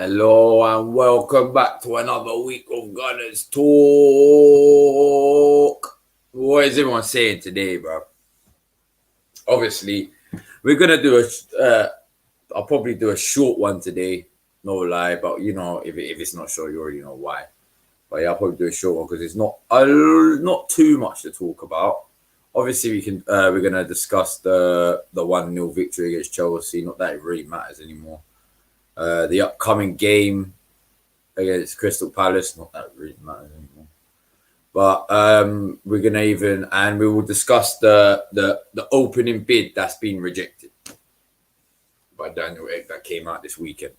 Hello and welcome back to another week of Gunners Talk. What is everyone saying today, bro? Obviously, we're gonna do I'll probably do a short one today, no lie. But if it's not short, you already know why. But yeah, I'll probably do a short one because it's not too much to talk about. Obviously, we're gonna discuss the 1-0 victory against Chelsea. Not that it really matters anymore. The upcoming game against Crystal Palace, not that it really matters anymore. But we will discuss the opening bid that's been rejected by Daniel Egg that came out this weekend.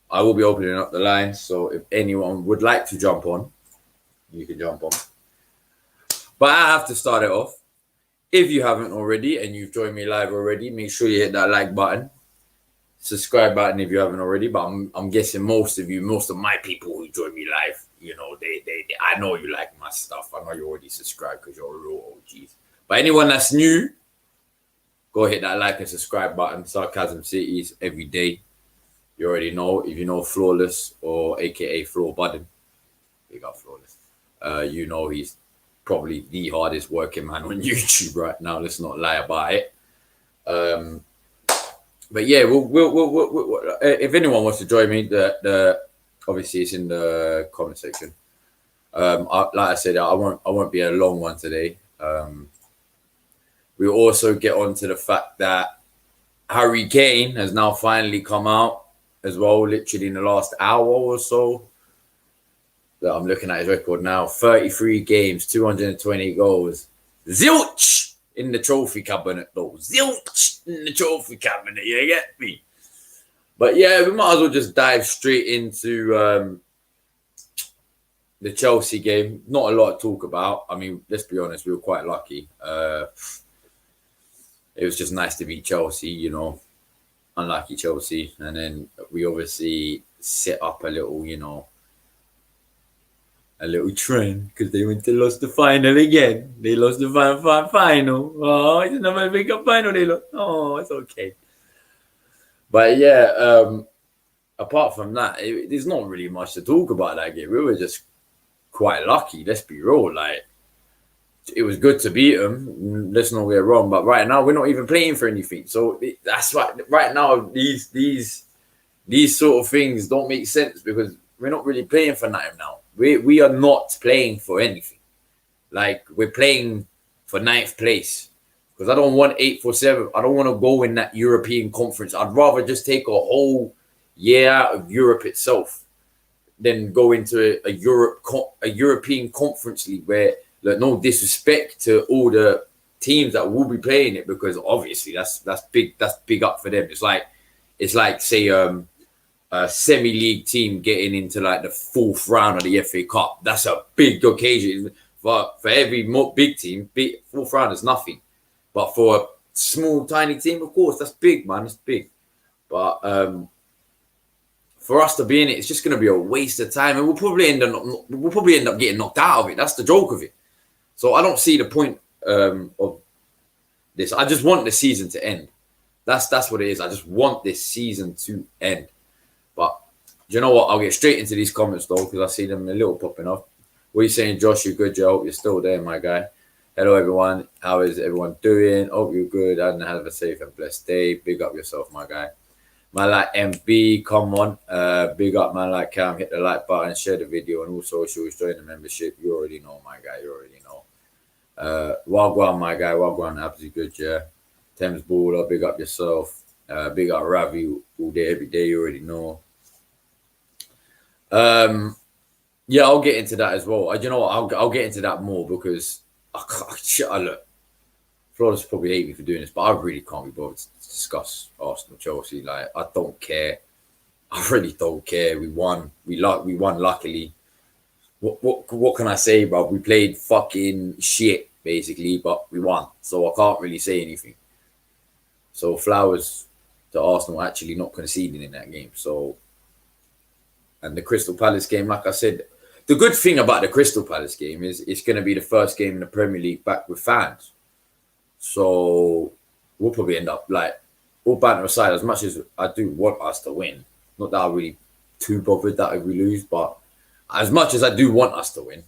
I will be opening up the line, so if anyone would like to jump on, you can jump on. But I have to start it off. If you haven't already and you've joined me live already, make sure you hit that like button. Subscribe button if you haven't already, but I'm guessing most of my people who join me live, they I know you like my stuff. I know you already subscribed because you're real OGs. But anyone that's new, go hit that like and subscribe button. Sarcasm Cities every day. You already know. If you know Flawless or AKA Floor Budden, big up Flawless. He's probably the hardest working man on YouTube right now. Let's not lie about it. But yeah, we'll if anyone wants to join me, the obviously it's in the comment section. Like I said, I won't be a long one today. We'll also get on to the fact that Harry Kane has now finally come out as well, literally in the last hour or so. I'm looking at his record now: 33 games, 220 goals, zilch in the trophy cabinet, though. Zilch in the trophy cabinet, you get me? But yeah, we might as well just dive straight into the Chelsea game. Not a lot to talk about. I mean, let's be honest, we were quite lucky. It was just nice to beat Chelsea, unlucky Chelsea. And then we obviously set up a little trend because they lost the final again. They lost the final. Oh, it's another big up final. They lost. Oh, it's okay. But yeah, apart from that, there's not really much to talk about that game. We were just quite lucky. Let's be real. Like, it was good to beat them. Let's not get wrong. But right now, we're not even playing for anything. So that's why right now these sort of things don't make sense because we're not really playing for nothing now. We are not playing for anything. Like, we're playing for 9th place because I don't want 8th or 7th. I don't want to go in that European conference. I'd rather just take a whole year out of Europe itself than go into a European Conference League where, look, no disrespect to all the teams that will be playing it, because obviously that's big up for them. It's like say a semi-league team getting into like the 4th round of the FA Cup. That's a big occasion for every big team. 4th round is nothing, but for a small tiny team, of course, that's big, man. It's big. But for us to be in it, it's just going to be a waste of time, and we'll probably end up getting knocked out of it. That's the joke of it. So I don't see the point of this. I just want the season to end. That's what it is. I just want this season to end. But you know what? I'll get straight into these comments though, because I see them a little popping up. What are you saying, Josh? You good, Joe? You're still there, my guy. Hello, everyone. How is everyone doing? Hope you're good and have a safe and blessed day. Big up yourself, my guy. Man like MB, come on. Big up, man like Cam. Hit the like button, share the video, and also join the membership. You already know, my guy. You already know. Wagwan, my guy. Wagwan, absolutely good, yeah. Thames Baller, big up yourself. Big up Ravi all day, every day. You already know. Yeah, I'll get into that as well. You know what? I'll get into that more because look. Flawless probably hate me for doing this, but I really can't be bothered to discuss Arsenal, Chelsea. Like, I don't care. I really don't care. We won. We won luckily. What can I say, bro? We played fucking shit basically, but we won. So I can't really say anything. So flowers to Arsenal actually not conceding in that game. So, and the Crystal Palace game, like I said, the good thing about the Crystal Palace game is it's going to be the first game in the Premier League back with fans. So we'll probably end up, like, all banter aside, as much as I do want us to win, not that I really too bothered that if we lose. But as much as I do want us to win,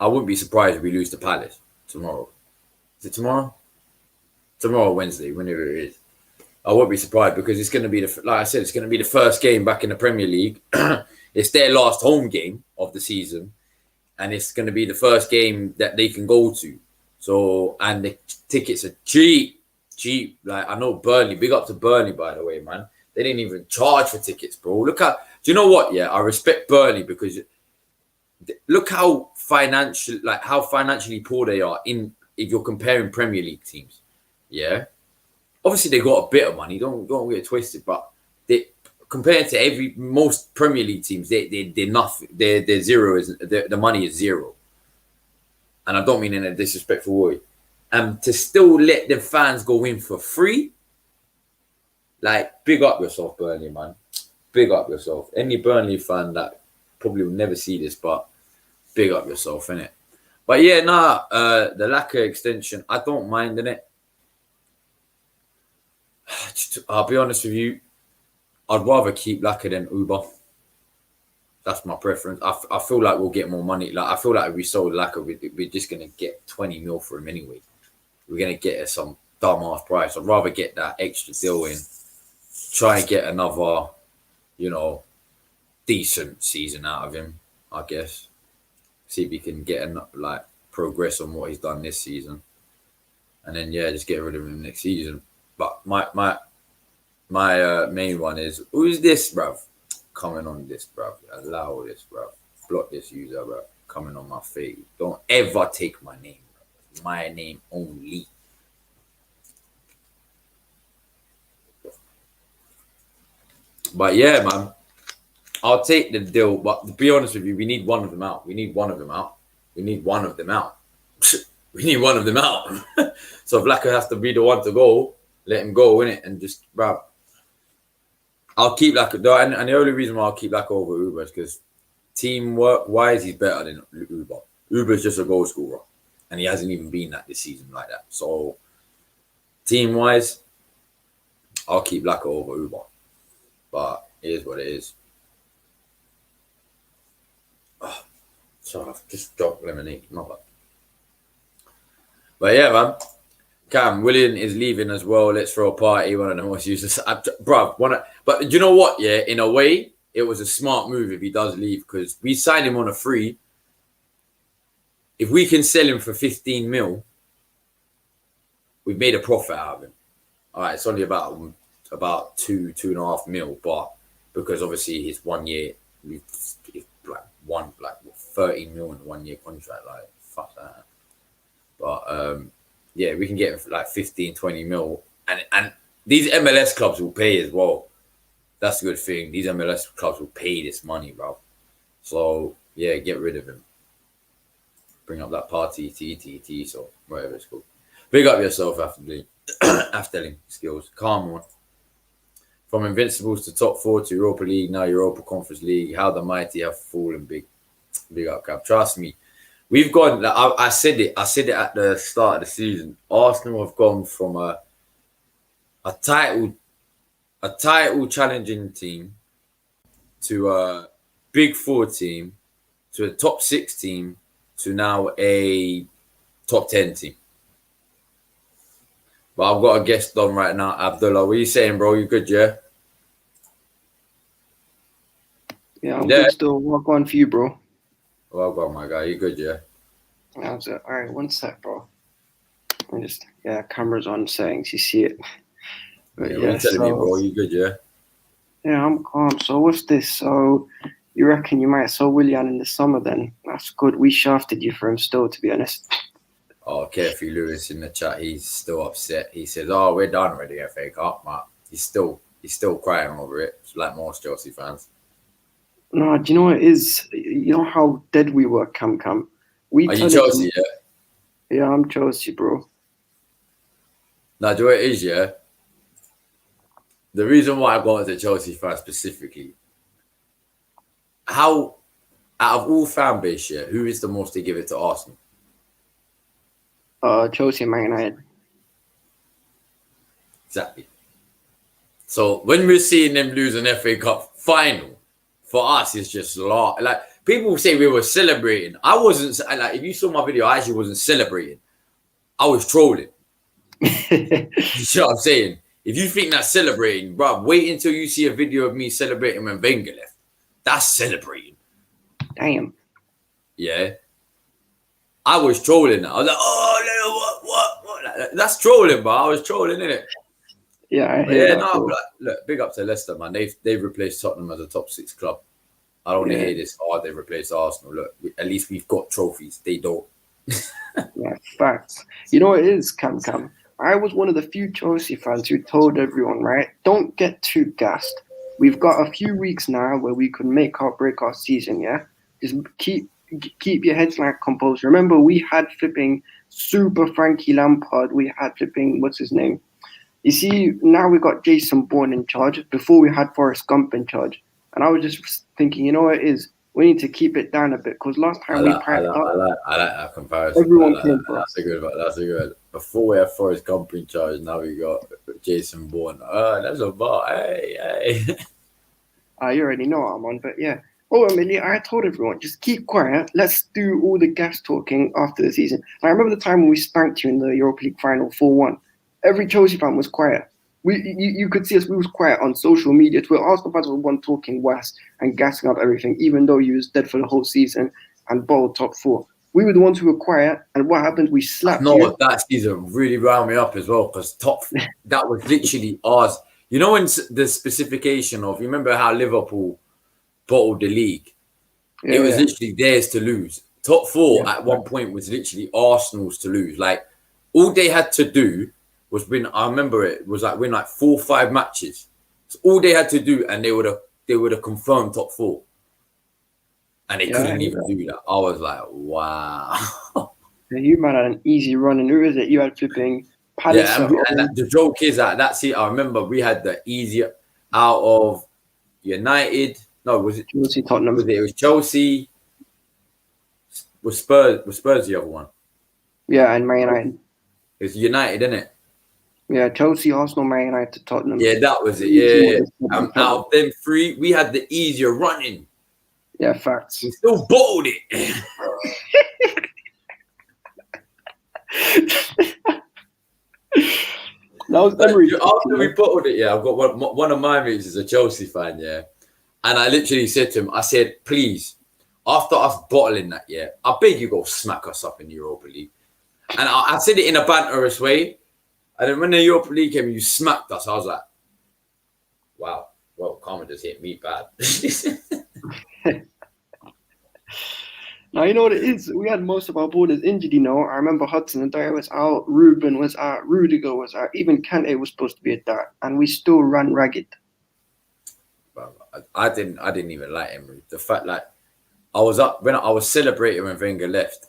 I wouldn't be surprised if we lose to Palace tomorrow. Is it tomorrow? Tomorrow, Wednesday, whenever it is. I won't be surprised because it's going to be, like I said, it's going to be the first game back in the Premier League. It's their last home game of the season. And it's going to be the first game that they can go to. So, and the tickets are cheap. Like, I know Burnley, big up to Burnley, by the way, man. They didn't even charge for tickets, bro. Look at, do you know what? Yeah, I respect Burnley because look how financially poor they are if you're comparing Premier League teams. Yeah. Obviously, they got a bit of money. Don't get it twisted, but compared to most Premier League teams, they're nothing. They're zero. The money is zero, and I don't mean in a disrespectful way. And to still let the fans go in for free, like big up yourself, Burnley, man. Big up yourself. Any Burnley fan that probably will never see this, but big up yourself, innit? But yeah, the lack of extension, I don't mind, innit? I'll be honest with you, I'd rather keep Laka than Uber. That's my preference. I feel like we'll get more money. Like I feel like if we sold Laka, we're just gonna get 20 mil for him anyway. We're gonna get some dumbass price. I'd rather get that extra deal in, try and get another, decent season out of him. I guess. See if he can get progress on what he's done this season, and then just get rid of him next season. But my main one is, who is this, bruv? Coming on this, bruv. Allow this, bruv. Block this user, bruv. Coming on my feed. Don't ever take my name, bruv. My name only. But yeah, man. I'll take the deal. But to be honest with you, we need one of them out. We need one of them out. We need one of them out. So if Laka has to be the one to go, let him go, innit? And just, bruv. I'll keep Laka. And the only reason why I'll keep Laka over Uber is because teamwork-wise, he's better than Uber. Uber's just a goal scorer. And he hasn't even been that this season like that. So, team-wise, I'll keep Laka over Uber. But it is what it is. Oh, so I've just dropped lemonade. Not bad. But yeah, man. Cam, Willian is leaving as well. Let's throw a party. One of the most useless. Bruv, but you know what? Yeah, in a way, it was a smart move if he does leave because we signed him on a free. If we can sell him for 15 mil, we've made a profit out of him. All right, it's only about 2.5 mil, but because obviously his 1 year, it's like 13 mil in a 1 year contract. Like, fuck that. But yeah, we can get him for like 15, 20 mil. And these MLS clubs will pay as well. That's a good thing. These MLS clubs will pay this money, bro. So, yeah, get rid of him. Bring up that party, TTT, so whatever it's called. Big up yourself, Afterling skills. Calm one. From Invincibles to top 4 to Europa League, now Europa Conference League. How the mighty have fallen, big up, Cap. Trust me. We've gone. I said it at the start of the season. Arsenal have gone from a title challenging team to a Big 4 team to a top 6 team to now a top 10 team. But I've got a guest on right now, Abdullah. What are you saying, bro? You good, yeah? Yeah, I'm good still. Walk on for you, bro. Well done, my guy. You good, yeah? All right, one sec, bro. I'm just, camera's on settings. You see it. But what are you telling me, bro? You good, yeah? Yeah, I'm calm. So what's this? So you reckon you might sell Willian in the summer then? That's good. We shafted you for him still, to be honest. Oh, Carefree Lewis in the chat. He's still upset. He says, "Oh, we're done with the FA Cup." But he's still crying over it, like most Chelsea fans. No, do you know what it is? You know how dead we were, Cam. Are you Chelsea, yeah? Yeah, I'm Chelsea, bro. Now, do you know what it is, yeah? The reason why I got into Chelsea fans specifically, how, out of all fan base, yeah, who is the most they give it to Arsenal? Chelsea and Man United. Exactly. So when we're seeing them lose an FA Cup final, for us, it's just like people say we were celebrating. I wasn't like if you saw my video, I actually wasn't celebrating. I was trolling. You know what I'm saying? If you think that's celebrating, bro, wait until you see a video of me celebrating when Wenger left. That's celebrating. Damn. Yeah. I was trolling. I was like, oh, what? That's trolling, bro. I was trolling, innit? Yeah, I hear that. No, look, big up to Leicester, man. They've replaced Tottenham as a top 6 club. I don't want to hear this. Oh, they replaced Arsenal. Look, at least we've got trophies. They don't. Yeah, facts. You know what it is, Cam? I was one of the few Chelsea fans who told everyone, right, don't get too gassed. We've got a few weeks now where we could make or break our season, yeah? Just keep your heads like composed. Remember, we had flipping super Frankie Lampard. We had flipping, what's his name? You see, now we got Jason Bourne in charge. Before we had Forrest Gump in charge. And I was just thinking, you know what it is? We need to keep it down a bit because last time I like that comparison. Everyone came for us. That's a good. Before we have Forrest Gump in charge, now we got Jason Bourne. That's a bar. Hey. You already know what I'm on, but yeah. Ultimately, I told everyone, just keep quiet. Let's do all the gas talking after the season. And I remember the time when we spanked you in the Europa League final 4-1. Every Chelsea fan was quiet. You could see us. We was quiet on social media. Twitter. Arsenal fans were one talking worse and gassing up everything, even though you was dead for the whole season and bottled top 4. We were the ones who were quiet, and what happened? We slapped you. No, that season really wound me up as well because that was literally ours. You know, when the specification of, you remember how Liverpool bottled the league? It was literally theirs to lose. Top 4 at one point was literally Arsenal's to lose. Like, all they had to do was win. I remember it was like win like 4 or 5 matches. So all they had to do, and they would have confirmed top 4. And they couldn't even do that. I was like, wow. You man had an easy run, and who is it? You had flipping Palace. Yeah, and the joke is that's it. I remember we had the easier out of United. No, was it Chelsea, Tottenham? It was Chelsea. Was Spurs the other one? Yeah, and Man United. It was United, isn't it? Yeah, Chelsea, Arsenal, Man United, Tottenham. Yeah, that was it. Yeah. Out of them 3, we had the easier running. Yeah, facts. We still bottled it. That was Emery. After we bottled it, I've got one of my mates is a Chelsea fan, and I literally said to him, I said, please, after us bottling that, I beg you go smack us up in the Europa League. And I said it in a banterous way. And then when the Europa League came, you smacked us. I was like, wow, well, karma just hit me bad. Now, you know what it is? We had most of our borders injured, I remember Hudson and Dyer was out, Ruben was out, Rudiger was out, even Kante was supposed to be at that, and we still ran ragged. I didn't even like Emery. The fact, like, I was up when I was celebrating when Wenger left,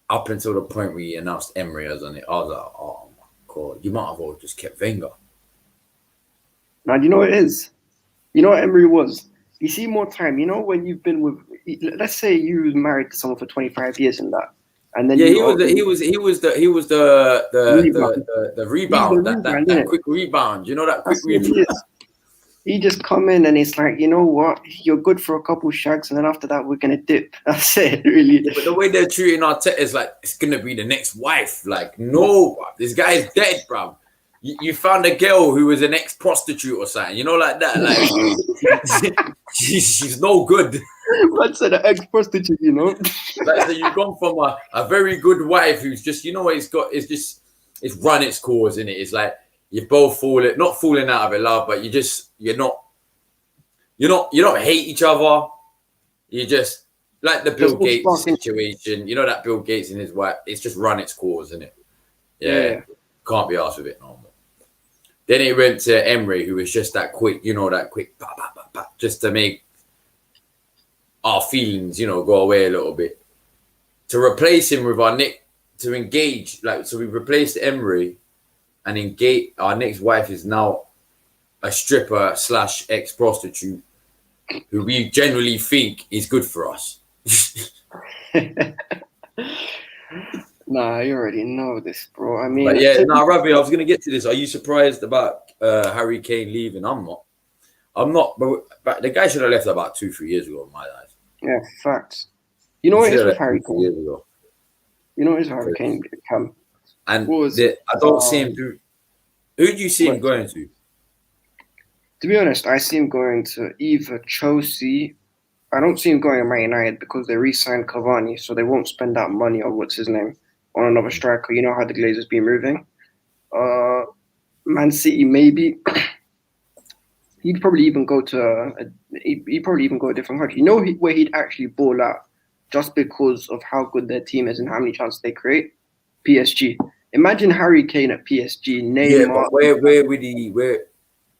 up until the point where he announced Emery as on it. I was like, oh my God, you might have all just kept Wenger. Now, do you know what it is? You know what Emery was? You see more time. You know when you've been with, let's say you was married to someone for 25 years and that, and then he was the rebound, that quick rebound. You know that quick rebound. He just come in and it's like, you know what, you're good for a couple shags, and then after that we're gonna dip. That's it, really. Yeah, but the way they're treating Arteta is like it's gonna be the next wife. Like, no, bro, this guy is dead, bro. You found a girl who was an ex-prostitute or something, you know, like that. Like, she's no good. What's an ex-prostitute, you know? Like, so you've gone from a very good wife who's just, you know, it's run its course, innit? It's like you've both not falling out of it, love, but you don't hate each other. You just like the Bill Gates situation. You know that Bill Gates and his wife. It's just run its course, innit? Yeah. Can't be asked with it no more. Then it went to Emery, who was just that quick, just to make our feelings, go away a little bit. To replace him with to engage, so we replaced Emery and engage. Our next wife is now a stripper / ex-prostitute who we generally think is good for us. Nah, you already know this, bro. I mean, But yeah, no, Ravi, I was going to get to this. Are you surprised about Harry Kane leaving? I'm not. I'm not. But the guy should have left about 2, 3 years ago in my eyes. yeah, facts. You know He what it should is have with left Harry 2, 3 Kane? years ago. You know what it is with Harry 'Cause- Kane, Cam? And Was I don't see him do. Who do you see him what? going to? To be honest, I see him going to either Chelsea. I don't see him going to Man United because they re-signed Cavani, so they won't spend that money on what's his name on another striker. You know how the Glazers been moving. Uh, Man City maybe. He'd probably even go to he'd probably even go a different country. You know where he'd actually ball out just because of how good their team is and how many chances they create. PSG. Imagine Harry Kane at PSG. Yeah, Neymar. but where would he?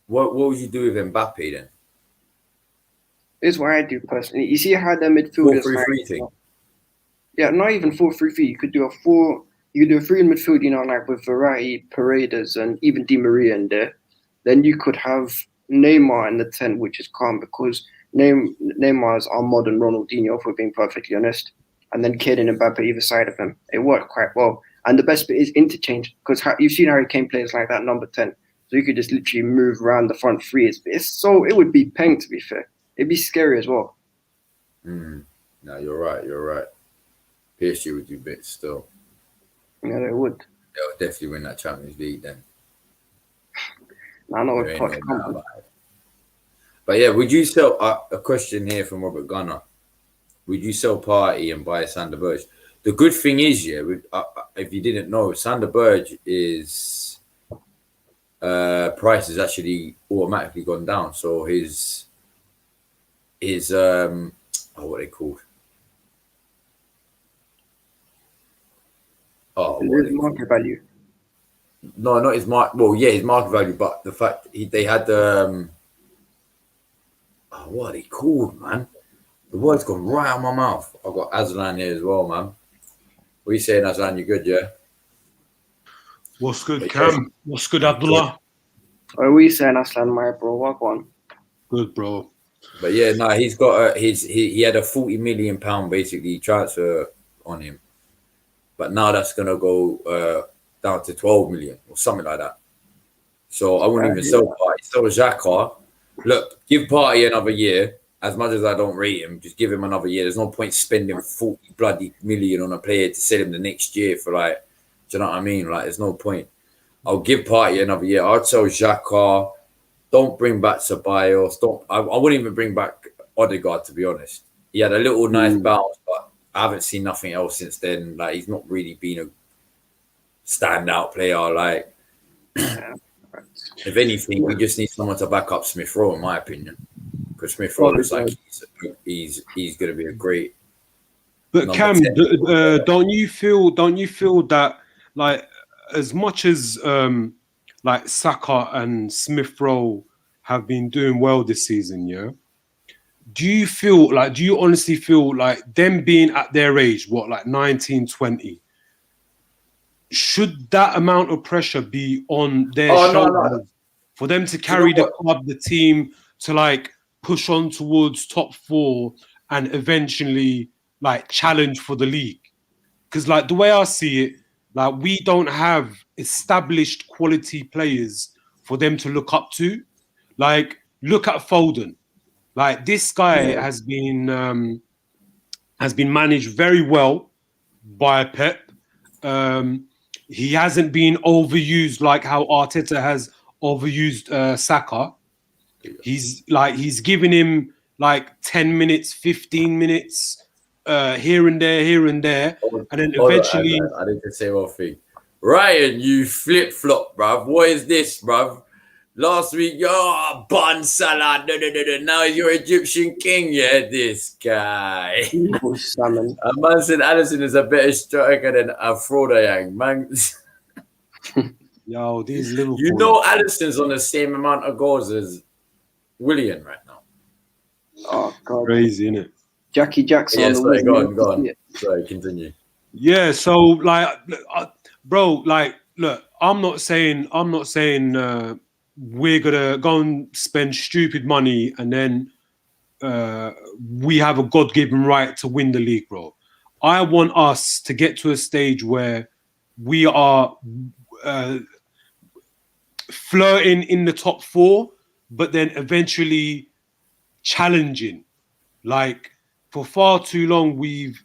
What would you do with Mbappe then? Is what I do personally. You see how their Four midfielders three like. three thing. Yeah, not even 4-3-3. You could do a four. You could do a three in midfield. You know, like with Verratti, Paredes, and even Di Maria in there. Then you could have Neymar in the 10, which is calm because Neymar is our modern Ronaldinho, if we're being perfectly honest. And then Kylian Mbappe either side of him. It worked quite well. And the best bit is interchange because you've seen Harry Kane players like that number 10. So you could just literally move around the front three. It would be peng, to be fair. It'd be scary as well. No, you're right. You're right. PSG would do bits still. Yeah, they would. They'll definitely win that Champions League then. I know There with ain't Poch no doubt coming. about it. But yeah, would you sell a question here from Robert Gunner? Would you sell Party and buy Sander Berge? The good thing is, yeah, if you didn't know, Sander Berge is price has actually automatically gone down. So his what are they called? Oh, what are they called? Market value. No, not his mark. Well, yeah, his market value, but the fact they had what are they called, man? The word's gone right out my mouth. I've got Aslan here as well, man. What are you saying, Aslan? You good, yeah? What's good, Cam? What's good, Abdullah? What are we saying, Aslan, my bro? What one? Good, bro. But yeah, no, he's got he had a £40 million basically transfer on him, but now that's gonna go down to 12 million or something like that. So I wouldn't even sell Party. Sell Xhaka. Look, give Party another year. As much as I don't rate him, just give him another year. There's no point spending 40 bloody million on a player to sell him the next year for like, do you know what I mean? Like, there's no point. I'll give Party another year. I'd sell Xhaka. Don't bring back Ceballos. I wouldn't even bring back Odegaard, to be honest. He had a little nice bounce, but I haven't seen nothing else since then. Like, he's not really been a standout player. Like, if anything, we just need someone to back up Smith Rowe, in my opinion. Because Smith Rowe looks like he's going to be a great. But Cam, don't you feel that like as much as like Saka and Smith Rowe have been doing well this season, yeah? Do you honestly feel like them being at their age, what, like 19, 20, should that amount of pressure be on their shoulders for them to carry the club, the team, to like push on towards top 4 and eventually like challenge for the league? Because like the way I see it, like we don't have established quality players for them to look up to. Like look at Foden. Like this guy has been managed very well by Pep. He hasn't been overused like how Arteta has overused Saka. He's giving him like 10 minutes, 15 minutes here and there, and then eventually. I didn't say one thing. Ryan, you flip flop, bruv. What is this, bruv? Last week, bun salad. No. Now you're Egyptian king, yeah. This guy. A man said Alisson is a better striker than Afrodayang, man. Yo, these Liverpool. You know, Alisson's on the same amount of goals as Willian right now. Oh God, crazy, isn't it? Jackie Jackson. Yeah, sorry, go on. Sorry, continue. Yeah, so like, bro, like, look, I'm not saying we're gonna go and spend stupid money and then we have a God-given right to win the league, bro. I want us to get to a stage where we are flirting in the top 4, but then eventually challenging. Like, for far too long, we've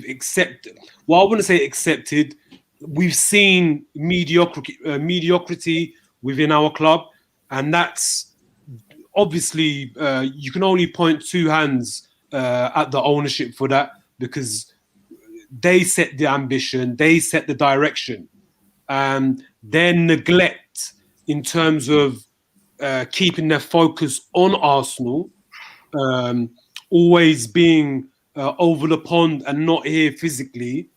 accepted. Well, I wouldn't say accepted. We've seen mediocrity within our club, and that's obviously you can only point 2 hands at the ownership for that, because they set the ambition, they set the direction, and their neglect in terms of keeping their focus on Arsenal, always being over the pond and not here physically.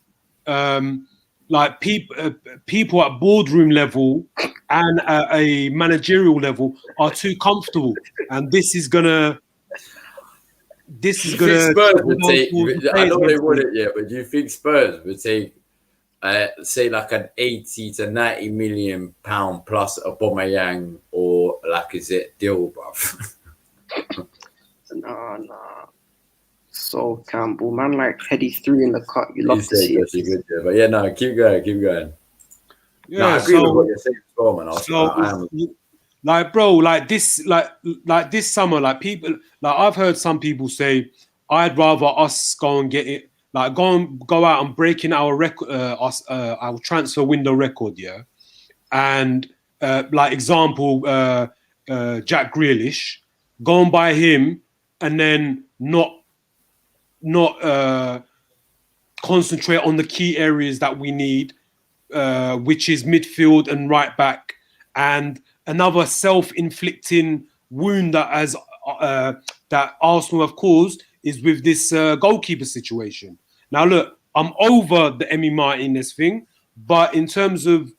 Like people at boardroom level and at a managerial level are too comfortable, and this is gonna. Spurs would take. I know they wouldn't yet, but do you think Spurs would take, say, like an 80 to 90 million pound plus Aubameyang or Lacazette deal, bruv? Nah. So Campbell, man, like Heady 3 in the cut. You love to see it. Good, yeah. But yeah, no, keep going. Yeah, no, I agree with what you're saying as well, man. Like, bro, like this summer, like people, like I've heard some people say, I'd rather us go and get it, like go out and break in our record, our transfer window record, yeah, and like example, Jack Grealish, go and buy him, and then not concentrate on the key areas that we need, which is midfield and right back, and another self-inflicting wound that Arsenal have caused is with this goalkeeper situation. Now, look, I'm over the Emi Martinez thing, but in terms of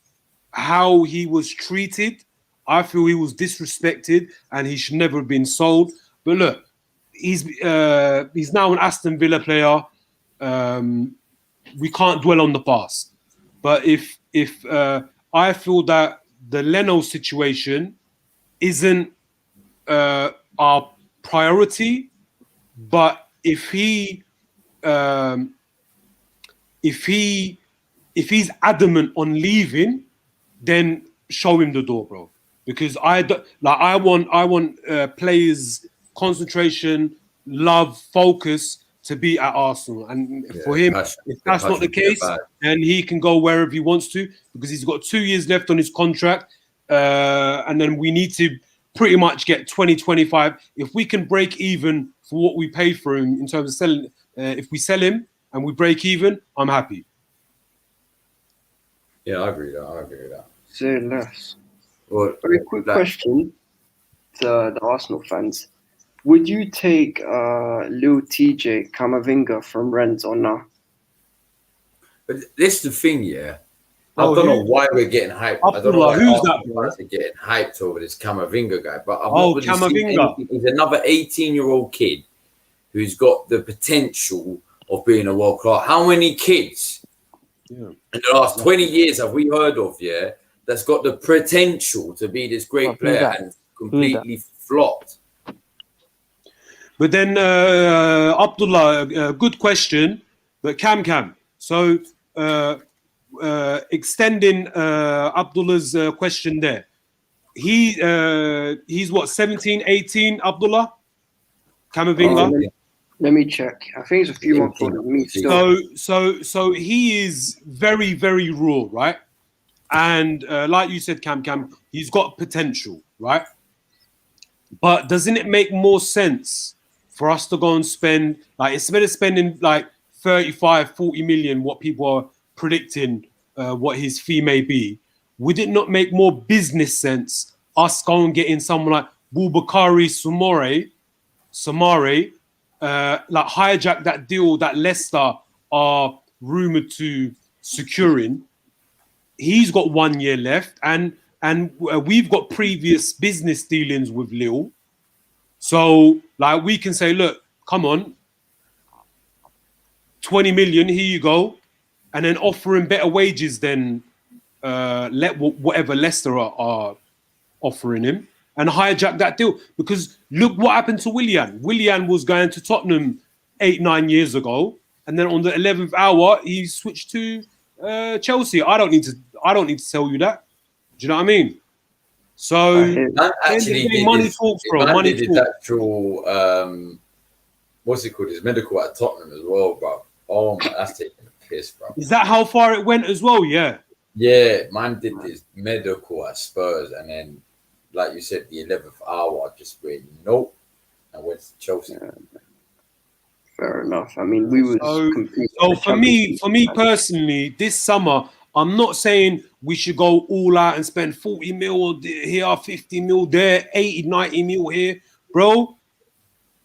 how he was treated, I feel he was disrespected and he should never have been sold. But look, he's now an Aston Villa player. We can't dwell on the past. But if I feel that the Leno situation isn't our priority, but if he's adamant on leaving, then show him the door, bro. Because I want players' concentration, love, focus to be at Arsenal, and for him, if that's not the case, then he can go wherever he wants to, because he's got 2 years left on his contract, and then we need to pretty much get 2025. If we can break even for what we pay for him in terms of selling, if we sell him and we break even, I'm happy. Yeah, I agree with that. Say less. Well, very quick question to the Arsenal fans. Would you take Lil TJ Camavinga from Rennes or not? But this is the thing, yeah. I don't know why we're getting hyped. I don't know why who's that, bro? Are getting hyped over this Camavinga guy. But I've not really Camavinga. Seen he's another 18-year-old kid who's got the potential of being a world class. How many kids in the last 20 years have we heard of, yeah, that's got the potential to be this great player and completely flopped? But then, Abdullah, good question. But Cam. So, extending Abdullah's question there. He's what, 17, 18, Abdullah? Camavinga? Let me check. I think it's a few months older than me still. So he is very, very raw, right? And like you said, Cam, he's got potential, right? But doesn't it make more sense for us to go and spend, like, instead of spending like 35, 40 million, what people are predicting what his fee may be, would it not make more business sense us go and getting someone like Boubakary Samare, like hijack that deal that Leicester are rumoured to securing? He's got 1 year left, and we've got previous business dealings with Lille. So, like, we can say, look, come on, 20 million, here you go, and then offer him better wages than whatever Leicester are offering him, and hijack that deal. Because look what happened to Willian. Willian was going to Tottenham 8-9 years ago, and then on the 11th hour he switched to Chelsea. I don't need to tell you that. Do you know what I mean? So Man actually did money his, talks, bro. man Money did his talks. actual what's it called? His medical at Tottenham as well, bro. Oh my, that's taking a piss, bro. Is that how far it went as well? Yeah. Yeah, man did his medical at Spurs, and then, like you said, the 11th hour just went nope, and went to Chelsea. Fair enough. I mean, we was competing. So for me personally, this summer, I'm not saying we should go all out and spend 40 mil here, 50 mil there, 80, 90 mil here, bro.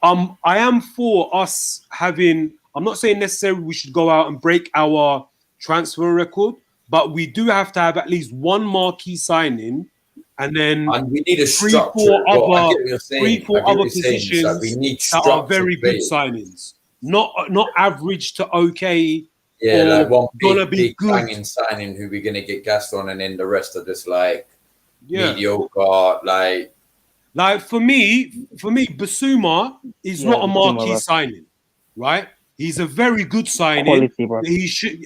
I am for us having. I'm not saying necessarily we should go out and break our transfer record, but we do have to have at least one marquee signing, and then And we need a three, structure. four other Positions positions we need that are very good players. signings, not average to okay. Yeah, or like one gonna big, be big good. banging signing who we're gonna get gassed on, and then the rest are just like Yeah. mediocre. Like for me, Basuma is not a marquee Basuma, signing, right? He's a very good signing. Quality, bro. He should,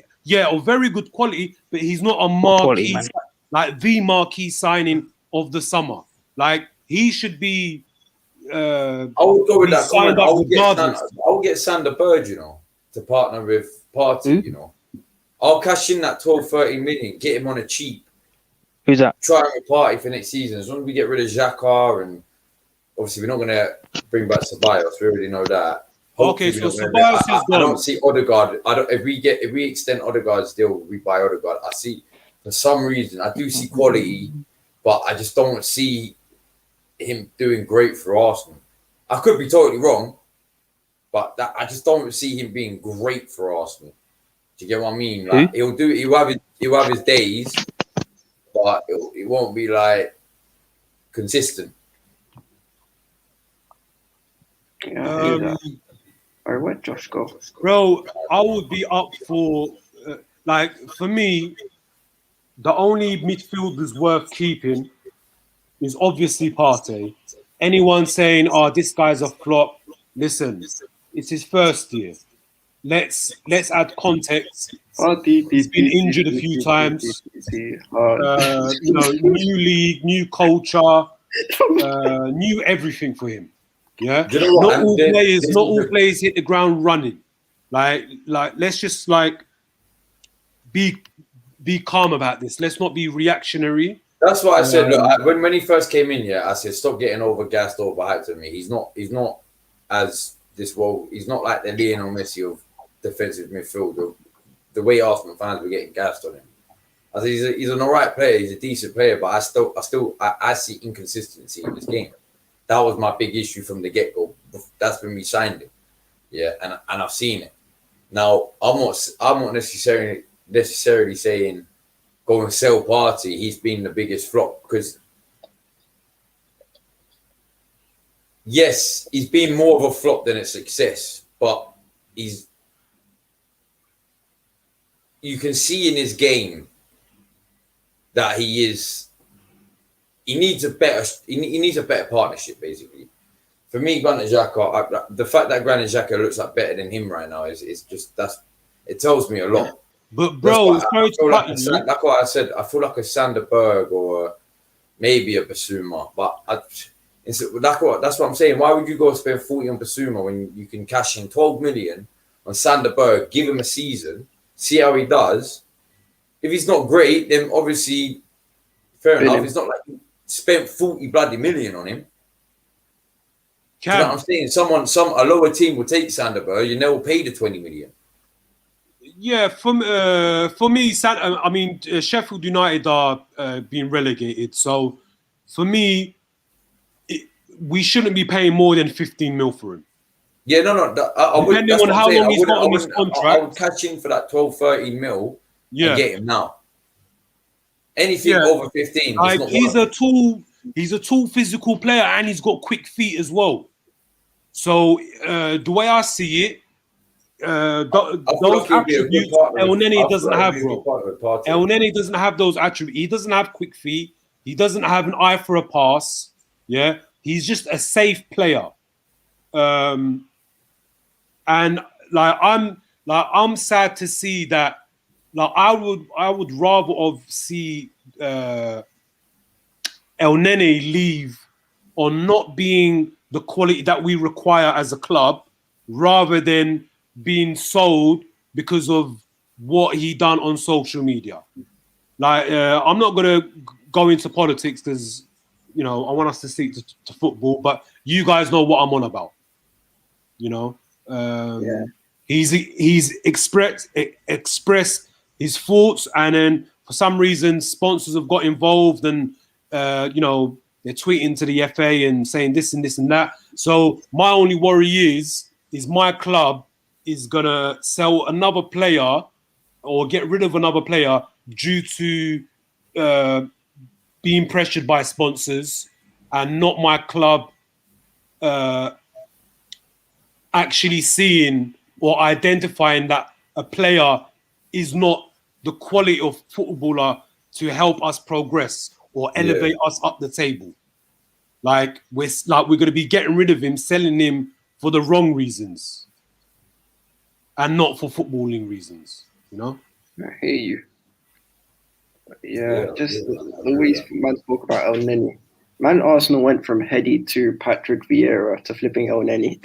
or very good quality, but he's not a Quality, marquee, man. like the marquee signing of the summer. Like he should be. I would go with be that signed comment. up I would get Sander Berge, to partner with Partey. Who? I'll cash in that 12, 13 million, get him on a cheap. Who's that? Try and Partey for next season. As long as we get rid of Xhaka, and obviously we're not going to bring back Ceballos. We already know that. Okay, Hopefully so we're not Ceballos gonna- is I gone. don't see Odegaard. If we extend Odegaard's deal, we buy Odegaard. I see, for some reason, I do see quality, but I just don't see him doing great for Arsenal. I could be totally wrong, but I just don't see him being great for Arsenal. Do you get what I mean? Like he'll have his days, but it won't be like consistent. Yeah, I hear that. All right, where'd Josh go? Bro, I would be up for, for me, the only midfielders worth keeping is obviously Partey. Anyone saying, "Oh, this guy's a flop," listen, it's his first year. Let's add context. He's been injured a few times. New league, new culture, new everything for him. Yeah, Do you know what? not all players hit the ground running. Like let's just be calm about this. Let's not be reactionary. That's what I said. Look, when he first came in here, I said, "Stop getting overgassed, overhyped to me." He's not as this well. He's not like the Lionel Messi of defensive midfield. The way Arsenal fans were getting gassed on him. I said he's an alright player. He's a decent player, but I see inconsistency in this game. That was my big issue from the get-go. That's when we signed him. Yeah, and I've seen it. Now I'm not necessarily saying go and sell Partey. He's been the biggest flop because yes, he's been more of a flop than a success, but you can see in his game that he needs a better partnership, basically. For me, Granit Xhaka, the fact that Granit Xhaka looks like better than him right now is just it tells me a lot. But bro, like what I said, I feel like a Sander Berg or maybe a Basuma, but that's what I'm saying. Why would you go spend 40 on Basuma when you can cash in 12 million on Sander Berg, give him a season, see how he does? If he's not great, then obviously fair enough. It's not like you spent 40 bloody million on him. Do you know what I'm saying? A lower team will take Sander Berg and they'll pay the 20 million. Yeah, for me, Sheffield United are being relegated. So for me, we shouldn't be paying more than 15 mil for him. Yeah, no. Depending on how long he's got on his contract. I would catch in for that 12, 13 mil and get him now. Anything over 15. He's a tall physical player and he's got quick feet as well. So the way I see it, those attributes El Nene doesn't have, bro. El Nene doesn't have those attributes. He doesn't have quick feet. He doesn't have an eye for a pass. Yeah, he's just a safe player. And I'm like I'm sad to see that. Like I would rather of see El Nene leave on not being the quality that we require as a club, rather than being sold because of what he done on social media. Like I'm not gonna go into politics because I want us to stick to football, but you guys know what I'm on about. He's expressed his thoughts, and then for some reason sponsors have got involved, and they're tweeting to the FA and saying this and this and that. So my only worry is my club is gonna sell another player or get rid of another player due to being pressured by sponsors, and not my club actually seeing or identifying that a player is not the quality of footballer to help us progress or elevate us up the table. Like we're going to be getting rid of him, selling him for the wrong reasons, and not for footballing reasons. I hear you. Just the way man spoke about El Neni. Man, Arsenal went from Heady to Patrick Vieira to flipping El Neni.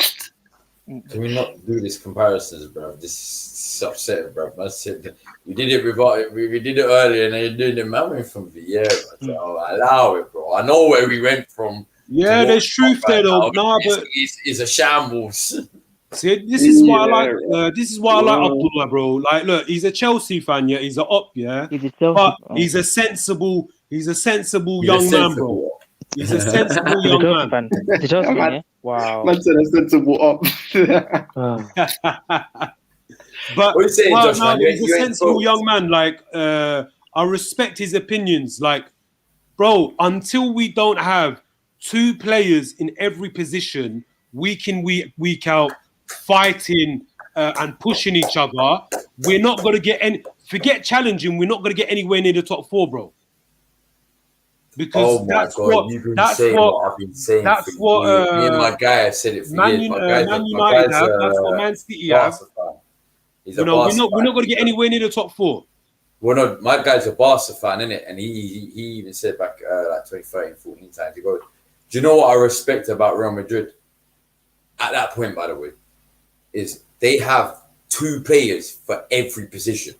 Can we not do these comparisons, bro? This is upsetting, bro. We did it we did it earlier, and then you're doing it. Man went from Vieira. So allow it, bro. I know where we went from. Yeah, there's truth there, though. No, but it's a shambles. See, this is why I like. This is why I like Abdullah, bro. Like, look, he's a Chelsea fan, yeah. He's a op, yeah. But he's a sensible. He's a sensible young man, bro. He's a sensible young man. The Chelsea fan, yeah? Wow. Man said a sensible op. But what are you saying, Josh, man? he's a sensible young man. Like, I respect his opinions. Like, bro, until we don't have two players in every position, week in, week out, fighting and pushing each other, we're not going to get any. Forget challenging. We're not going to get anywhere near the top four, bro. Because that's what I've been saying. That's what me and my guy have said it for years. Man United have. That's what Man City have. We're not going to get anywhere near the top four. Well, no, my guy's a Barca fan, innit? And he even said back like 2013, 14 times ago. Do you know what I respect about Real Madrid? At that point, by the way, is they have two players for every position.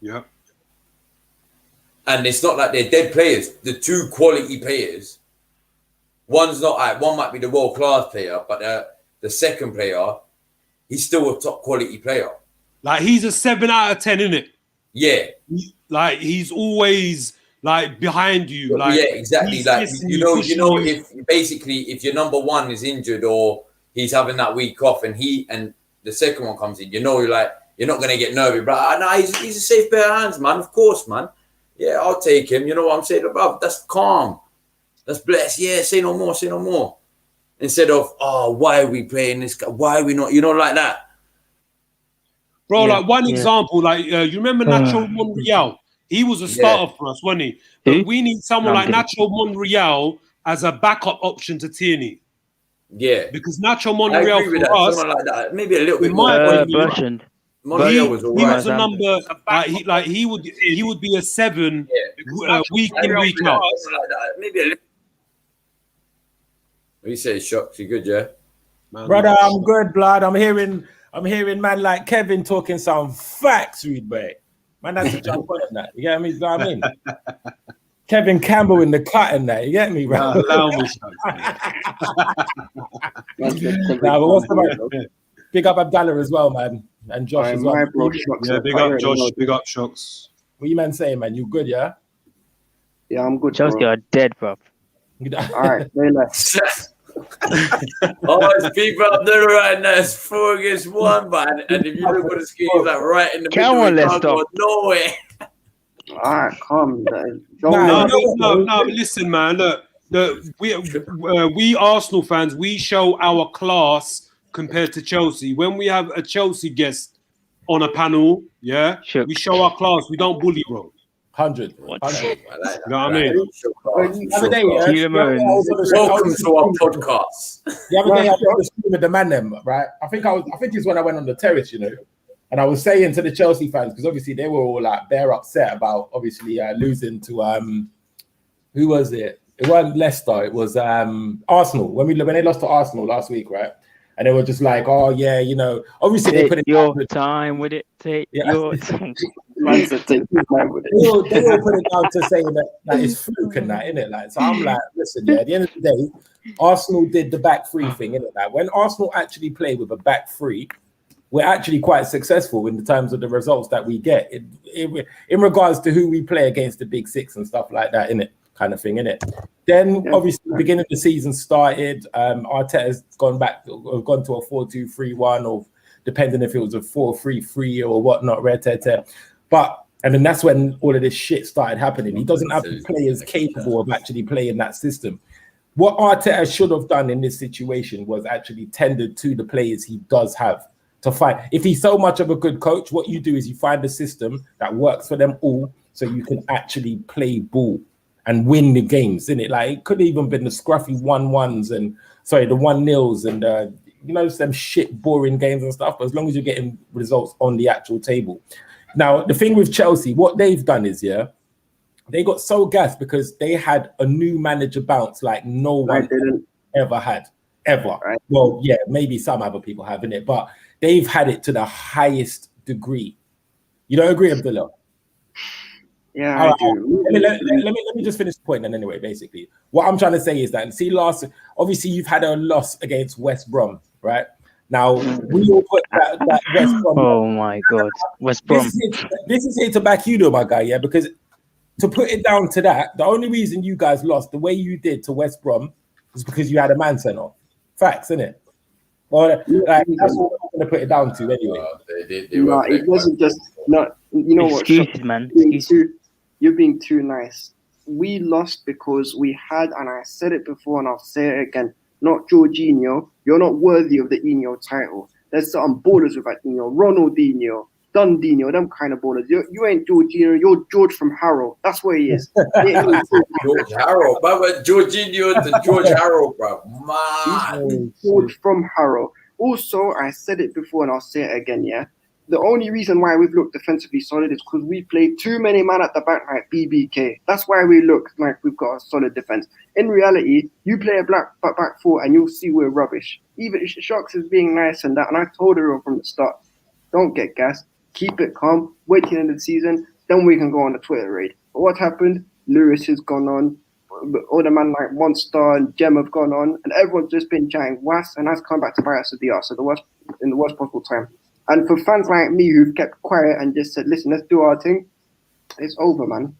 Yeah. And it's not like they're dead players. The two quality players. One might be the world class player, but the second player, he's still a top quality player. Like he's a 7 out of 10, innit? Yeah. Like he's always like behind you. Like yeah, exactly. Like if your number one is injured or he's having that week off, and the second one comes in, you're not gonna get nervous. But no, he's a safe pair of hands, man. Of course, man. Yeah, I'll take him. You know what I'm saying? Above, that's calm. That's blessed. Yeah, say no more. Instead of, why are we playing this guy? Why are we not? Like that. Bro, like one example, like you remember Nacho Monreal? He was a starter for us, wasn't he? But we need someone like Nacho Monreal as a backup option to Tierney. Yeah. Because Nacho Monreal for us, someone like that. Maybe a little bit more. Monreal was alright. He was a number. He would be a 7 week in, week out. Maybe a little. What do you say, Shocks? You good, yeah? Brother, I'm good, blood. I'm hearing man like Kevin talking some facts, Reed, boy. Man, that's a jump on that. You get me? You know what I mean? Kevin Campbell in the cut and that. You get me, bro? But what's the big up Abdallah as well, man. And Josh as well. Yeah, big up Josh, big up Shocks. What you man saying, man? You good, yeah? Yeah, I'm good. Chelsea are dead, bro. All right, very nice. It's people up there right now. It's 4 against 1, man. And if you look at the screen, it's like right in the middle. Let's stop. Nowhere. All right, calm down. No, listen, man. Look, we Arsenal fans, we show our class compared to Chelsea. When we have a Chelsea guest on a panel, we show our class. We don't bully, bro. 100. You know what I mean? The other day, welcome to our podcast. The other day, I was on the stream with the man, them, right? I think it's when I went on the terrace, And I was saying to the Chelsea fans, because obviously they were all like bare upset about obviously losing to who was it? It wasn't Leicester, it was Arsenal. When they lost to Arsenal last week, right? And they were just like, oh yeah, you know, obviously they put it your time with it. Take your time. Man said take your time with it. They all put it down to saying that it's fluke and that, innit? Like, so I'm like, listen, yeah, at the end of the day, Arsenal did the back three thing, innit? Like, when Arsenal actually play with a back three, we're actually quite successful in the terms of the results that we get in regards to who we play against the big six and stuff like that, innit? Kind of thing, innit? Then obviously the beginning of the season started. Arteta's gone to a 4-2-3-1, or depending if it was a 4-3-3 or whatnot, but and then that's when all of this shit started happening. He doesn't have the players capable of actually playing that system. What Arteta should have done in this situation was actually tendered to the players he does have to find. If he's so much of a good coach, what you do is you find a system that works for them all, so you can actually play ball and win the games, innit? Like, it could have even been the scruffy 1-1s and the 1-0s and you know, some shit boring games and stuff, but as long as you're getting results on the actual table. Now, the thing with Chelsea, what they've done is, they got so gassed because they had a new manager bounce like no one ever had, ever. Right. Well, yeah, maybe some other people have, innit? But they've had it to the highest degree. You don't agree, Abdullah? Yeah, I do. Let me just finish the point then anyway, basically. What I'm trying to say is that, see, obviously you've had a loss against West Brom, right? Now, we all put that West Brom... Oh my God, West Brom. This is here to back you though, my guy, yeah? Because to put it down to that, the only reason you guys lost the way you did to West Brom is because you had a man sent off. Facts, innit? Well, that's what I'm going to put it down to anyway. It wasn't just... not. You know what? Excuses, man. You're being too nice. We lost because we had, and I said it before and I'll say it again, not Jorginho. You're not worthy of the Eno title. There's some ballers with that Eno. Ronaldinho, Dundinho, them kind of ballers. You ain't Jorginho, you're George from Harrow. That's what he is. George Harrow. But Jorginho to George Harrow, bro. Man. George from Harrow. Also, I said it before and I'll say it again, yeah? The only reason why we've looked defensively solid is because we played too many men at the back like BBK. That's why we look like we've got a solid defense. In reality, you play a back four and you'll see we're rubbish. Even Shocks is being nice and that, and I told everyone from the start, don't get gassed, keep it calm, wait till the end of the season, then we can go on the Twitter raid. But what happened? Lewis has gone on, all the man like Monster and Gem have gone on, and everyone's just been chatting was, and that's come back to bite us at the arse in the worst possible time. And for fans like me who've kept quiet and just said, listen, let's do our thing, it's over, man.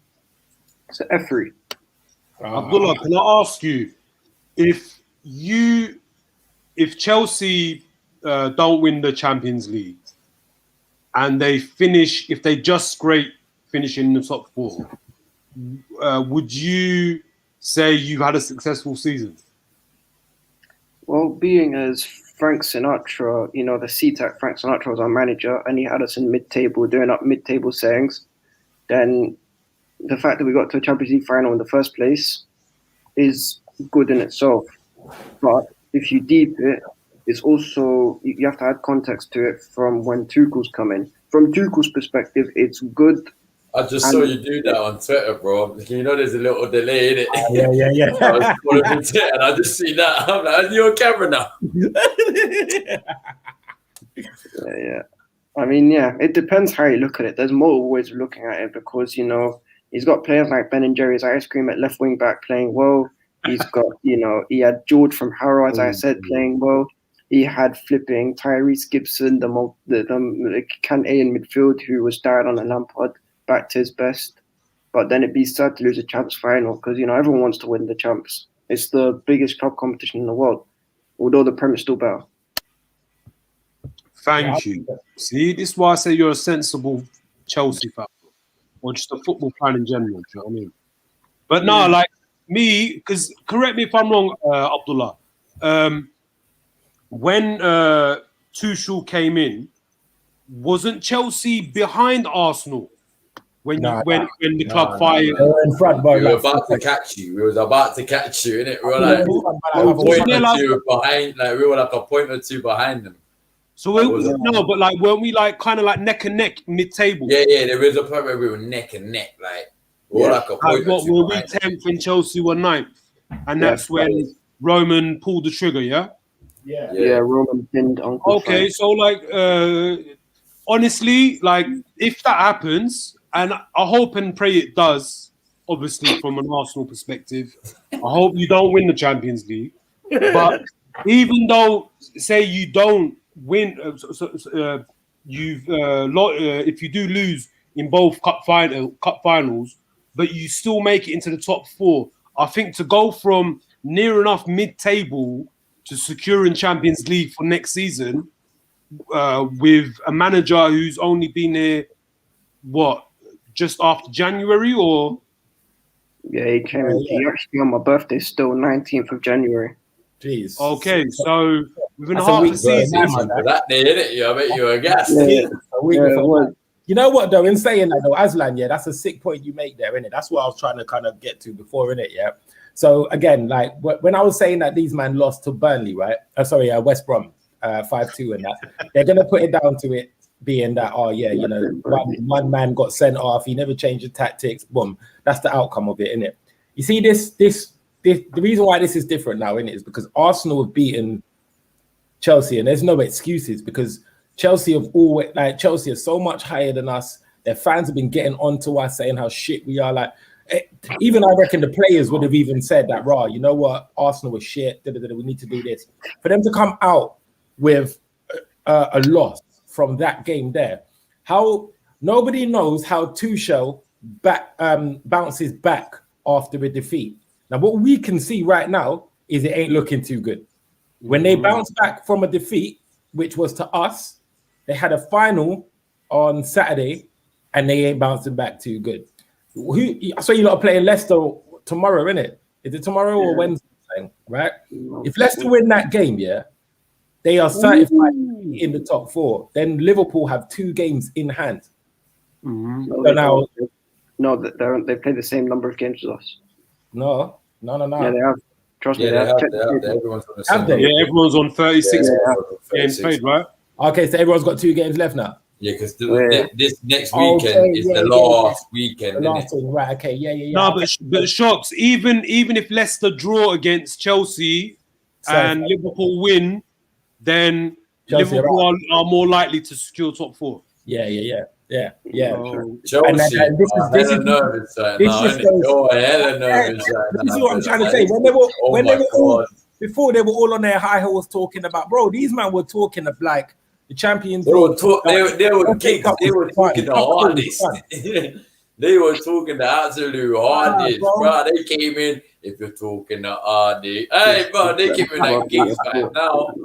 It's an F3. Abdullah, can I ask you, if Chelsea don't win the Champions League and if they just scrape finish in the top four, would you say you've had a successful season? Well, being as Frank Sinatra, you know, the CTAC, Frank Sinatra was our manager, and he had us in mid-table, doing up mid-table sayings. Then the fact that we got to a Champions League final in the first place is good in itself. But if you deep it, it's also, you have to add context to it from when Tuchel's come in. From Tuchel's perspective, it's good. I just saw you do that on Twitter, bro. You know, there's a little delay in it. Yeah. I was following Twitter and I just see that. I'm like, are you on camera now? Yeah. I mean, yeah, it depends how you look at it. There's multiple ways of looking at it because, you know, he's got players like Ben and Jerry's ice cream at left wing back playing well. He's got, you know, he had George from Harrow, as I said, playing well. He had flipping Tyrese Gibson, the Kante in midfield, who was died on a Lampard, back to his best. But then it'd be sad to lose a Champs final because, you know, everyone wants to win the Champs. It's the biggest club competition in the world, although the Premier is still better. Thank you. See, this is why I say you're a sensible Chelsea fan, or just a football fan in general. Do you know what I mean? But no, like me, because correct me if I'm wrong, Abdullah. When Tuchel came in, wasn't Chelsea behind Arsenal when the club fired? We were in front, we were about to catch you. We was about to catch you, innit? We were like a point or two behind. Like we were like a point or two behind them. So but like weren't we like kind of like neck and neck mid-table? Yeah. There was a point where we were neck and neck, like like a point. What were we 10th and Chelsea were 9th, and that's when Roman pulled the trigger. Yeah, Roman pinned Uncle Okay, Frank. so like honestly, like if that happens, and I hope and pray it does, obviously from an Arsenal perspective, I hope you don't win the Champions League. But even though, say you don't win, if you do lose in both cup finals, but you still make it into the top 4, I think to go from near enough mid-table to securing Champions League for next season, with a manager who's only been here, just after January, or? Yeah, he came in. He actually on my birthday still, 19th of January. Jeez. Okay, so within That's half a week, a season. For that day, innit? I bet you were gassed. A week Yeah, it before. was. You know what though? In saying that though, Aslan, that's a sick point you make there, innit? That's what I was trying to kind of get to before, innit? Yeah. So again, like when I was saying that these men lost to Burnley, right? West Brom, 5-2, and that they're gonna put it down to it being that, one man got sent off, he never changed the tactics, boom. That's the outcome of it, innit? You see, the reason why this is different now, innit, is because Arsenal have beaten Chelsea, and there's no excuses because Chelsea are so much higher than us. Their fans have been getting onto us saying how shit we are. Like, even I reckon the players would have even said that, you know what, Arsenal was shit. We need to do this. For them to come out with a loss from that game there, how nobody knows how Tuchel bounces back after a defeat. Now, what we can see right now is it ain't looking too good. When they bounce back from a defeat, which was to us, they had a final on Saturday, and they ain't bouncing back too good. I saw you lot are playing Leicester tomorrow, innit? Is it tomorrow or Wednesday? Right? If Leicester win that game, they are certified in the top 4. Then Liverpool have 2 games in hand. No, they play the same number of games as us. No. Yeah, they have. Trust me, Yeah, they have. everyone's on the same. Have they? Yeah, everyone's on 36 games 36. played, right? Okay, so everyone's got 2 games left now. Yeah, because this next weekend is the last weekend. The innit? last thing, right? Okay, yeah. No, but Shots, even if Leicester draw against Chelsea and Liverpool win, then Chelsea Liverpool are more likely to secure top 4. Yeah. Chelsea, this is nervous right this now. just innit? goes- You're hella nervous right now. This is what I'm trying to say. Before they were all on their high horse talking about, bro, these men were talking of like the Champions They were League. gigs. They were talking the hardest. They were talking the absolute hardest, bro. They came in. If you're talking the hardest, hey, bro, they came in like gigs right now.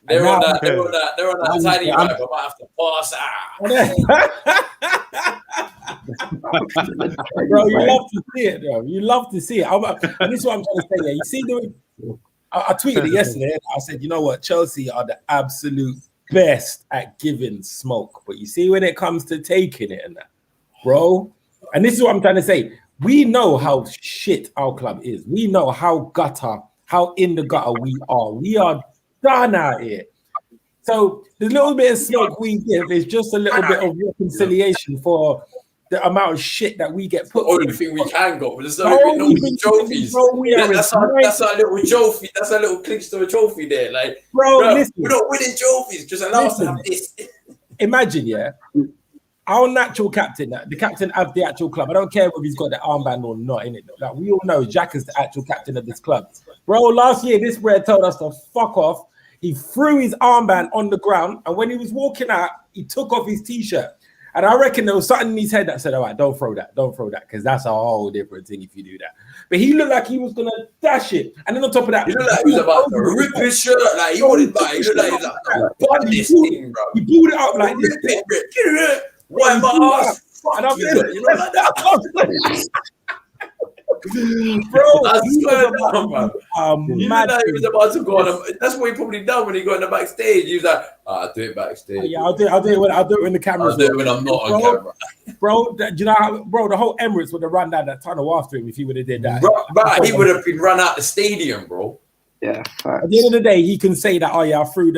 They're on that tiny vibe. I might have to pass out. Bro, you love to see it, bro. You love to see it. And this is what I'm trying to say. Yeah, you see, I tweeted it yesterday. I said, you know what? Chelsea are the absolute best at giving smoke. But you see, when it comes to taking it and that, bro, and this is what I'm trying to say. We know how shit our club is. We know how in the gutter we are. We are done out here. So the little bit of smoke we give is just a little bit of reconciliation for the amount of shit that we get put. The only thing we can go, but there's no trophies. That's our little trophy. That's our little clinch to a trophy there. Like, bro, listen, we're not winning trophies. Just allow us to have this. Imagine, our natural captain, the captain of the actual club. I don't care if he's got the armband or not in it. Like, we all know Jack is the actual captain of this club. Bro, last year this bro told us to fuck off. He threw his armband on the ground, and when he was walking out, he took off his t-shirt. And I reckon there was something in his head that said, all right, don't throw that, because that's a whole different thing if you do that. But he looked like he was going to dash it. And then on top of that, he looked like he was about to rip his shirt. Like, he wanted back. He looked like he was like, this thing, bro. He pulled it up like this. Rip it. Why my ass? And I'm you know, like that. Bro, he was about to go on. That's what he probably done when he got in the backstage. He was like, I'll do it backstage. Yeah, I'll do it when the camera's I'll do it when I'm not on camera. Bro, do you know how, bro, the whole Emirates would have run down that tunnel after him if he would have did that. Bro, he would have been run out the stadium, bro. Yeah. At the end of the day, he can say that, I threw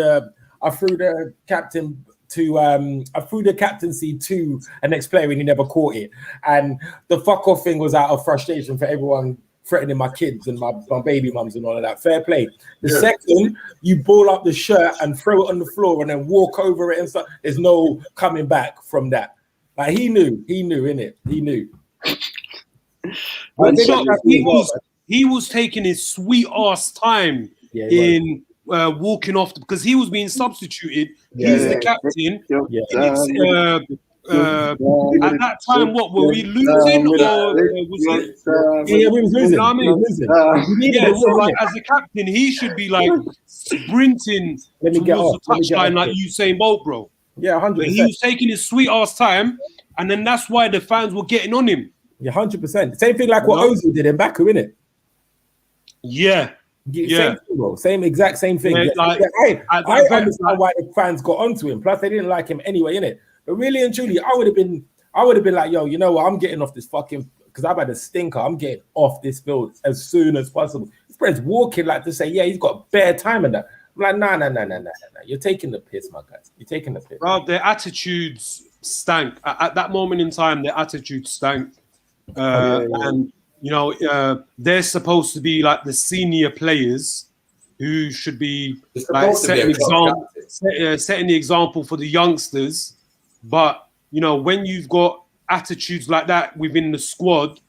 I threw the captain to I threw the captaincy to an ex-player and he never caught it. And the fuck off thing was out of frustration for everyone threatening my kids and my baby mums and all of that. Fair play. The second, you ball up the shirt and throw it on the floor and then walk over it and stuff, there's no coming back from that. Like he knew, innit? He knew. He was taking his sweet ass time in walking off because he was being substituted. He's the captain. At that time, what were we losing? Or was it? Yeah, we was losing. You know what I mean? So like as a captain, he should be like sprinting towards the touchline like Usain Bolt, bro. Yeah, 100%. But he was taking his sweet ass time, and then that's why the fans were getting on him. Yeah, 100%. Same thing like what Ozil did in Baku, innit? Yeah. Same thing, bro. Exact same thing. Yeah, I understand why the fans got onto him. Plus, they didn't like him anyway, innit? But really and truly, I would have been like, yo, you know what? I'm getting off this fucking because I've had a stinker. I'm getting off this field as soon as possible. His friends walking like to say, yeah, he's got bare time and that. I'm like, nah. You're taking the piss, my guys. You're taking the piss. Bro, their attitudes stank. At that moment in time, their attitudes stank. And you know, they're supposed to be like the senior players who should be like setting the example for the youngsters. But you know, when you've got attitudes like that within the squad,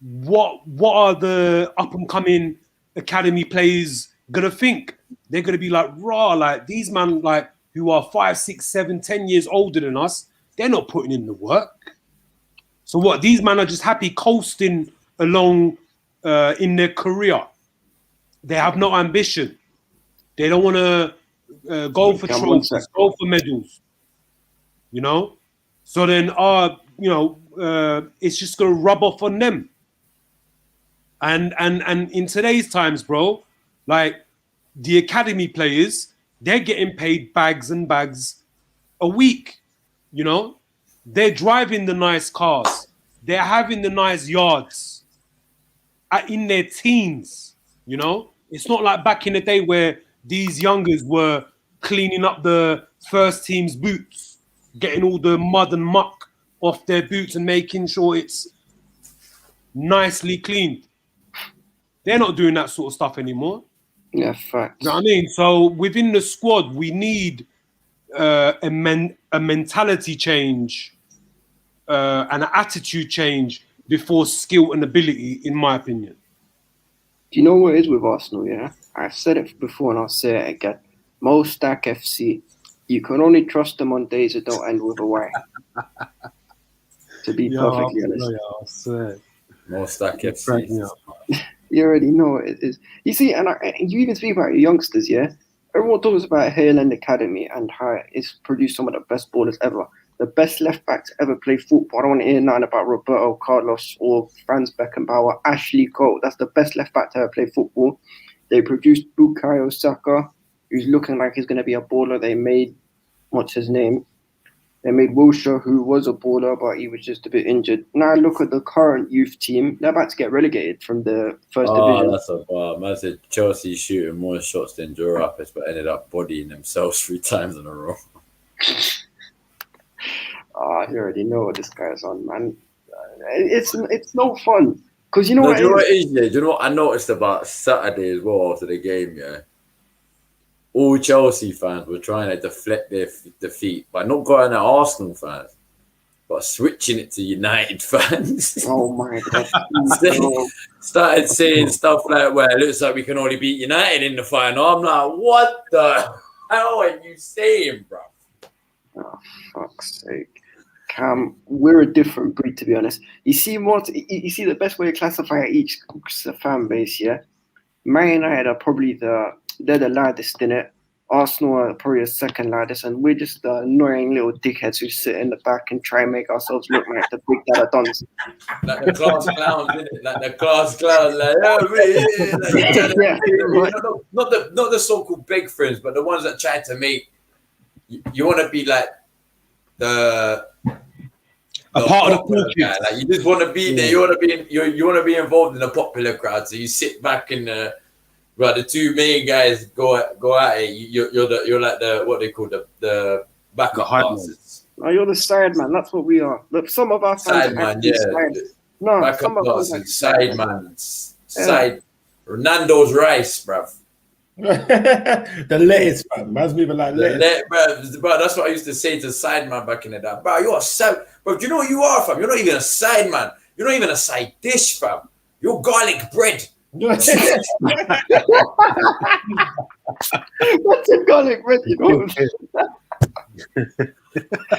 what are the up and coming academy players gonna think? They're gonna be like, raw, like these men like who are 5, 6, 7, 10 years older than us, they're not putting in the work. So what? These men are just happy coasting along in their career. They have no ambition. They don't want to go for trophies, go for medals. You know. So then, it's just gonna rub off on them. And in today's times, bro, like the academy players, they're getting paid bags and bags a week. You know. They're driving the nice cars. They're having the nice yards in their teens, you know? It's not like back in the day where these youngers were cleaning up the first team's boots, getting all the mud and muck off their boots and making sure it's nicely cleaned. They're not doing that sort of stuff anymore. Yeah, facts. You know what I mean? So within the squad, we need a mentality change. An attitude change before skill and ability, in my opinion. Do you know what it is with Arsenal, yeah? I've said it before and I'll say it again. Mo Stack FC, you can only trust them on days that don't end with a Y. To be perfectly honest. Mo Stack FC. You already know what it is. You see, and you even speak about your youngsters, yeah? Everyone talks about Hale End Academy and how it's produced some of the best ballers ever. The best left back to ever play football. I don't want to hear nothing about Roberto Carlos or Franz Beckenbauer. Ashley Cole, that's the best left back to ever play football. They produced Bukayo Saka, who's looking like he's going to be a baller. They made, what's his name? They made Wilshere, who was a baller, but he was just a bit injured. Now look at the current youth team. They're about to get relegated from the first division. Oh, that's a bar. Man said Chelsea shooting more shots than Joe Rapids, but ended up bodying themselves 3 times in a row. You already know what this guy's on, man. It's no fun because you know what? Do you know what it is? Yeah, do you know what I noticed about Saturday as well after the game? Yeah, all Chelsea fans were trying to deflect their defeat by not going at Arsenal fans, but switching it to United fans. Oh my god! Started saying stuff like, "Well, it looks like we can only beat United in the final." I'm like, "What the hell are you saying, bro?" Oh, fuck's sake. Cam, we're a different breed, to be honest. You see the best way to classify each fan base, yeah? Man United are probably they're the loudest in it. Arsenal are probably the second loudest, and we're just the annoying little dickheads who sit in the back and try and make ourselves look like the big dada dons. Like the class clowns, innit? Like the class clowns, not the so-called big friends, but the ones that try to make you want to be like the part of the guy. Like you just want to be there. You want to be involved in the popular crowd. So you sit back in the But the two main guys go at it. You're like the what they call the backup dancers. Oh, you're the side man. That's what we are. Look, some of our fans Side man, yeah. No, Backup some of us dancers, side man, side. Ronaldo's rice, bruv. The lettuce, man. Reminds me of like lettuce. Bro, that's what I used to say to side man back in the day. Bro, you're a side. Bro, do you know what you are, fam? You're not even a side man. You're not even a side dish, fam. You're garlic bread. What's a garlic bread? You know?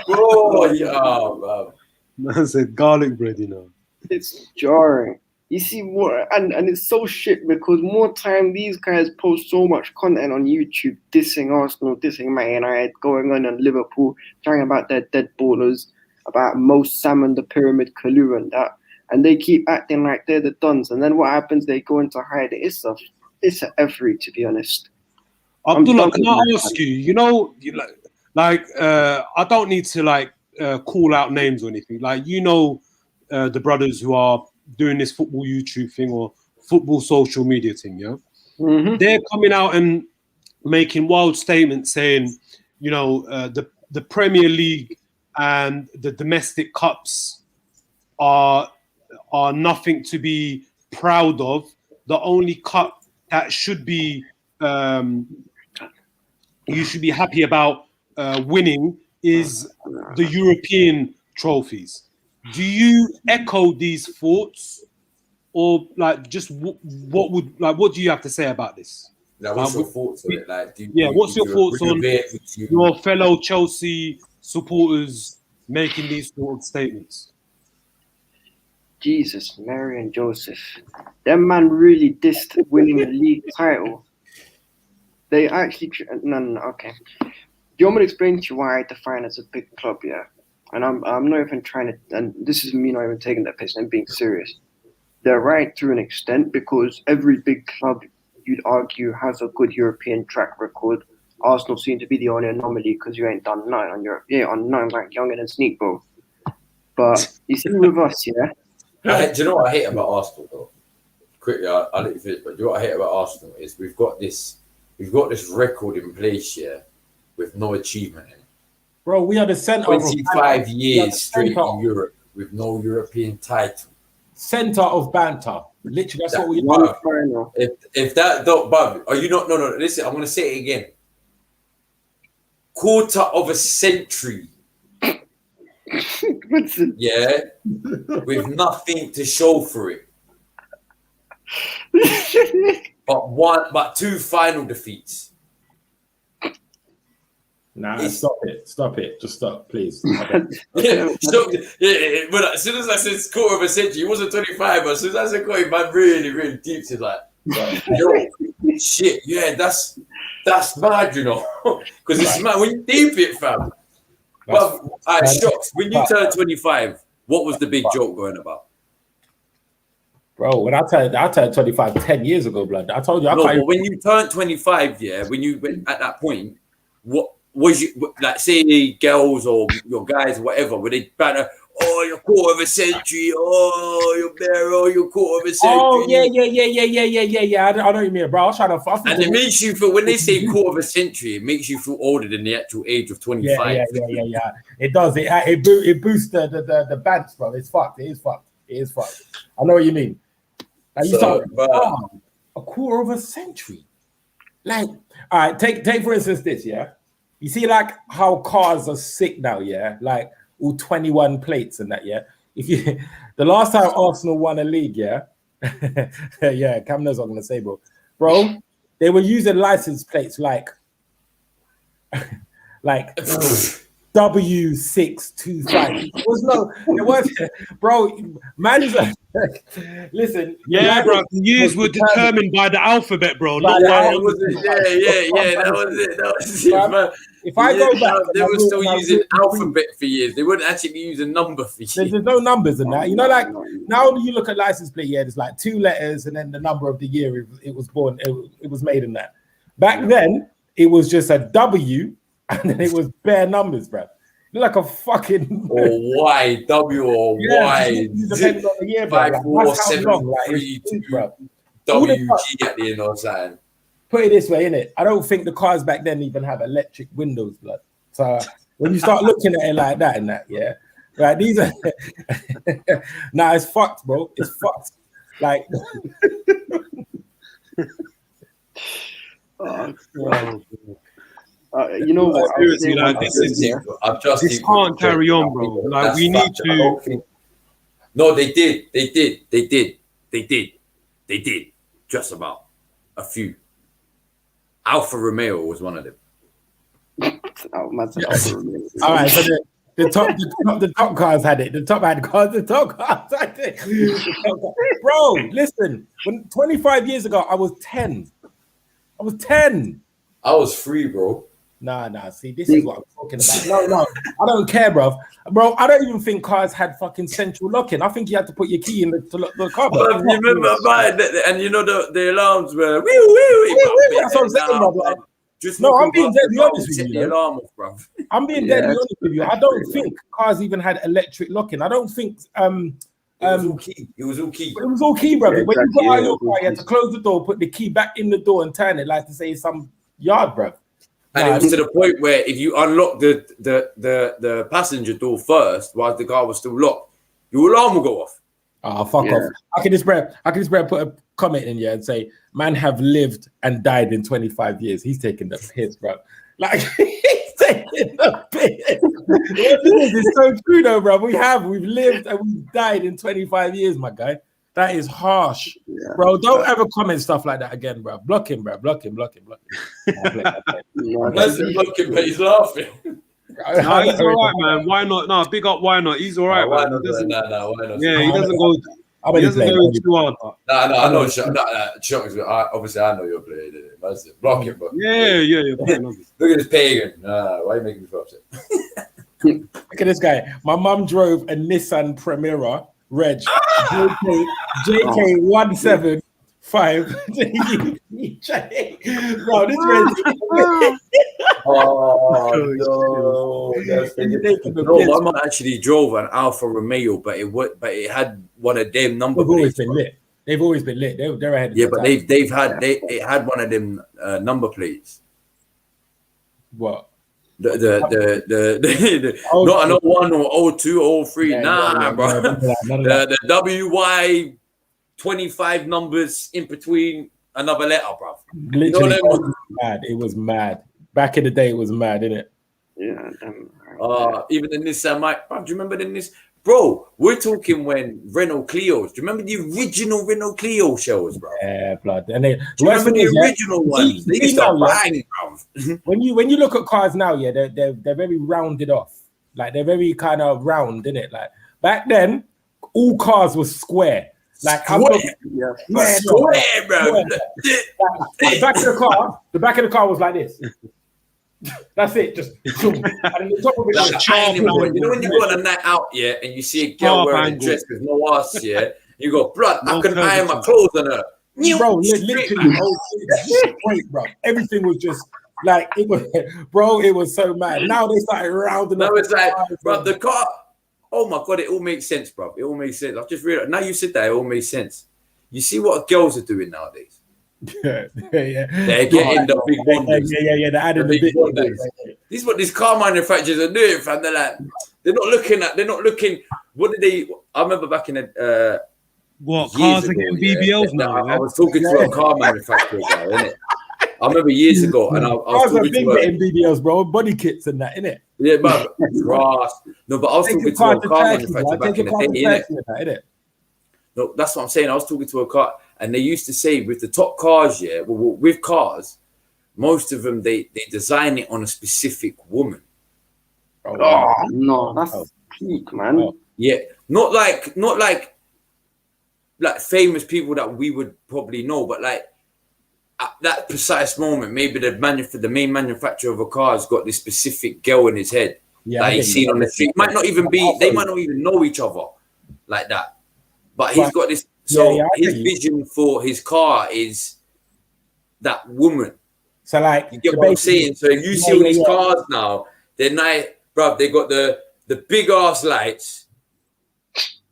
Oh yeah, bro. That's a garlic bread, you know. It's jarring. You see what, and it's so shit because more time these guys post so much content on YouTube dissing Arsenal, dissing Man United, going on Liverpool, talking about their dead ballers, about Mo Salmon, the Pyramid Kalu and that, and they keep acting like they're the dons. And then what happens? They go into hide. It's an effery, to be honest. Abdullah, can I ask you? You know, I don't need to call out names or anything. Like, you know, the brothers who are doing this football YouTube thing or football social media thing, yeah? Mm-hmm. They're coming out and making wild statements saying, you know, the Premier League and the domestic cups are nothing to be proud of. The only cup that should be you should be happy about winning is the European trophies. Do you echo these thoughts, or like just what do you have to say about this? Now, what's your thoughts on it? Like, what's your thoughts on your fellow Chelsea supporters making these sort of statements? Jesus, Mary and Joseph, them man really dissed winning the league title. They actually no, okay. Do you want me to explain to you why I define as a big club? Yeah. And I'm not even trying to, and this is me not even taking that piss, I'm being serious. They're right to an extent because every big club, you'd argue, has a good European track record. Arsenal seem to be the only anomaly because you ain't done nothing on Europe. Yeah, on nothing like Young and Sneak, bro. But you see with us, yeah? Do you know what I hate about Arsenal, though? Quickly, I'll let you finish, but do you know what I hate about Arsenal is we've got this record in place here with no achievement in it. Bro, we are the centre 25 years straight in Europe with no European title. Centre of banter. Literally, that's what we do. If that don't, Bob, are you not? No. Listen, I'm gonna say it again. Quarter of a century. Yeah, with nothing to show for it. but two final defeats. Nah, stop it. Just stop, please. But as soon as I said quarter of a century, it wasn't 25, but as soon as I said quarter, man really, really deep to like, yo, shit, yeah, that's mad, you know. Because it's mad when you deep it, fam. But I shocked. When you turned 25, what was the big joke going about? Bro, when I turned 25 10 years ago, blood. I told you. But when you turned 25, yeah, when you went at that point, what was you like? Say girls or your guys, or whatever, were they banner? Oh, you're quarter of a century. Oh, you're there. Oh, you're quarter of a century. Oh, yeah. I know what you mean, bro. I was trying to. And it makes you feel, when they say quarter of a century, it makes you feel older than the actual age of 25. Yeah. It does. It boosts the bands, bro. It's fucked. It is fucked. I know what you mean. Like, a quarter of a century. Like, all right, take for instance this, yeah. You see, like how cars are sick now, yeah. Like all 21 plates and that, yeah. The last time Arsenal won a league, yeah, yeah. Cam knows what I'm gonna say, bro. They were using license plates like W625. It was bro. Man's listen. Yeah, bro. The years were determined by the alphabet, bro. That was it, man. If I go back, they were still using alphabet for years. They wouldn't actually be using number for years. There's no numbers in that. You know, like now you look at license plate, yeah, there's like 2 letters and then the number of the year it was born, it was made in that. Back then, it was just a W and then it was bare numbers, bro. Like a fucking or Y, W or Y. Depending on the year, bro. 5, 4, 7, 3, 2, WG at the end or something. put it this way, innit? I don't think the cars back then even have electric windows, blood. So when you start looking at it like that and that, yeah, right? These are nah, it's fucked, bro. It's fucked. Like, you know what? Seriously, like, this can't carry on, bro. Like, we need to. No, they did. Just about a few. Alfa Romeo was one of them. All right, so the top cars had it. The top cars had it. Bro, listen. When 25 years ago, I was 10. I was 3, bro. Nah. See, this is what I'm talking about. No, I don't care, bro. Bro, I don't even think cars had fucking central locking. I think you had to put your key in to lock the car. You remember, and you know the alarms were. That's what I'm saying, bro. I'm being deadly honest with you. The alarm off, bro. I'm being deadly honest with you. I don't think cars even had electric locking. I don't think. It was all key. It was all key, bro. Yeah, when you got out your car, you had to close the door, put the key back in the door, and turn it like to say some yard, bro. And it was to the point where if you unlock the passenger door first while the car was still locked, your alarm will go off. Oh, fuck off. I can just put a comment in here and say, man have lived and died in 25 years. He's taking the piss, bro. Like, he's taking the piss. It's so true, though, bro. We've lived and we've died in 25 years, my guy. That is harsh, bro. Don't ever comment stuff like that again, bro. Block him, bro. Block him. That's blocking, but he's laughing. Nah, he's all right, man. Why not? No, big up. Why not? He's all right. Why not? Why not? Yeah, he doesn't go. He doesn't go too hard. I know. Obviously, I know you're playing it. That's it. Block him, bro. Yeah. Look at this pagan. Why are you making me feel upset? Look at this guy. My mum drove a Nissan Primera. Reg, JK175. Bro, this Reg. No, my mum actually drove an Alfa Romeo, but it had one of them number plates. They've always been lit. They're ahead. Yeah, but it had one of them number plates. What? The not an 01 or 02 or 03. Bro. The WY 25 numbers in between another letter, bro. Literally, it was mad. Back in the day, it was mad, innit? Yeah. Even the Nissan Mike, bro. Do you remember the Nissan? Bro, we're talking when Renault Clios. Do you remember the original Renault Clio shells, bro? Yeah, blood. And do you remember the original ones? They used to bang, bro. When you look at cars now, yeah, they're very rounded off. Like they're very kind of round, innit? Like back then, all cars were square. Like square, bro. The back of the car was like this. That's it. Just and the top of it like you know when you go on a night out, yeah, and you see a girl wearing a dress with no ass, yeah, you go, blood. I can iron my clothes on her, bro. Literally, straight, bro. Everything was just like it was, bro. It was so mad. Now they started rounding up. Now it's like, bro, the car. Oh my god, it all makes sense, bro. It all makes sense. I've just realized. Now you said that, it all makes sense. You see what girls are doing nowadays. Yeah. They're getting the big wonders. Yeah. They're adding the big wonders. This is what these car manufacturers are doing, fam. They're like, they're not looking. What did they? I remember back in the cars are getting BBLs now. I was talking to a car manufacturer, innit? I remember years ago, and I was talking to getting BBLs, bro, body kits and that, innit? Yeah, man. No, but I was talking to a car manufacturer back in the day, innit? No, that's what I'm saying. I was talking to a car, and they used to say with the top cars, yeah, with cars, most of them they design it on a specific woman. Oh no, that's peak, man. Yeah, not like famous people that we would probably know, but like at that precise moment, maybe the main manufacturer of a car has got this specific girl in his head that he's seen on the street. They might not even know each other like that. But he's got this. So his vision for his car is that woman. So like, you get what I'm saying. So if you see all these cars now, they're nice, bro. They got the big ass lights.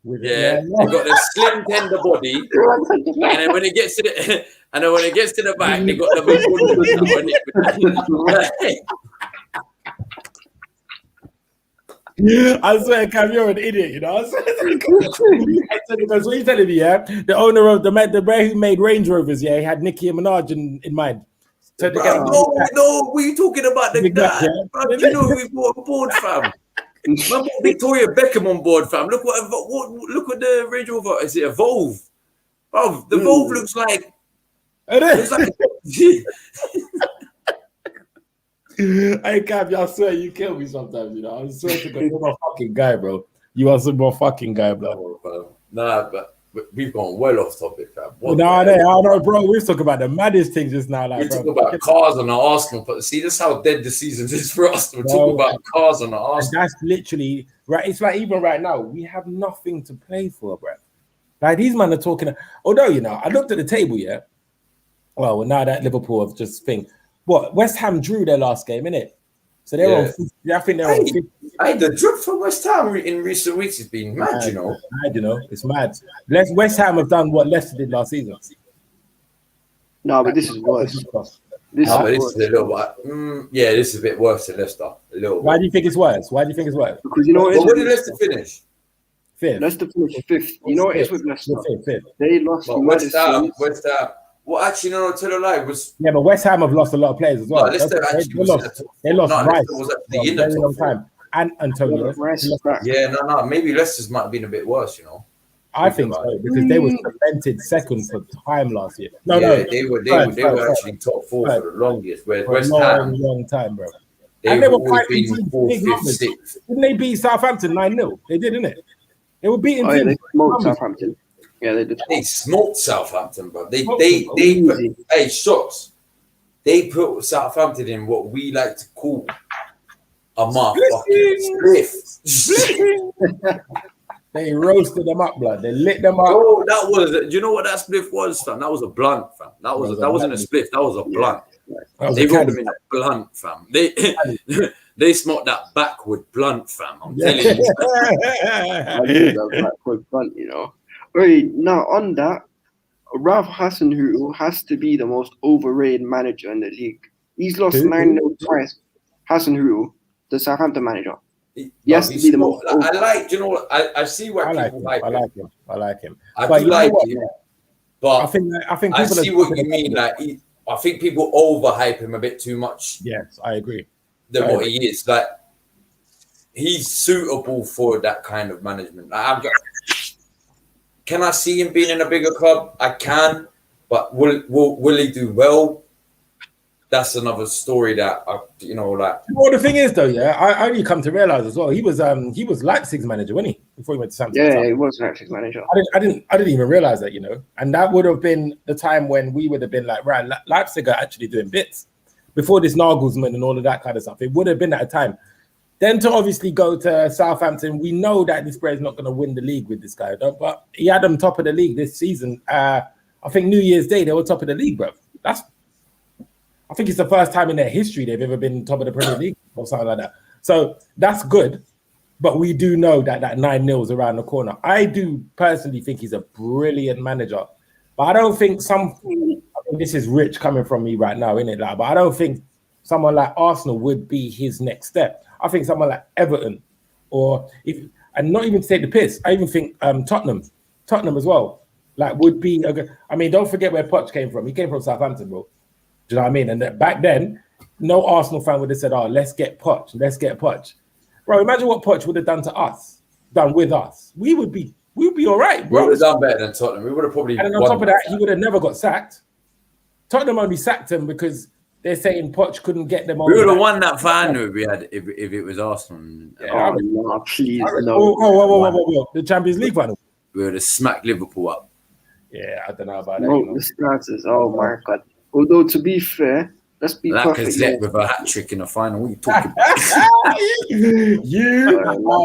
With Yeah, they got the slim tender body, and then when it gets to the back, they got the big I swear, Cam, you're an idiot, you know. Because what you telling me, yeah? The owner of the guy who made Range Rovers, yeah, he had Nicki Minaj in mind. So no, what are you talking about? The guy, yeah? Bro, you know we bought on board, fam. Man bought Victoria Beckham on board, fam. Look what the Range Rover is. It Evolve, bro. The Evolve looks like. Hey, Cam, I swear you kill me sometimes, you know. I swear to God, you're my fucking guy, bro. You are some more fucking guy, bro. Nah, but we've gone well off topic, fam. I know, bro. We've talked about the maddest things just now. Like, we talk about cars on the Arsenal, but see, that's how dead the season is for us. We talk about cars on the Arsenal. That's literally right. It's like even right now, we have nothing to play for, bro. Like these men are talking. Although, you know, I looked at the table, yeah. Well, now that Liverpool have just think. What West Ham drew their last game, innit? So they're on 50. I think they're on 50. The drip from West Ham in recent weeks has been mad, you know. It's mad. West Ham have done what Leicester did last season. No, but this is worse. This is a little bit. This is a bit worse than Leicester. A little. Why do you think it's worse? Because you know what did Leicester finish? Fifth. Leicester finished fifth. You know what it is with Leicester? Fifth. They lost. West Ham. Well, actually, no, tell a lie. Yeah, but West Ham have lost a lot of players as well. No, Leicester they lost Rice was for a very long time. And Antonio. Maybe Leicester's might have been a bit worse, you know. I think so, because they were cemented second for time last year. They were actually top four for the longest. Whereas West Ham, long time, bro. And they were fighting big numbers. Didn't they beat Southampton 9-0? They did, didn't it? They were beating teams. They smoked Southampton. Yeah, they did. They smoked Southampton, bro. They Shots. They put Southampton in what we like to call a motherfucking spliff. They roasted them up, blood. They lit them up. Oh, that was. Do you know what that spliff was, fam? That was a blunt, fam. That wasn't a spliff. That was a blunt. They rolled them in a blunt, fam. They smoked that backward blunt, fam. I'm telling you. That backward blunt, you know. Wait, now on that, Ralph Hasenhüttl has to be the most overrated manager in the league. He's lost 9-0 twice. Hasenhüttl, the Southampton manager. He has to be the most. I see why people like him. I like him. I do like him, but I think I see what you mean. Like, I think people overhype him a bit too much. Yes, I agree. Than what he is. Like, he's suitable for that kind of management. Can I see him being in a bigger club? I can, but will he do well? That's another story that Well, the thing is, though, I only come to realize as well. He was Leipzig's manager, wasn't he? Before he went to Southampton. Yeah, he was Leipzig's manager. I didn't even realize that, you know. And that would have been the time when we would have been like, right, Leipzig are actually doing bits before this Nagelsmann and all of that kind of stuff. It would have been at a time. Then to obviously go to Southampton, we know that this player is not going to win the league with this guy, but he had them top of the league this season. I think New Year's Day they were top of the league, bro. I think it's the first time in their history they've ever been top of the Premier League or something like that. So that's good, but we do know that 9-0 is around the corner. I do personally think he's a brilliant manager, but I don't think this is rich coming from me right now, innit? But I don't think someone like Arsenal would be his next step. I think someone like Everton, and not even to take the piss, I even think Tottenham as well, like would be a good. I mean, don't forget where Poch came from. He came from Southampton, bro. Do you know what I mean? And back then, no Arsenal fan would have said, "Oh, let's get Poch." Bro, imagine what Poch would have done with us. We would be all right, bro. We would have done better than Tottenham. We would have probably. And on top of that, he would have never got sacked. Tottenham only sacked him because they're saying Poch couldn't get them over. We would have won that final if we had if it was Arsenal. Oh, no, please, no. Whoa. The Champions League final. We would have smacked Liverpool up. Yeah, I don't know about that. No, the starters. Oh my God. Although to be fair, let's be perfect. Lacazette with a hat trick in the final. What are you talking about?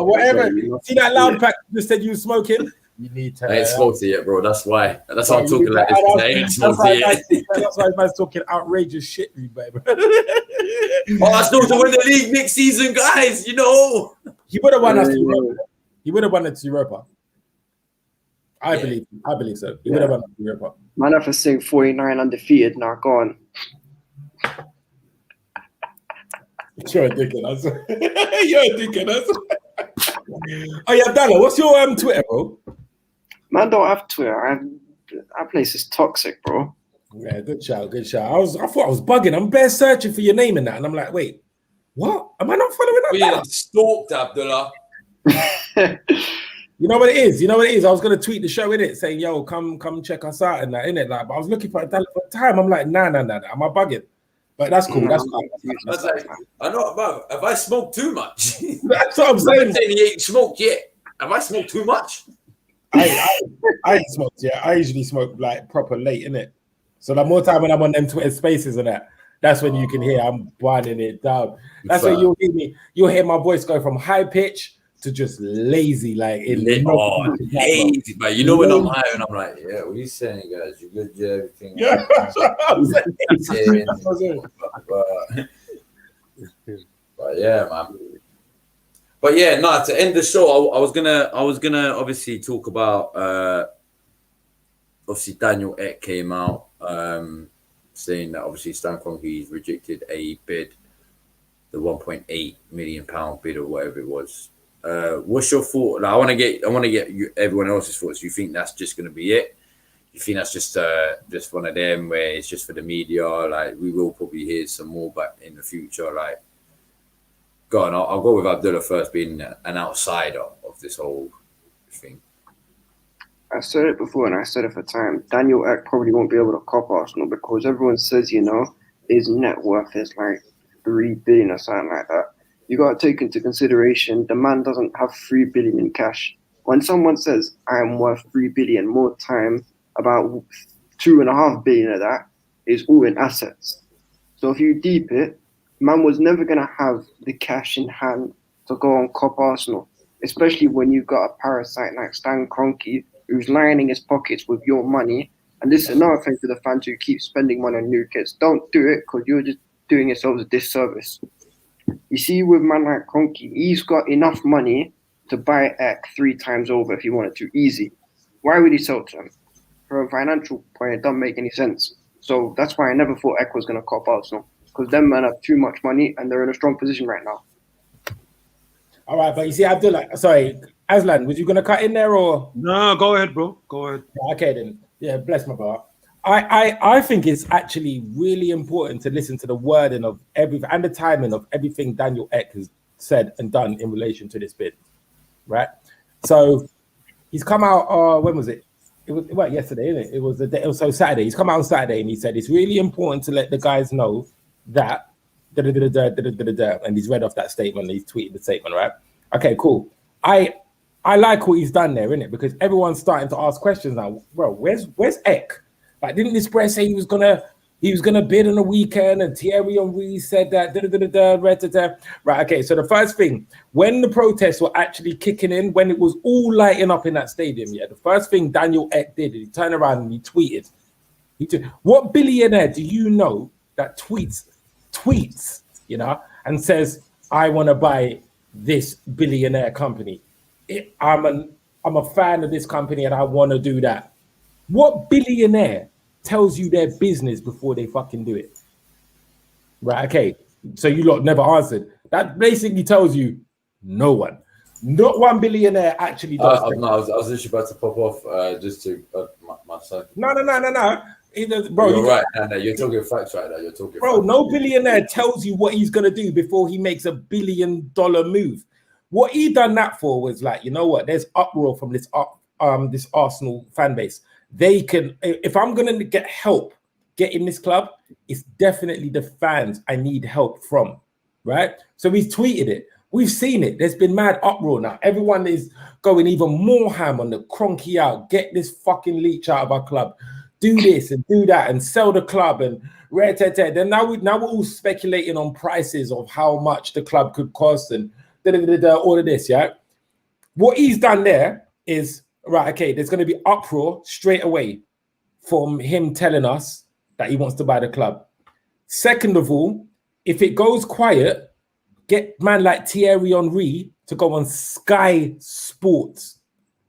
Whatever. See that loud pack that said you smoking? You need to. I ain't smoked it yet, bro. That's why. That's why I'm talking like this. I ain't smoked it yet. That's why I'm talking outrageous shit, baby. Arsenal to win the league next season, guys. You know. He would have won us to Europa. He would have won it to Europa. I believe so. He would have won the Europa. Man, after saying 49 undefeated, now go on. You're a dickhead. You're a dickhead. Oh yeah, Dalla, what's your Twitter, bro? Man, don't have Twitter. That place is toxic, bro. Yeah, good shout. I thought I was bugging. I'm bare searching for your name in that, and I'm like, wait, what? Am I not following up? Being stalked, Abdullah. You know what it is? I was gonna tweet the show in it, saying, "Yo, come check us out," and that in it. Like, but I was looking for a Dalla for time. I'm like, nah. Am I bugging? But that's cool. That's cool. That's like, I'm not about. Have I smoked too much? That's what I'm saying. He ain't smoked yet. Have I smoked too much? I ain't smoked yet. I usually smoke like proper late, innit? So the more time when I'm on them Twitter spaces and that's when you can hear I'm burning it down. That's when you'll hear me. You'll hear my voice go from high pitch to just lazy, like lazy. But you know when I'm high and I'm like, yeah, what are you saying, guys? You good? Yeah, everything. Yeah, that's what I'm saying. But yeah, man. But yeah, no. To end the show, I was gonna obviously talk about. Obviously, Daniel Ek came out saying that obviously Stan Kroenke's rejected a bid, the £1.8 million bid or whatever it was. What's your thought? Like, I want to get everyone else's thoughts. Do you think that's just going to be it? You think that's just one of them where it's just for the media? Like, we will probably hear some more, but in the future, like, go on. I'll go with Abdullah first, being an outsider of this whole thing. I said it before and I said it for time. Daniel Ek probably won't be able to cop Arsenal because everyone says, his net worth is like 3 billion or something like that. You got to take into consideration the man doesn't have 3 billion in cash. When someone says I am worth 3 billion, more time, about 2.5 billion of that is all in assets. So if you deep it, man was never going to have the cash in hand to go on cop Arsenal, especially when you've got a parasite like Stan Kroenke who's lining his pockets with your money. And this is another thing for the fans who keep spending money on new kits. Don't do it because you're just doing yourselves a disservice. You see, with man like Kroenke, he's got enough money to buy Ek 3 times over if he wanted to, easy. Why would he sell to him? From a financial point, it doesn't make any sense. So that's why I never thought Ek was going to cop Arsenal, because them men have too much money and they're in a strong position right now. All right, but you see, Abdullah, sorry, Aslan, was you going to cut in there or? No, go ahead, bro. Go ahead. Okay, then. Yeah, bless my heart. I think it's actually really important to listen to the wording of everything and the timing of everything Daniel Ek has said and done in relation to this bid, right? So he's come out. When was it? It was yesterday, isn't it? It was the day. So Saturday. He's come out on Saturday and he said it's really important to let the guys know that. And he's read off that statement. He's tweeted the statement, right? Okay, cool. I like what he's done there, innit? Because everyone's starting to ask questions now. Bro, where's Ek? Like, didn't this press say he was gonna bid on the weekend? And Thierry Henry said that. Right. Okay. So the first thing, when the protests were actually kicking in, when it was all lighting up in that stadium, the first thing Daniel Ek did, he turned around and he tweeted. What billionaire do you know that tweets, and says, "I want to buy this billionaire company. I'm a fan of this company and I want to do that." What billionaire tells you their business before they fucking do it? Right, okay. So you lot never answered. That basically tells you no one. Not one billionaire actually does. I was literally about to pop off just to my son. No. Bro, you're right. No, you're talking facts right now. You're talking bro, facts. No billionaire tells you what he's going to do before he makes $1 billion move. What he done that for was like, you know what? There's uproar from this Arsenal fan base. They can, if I'm going to get help getting this club, it's definitely the fans I need help from, right? So he's tweeted it. We've seen it. There's been mad uproar now. Everyone is going even more ham on the Kroenke out. Get this fucking leech out of our club. Do this and do that and sell the club and then now we're all speculating on prices of how much the club could cost and all of this, yeah? What he's done there is, right, okay, there's going to be uproar straight away from him telling us that he wants to buy the club. Second of all, if it goes quiet, get man like Thierry Henry to go on Sky Sports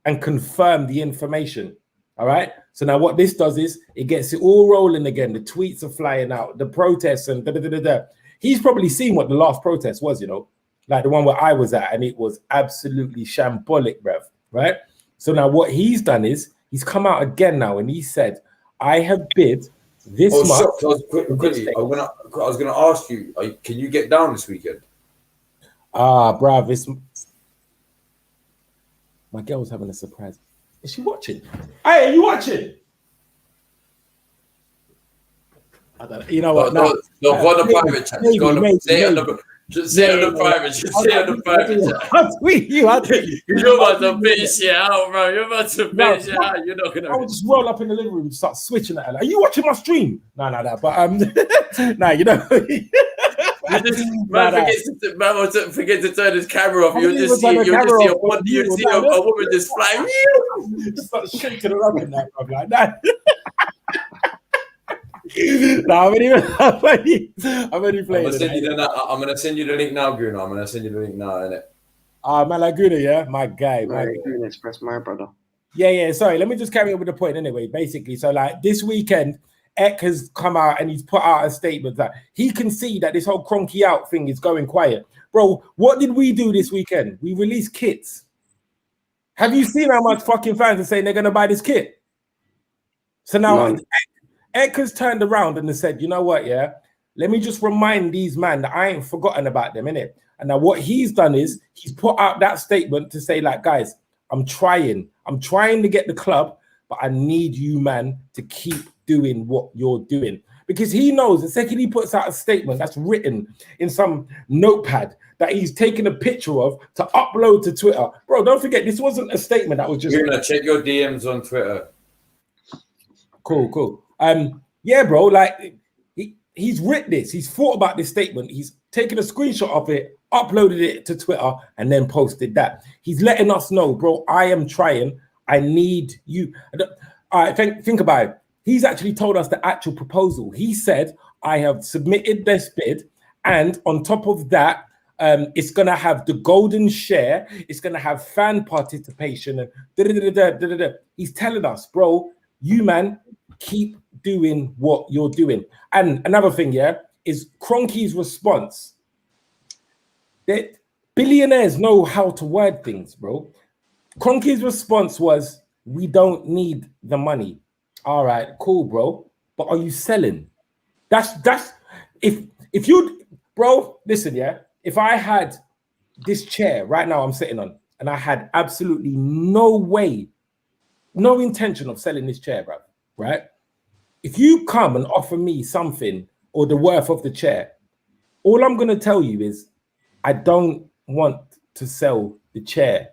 and confirm the information. All right. So now what this does is it gets it all rolling again. The tweets are flying out, the protests and da. He's probably seen what the last protest was, you know, like the one where I was at, and it was absolutely shambolic, bruv. Right. So now what he's done is he's come out again now and he said, I have bid this much. I was gonna ask you, can you get down this weekend? Bruv, my girl's having a surprise. Is she watching? Hey, are you watching? I don't know. You know what? No, go on the private chat. Say it on the private chat. Say it on the private chat. I'll tweet you. You're about to bitch shit out, bro. You're about to bitch shit out. You're not gonna. I would just roll up in the living room and start switching at her. Like, are you watching my stream? No. But nah, you know. Man forget to turn his camera off. You'll just see a woman just flying. Just start shaking her up in that, bro, like that. No, I'm only playing. I'm gonna send you the link now, Bruno. I'm gonna send you the link now, innit? Malaguna, yeah, my guy. Malaguna Express, my brother. Yeah. Sorry, let me just carry on with the point anyway. Basically, so like this weekend, Eck has come out and he's put out a statement that he can see that this whole Cronky out thing is going quiet. Bro, what did we do this weekend? We released kits. Have you seen how much fucking fans are saying they're going to buy this kit? So now Eck has turned around and has said, you know what, yeah? Let me just remind these man that I ain't forgotten about them, innit? And now what he's done is he's put out that statement to say, like, guys, I'm trying to get the club, but I need you, man, to keep doing what you're doing, because he knows the second he puts out a statement that's written in some notepad that he's taken a picture of to upload to Twitter. Bro, don't forget, this wasn't a statement that was just... You're gonna check your DMs on Twitter. Cool. Yeah, bro, like he's written this, he's thought about this statement, he's taken a screenshot of it, uploaded it to Twitter, and then posted that. He's letting us know, bro, I am trying, I need you. All right, think about it. He's actually told us the actual proposal. He said, I have submitted this bid, and on top of that, it's going to have the golden share, it's going to have fan participation, and He's telling us, bro, you, man, keep doing what you're doing. And another thing, yeah, is Cronky's response. That billionaires know how to word things, bro. Cronky's response was, we don't need the money. All right, cool, bro. But are you selling? That's if you, bro, listen, yeah. If I had this chair right now I'm sitting on, and I had absolutely no way, no intention of selling this chair, bro, right? If you come and offer me something or the worth of the chair, all I'm gonna tell you is I don't want to sell the chair,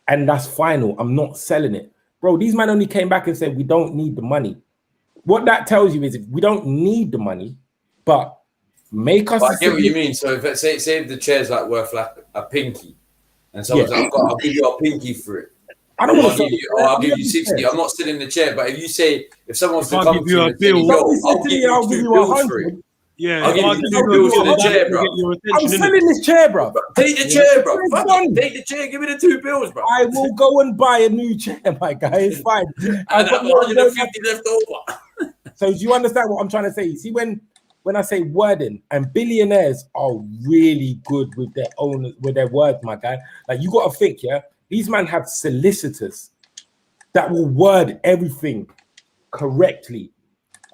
and that's final. I'm not selling it. Bro, these men only came back and said, we don't need the money. What that tells you is if we don't need the money, but make us... But I get what you mean. So if say if the chair's like worth like a pinky, and someone's like, I'll give you a pinky for it. I don't want to I'll give you 60. I'm not selling the chair, but if you say, if someone's to come give you a bill, I'll give you 2 bills for it. Yeah, I'll give you 2 bills for the chair, bro. I'm selling this chair, bro. Take the chair, bro. Take the chair. Give me the 2 bills, bro. I will go and buy a new chair, my guy. It's fine. I've got 150 left over. So do you understand what I'm trying to say? See, when I say wording, and billionaires are really good with their words, my guy. Like, you got to think, yeah. These men have solicitors that will word everything correctly.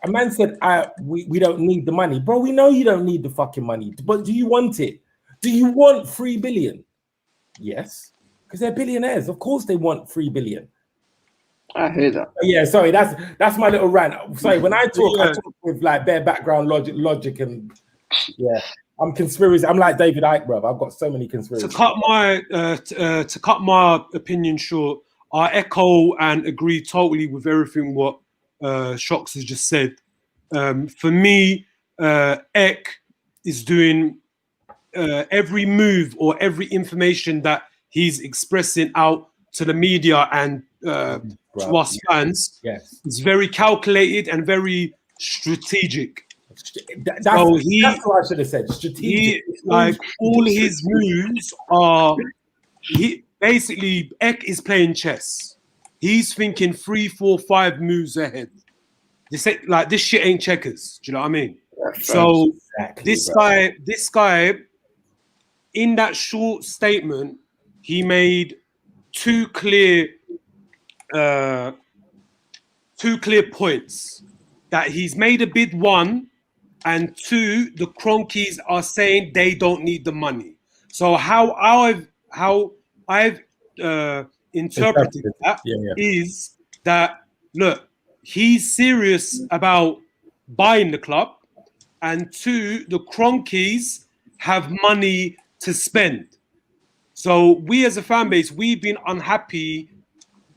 A man said, we don't need the money. Bro, we know you don't need the fucking money, but do you want it? Do you want 3 billion? Yes, because they're billionaires. Of course they want 3 billion. I hear that. Yeah, sorry, that's my little rant. Sorry, when I talk with like bare background logic and yeah. I'm conspiracy. I'm like David Icke, bro. I've got so many conspiracies. To cut my opinion short, I echo and agree totally with everything what Shocks has just said. For me, Eck is doing every move or every information that he's expressing out to the media and to us fans. Yes, it's very calculated and very strategic. That's what I should have said. Strategic. Like all his moves are, basically Ek is playing chess. He's thinking 3, 4, 5 moves ahead. This shit ain't checkers. Do you know what I mean? So this guy, in that short statement, he made two clear points. That he's made a bid, 1, and 2, the Cronkies are saying they don't need the money. So how I've interpreted that is that, look, he's serious about buying the club, and 2, the Cronkies have money to spend. So we as a fan base, we've been unhappy.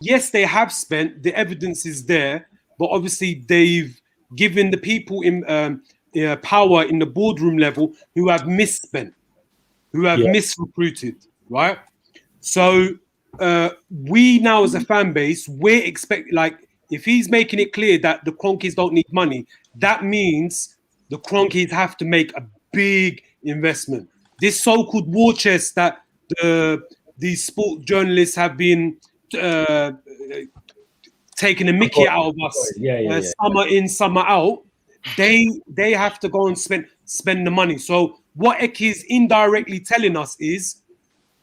Yes, they have spent, the evidence is there, but obviously they've given the people in power in the boardroom level who have misspent, who have misrecruited, right? So we now as a fan base, we're expecting, like, if he's making it clear that the Cronkies don't need money, that means the Cronkies have to make a big investment. This so-called war chest that these sport journalists have been taking a mickey out of us, summer in, summer out, they have to go and spend the money. So what Ek is indirectly telling us is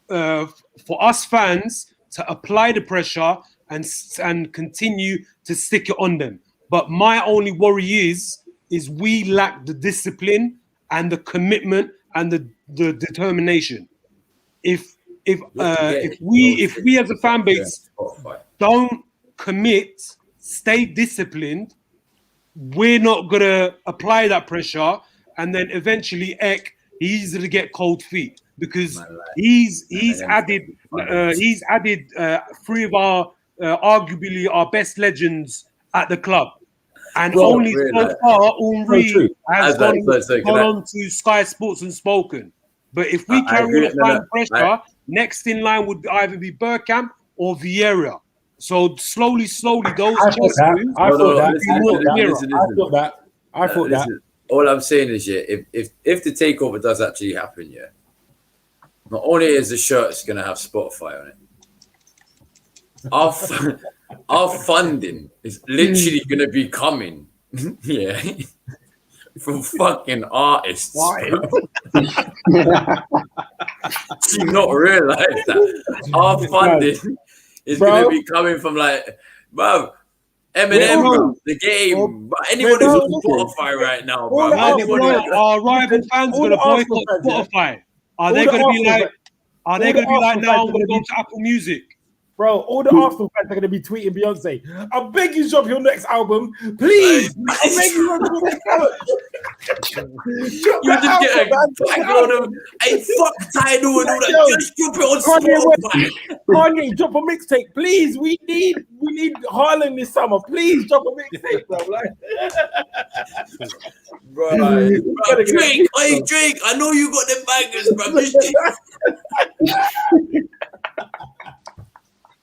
for us fans to apply the pressure and continue to stick it on them. But my only worry is we lack the discipline and the commitment and the determination. If we as a fan base don't commit, stay disciplined, we're not gonna apply that pressure, and then eventually Ek, he's gonna get cold feet because he's added 3 of our arguably our best legends at the club, and only so far Henry has gone on to Sky Sports and spoken. But if we carry on applying pressure, next in line would either be Bergkamp or Vieira. So slowly, those I thought that. All I'm saying is, if the takeover does actually happen, not only is the shirts gonna have Spotify on it, our funding is literally gonna be coming, from fucking artists. Why? Do you not realize that our funding is going to be coming from, like, bro, Eminem, bro, the game, bro, anyone who's on Spotify right now, bro. Our rival fans going to boycott Spotify. Are they going to be like now I'm going to go to Apple Music? Bro, all the Arsenal fans are going to be tweeting Beyonce, I beg you, drop your next album, please. I beg you, drop your next album. You just get a bag on them. Hey, fuck Tidal and all that. Just drop it on Spotify. Kanye, drop a mixtape, please. We need Haaland this summer. Please drop a mixtape, bro. Like, bro, Drake, hey Drake, I know you got them bangers, bro.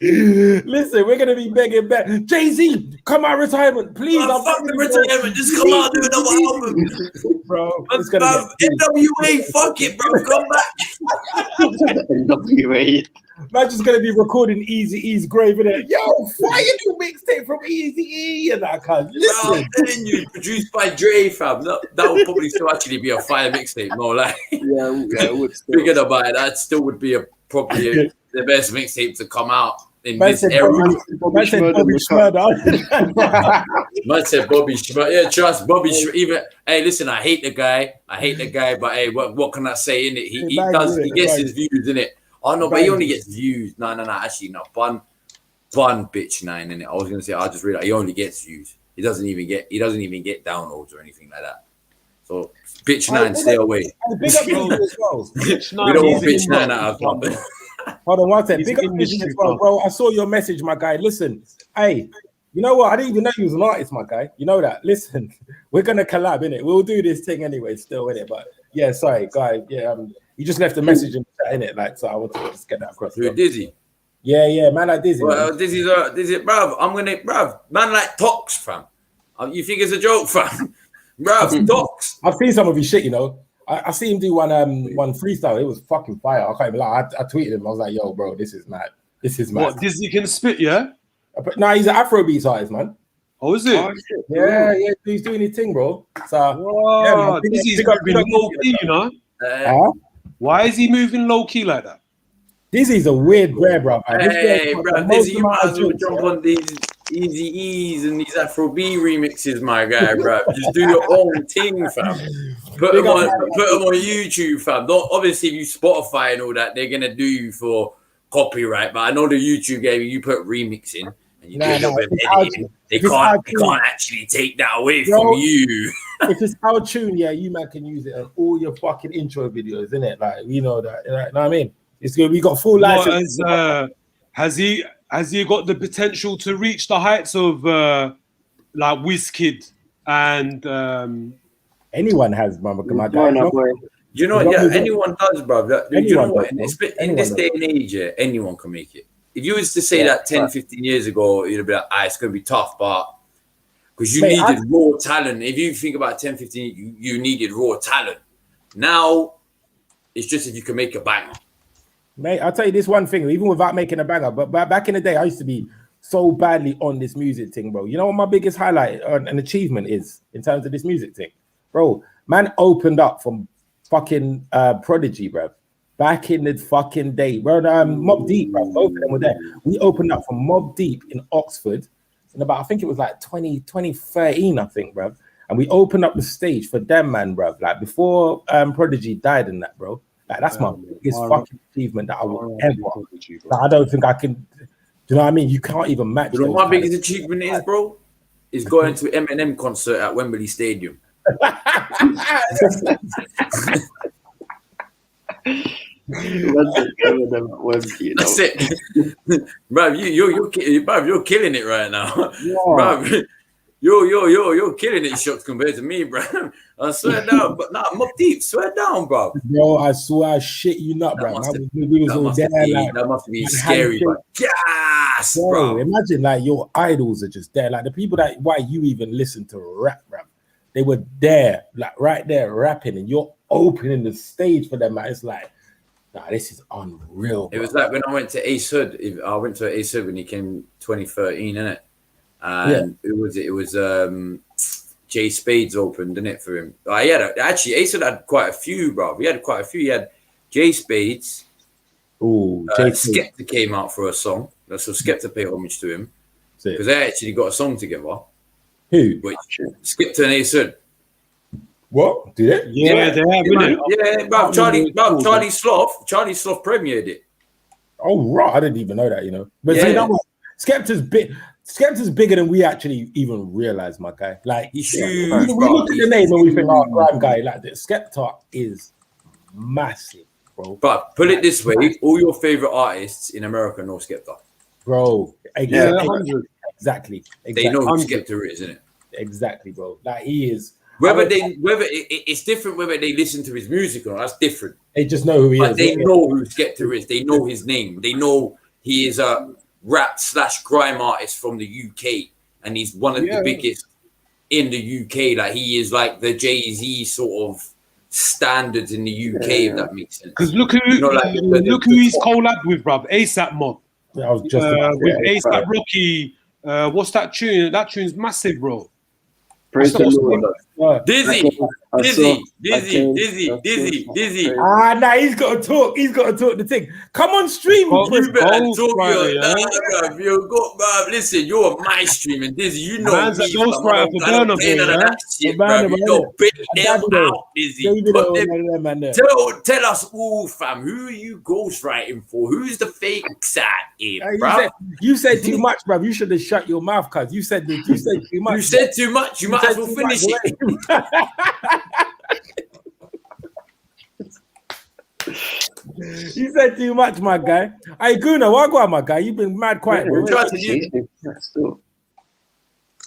Listen, we're gonna be begging back. Jay-Z, come out retirement, please. Fuck the retirement, just come out and do another album, bro. It's gonna NWA, fuck it, bro, come back. NWA. Man, just gonna be recording Eazy-E's grave in it. Yo, why you do mixtape from Eazy-E? And I can't listen. Bro, I'm telling you, produced by Dre, fam. That would probably still actually be a fire mixtape, no lie. Yeah, it would. Thinking about it, that still would be probably the best mixtape to come out in this era. Man said Bobby Schmurder. Man said Bobby Schmurder. Yeah, trust Bobby Schmurder. Even, hey, listen, I hate the guy, but hey, what can I say in it? He gets his views in it. Oh no, but he only gets views. No, actually no. Bun bitch 9 in it. I was gonna say, I just realized he only gets views. He doesn't even get downloads or anything like that. So bitch 9, stay away. Big up Vision as well. We don't want bitch 9 out of club. Hold on one second. Big up Vision as well, bro. I saw your message, my guy. Listen, hey, you know what? I didn't even know you was an artist, my guy. You know that. Listen, we're gonna collab, innit? We'll do this thing anyway, still, innit? But yeah, sorry, guy. Yeah, you just left a message in the chat, innit? Like, so I want to just get that across. You're Dizzy. Yeah, man, like Dizzy. Well, Dizzy, bruv. Man, like Tox, fam. You think it's a joke, fam? Bruv, Tox. I've seen some of his shit, you know. I see him do one freestyle. It was fucking fire. I can't even lie. I tweeted him. I was like, "Yo, bro, this is mad. This is mad." What, Dizzy can spit, yeah? But no, he's an Afrobeats artist, man. Oh, is it? Oh, shit. Yeah, he's doing his thing, bro. So Wow, man, Dizzy's big up, moving big up. low key, you know? Huh? Why is he moving low key like that? Dizzy's a weird rare, bro. Hey, bro, Dizzy, you might as well jump jump on these Easy E's and these Afro B remixes, my guy, bro. Just do your own thing, fam. Put them on YouTube, fam. Don't, obviously, if you Spotify and all that, they're gonna do you for copyright. But I know the YouTube game, you put remixing and you do a little bit of editing. They can't actually take that away from you. If it's our tune, yeah, you man can use it on all your fucking intro videos, isn't it? Like, you know that, right? Know what I mean? It's good. We got full license. Has he got the potential to reach the heights of like Wizkid and anyone has, my guy. You know, yeah, anyone does, bro. You know what? In this day and age, yeah, anyone can make it. If you was to say that 10, 15 years ago, you'd be like, it's going to be tough, but because you needed raw talent. If you think about 10, 15, you needed raw talent. Now, it's just if you can make a banger. Mate, I'll tell you this one thing, even without making a banger, but back in the day, I used to be so badly on this music thing, bro. You know what my biggest highlight and achievement is in terms of this music thing? Bro, man opened up from fucking Prodigy, bro. Back in the fucking day. Bro, Mobb Deep, bro. Both of them were there. We opened up from Mobb Deep in Oxford in about, I think it was like 2013, I think, bro. And we opened up the stage for them, man, bro. Like before Prodigy died in that, bro. Like that's my biggest fucking achievement that I will ever. Like, I don't think I can. Do you know what I mean? You can't even match. You know what my biggest achievement is, bro? Is going to Eminem concert at Wembley Stadium. That's it, bro. You're killing it right now, bro. You're killing it, Shots, compared to me, bro. I swear down, but nah, Mobb Deep, swear down, bro. Bro, I swear I shit you not, bro. That must be scary, bro. Yes, bro. Imagine like your idols are just there, like the people that why you even listen to rap. They were there, like right there rapping, and you're opening the stage for them, man. It's like, nah, this is unreal. Bro. It was like when I went to Ace Hood. I went to Ace Hood when he came 2013, innit? And it was Jay Spades opened, didn't it, for him? Ace Hood had quite a few, bro. We had quite a few. He had Jay Spades. Ooh, Skepta came out for a song. So Skepta paid homage to him because they actually got a song together. Who? Which Skepta and Ace Hood. What? Did it? Yeah, they have. Yeah, bro. Charlie Sloth premiered it. Oh, right. I didn't even know that, you know. But see, that was Skepta's bigger than we actually even realize, my guy. Like, he's huge. We look at the name and we think, Grime guy. Like, Skepta is massive, bro. But put it this way: all your favorite artists in America know Skepta. Bro, exactly. They know who Skepta is, isn't it? Exactly, bro. Like he is. It's different whether they listen to his music or not. That's different. They just know who he is. They know who Skepta is. They know his name. They know he is a rap/grime artist from the UK, and he's one of the biggest in the UK. Like he is like the Jay-Z sort of standards in the UK, if that makes sense. Because look who he's collabed with, bruv. ASAP Mob. Yeah, I was just with ASAP Rocky. What's that tune? That tune's massive, bro. Dizzy. Nah, he's got to talk. He's got to talk the thing. Come on, stream. You better talk. Listen, you're my stream, and Dizzy, you know man's me. You don't bait them out, Dizzy. Tell us all, fam. Who are you ghostwriting for? Who's the fake side in, bro? You said too much, bro. You should have shut your mouth, cuz you said too much. You said too much. You might as well finish it. You said too much, my guy. Hey, Guna, what go on, my guy? You've been mad quiet.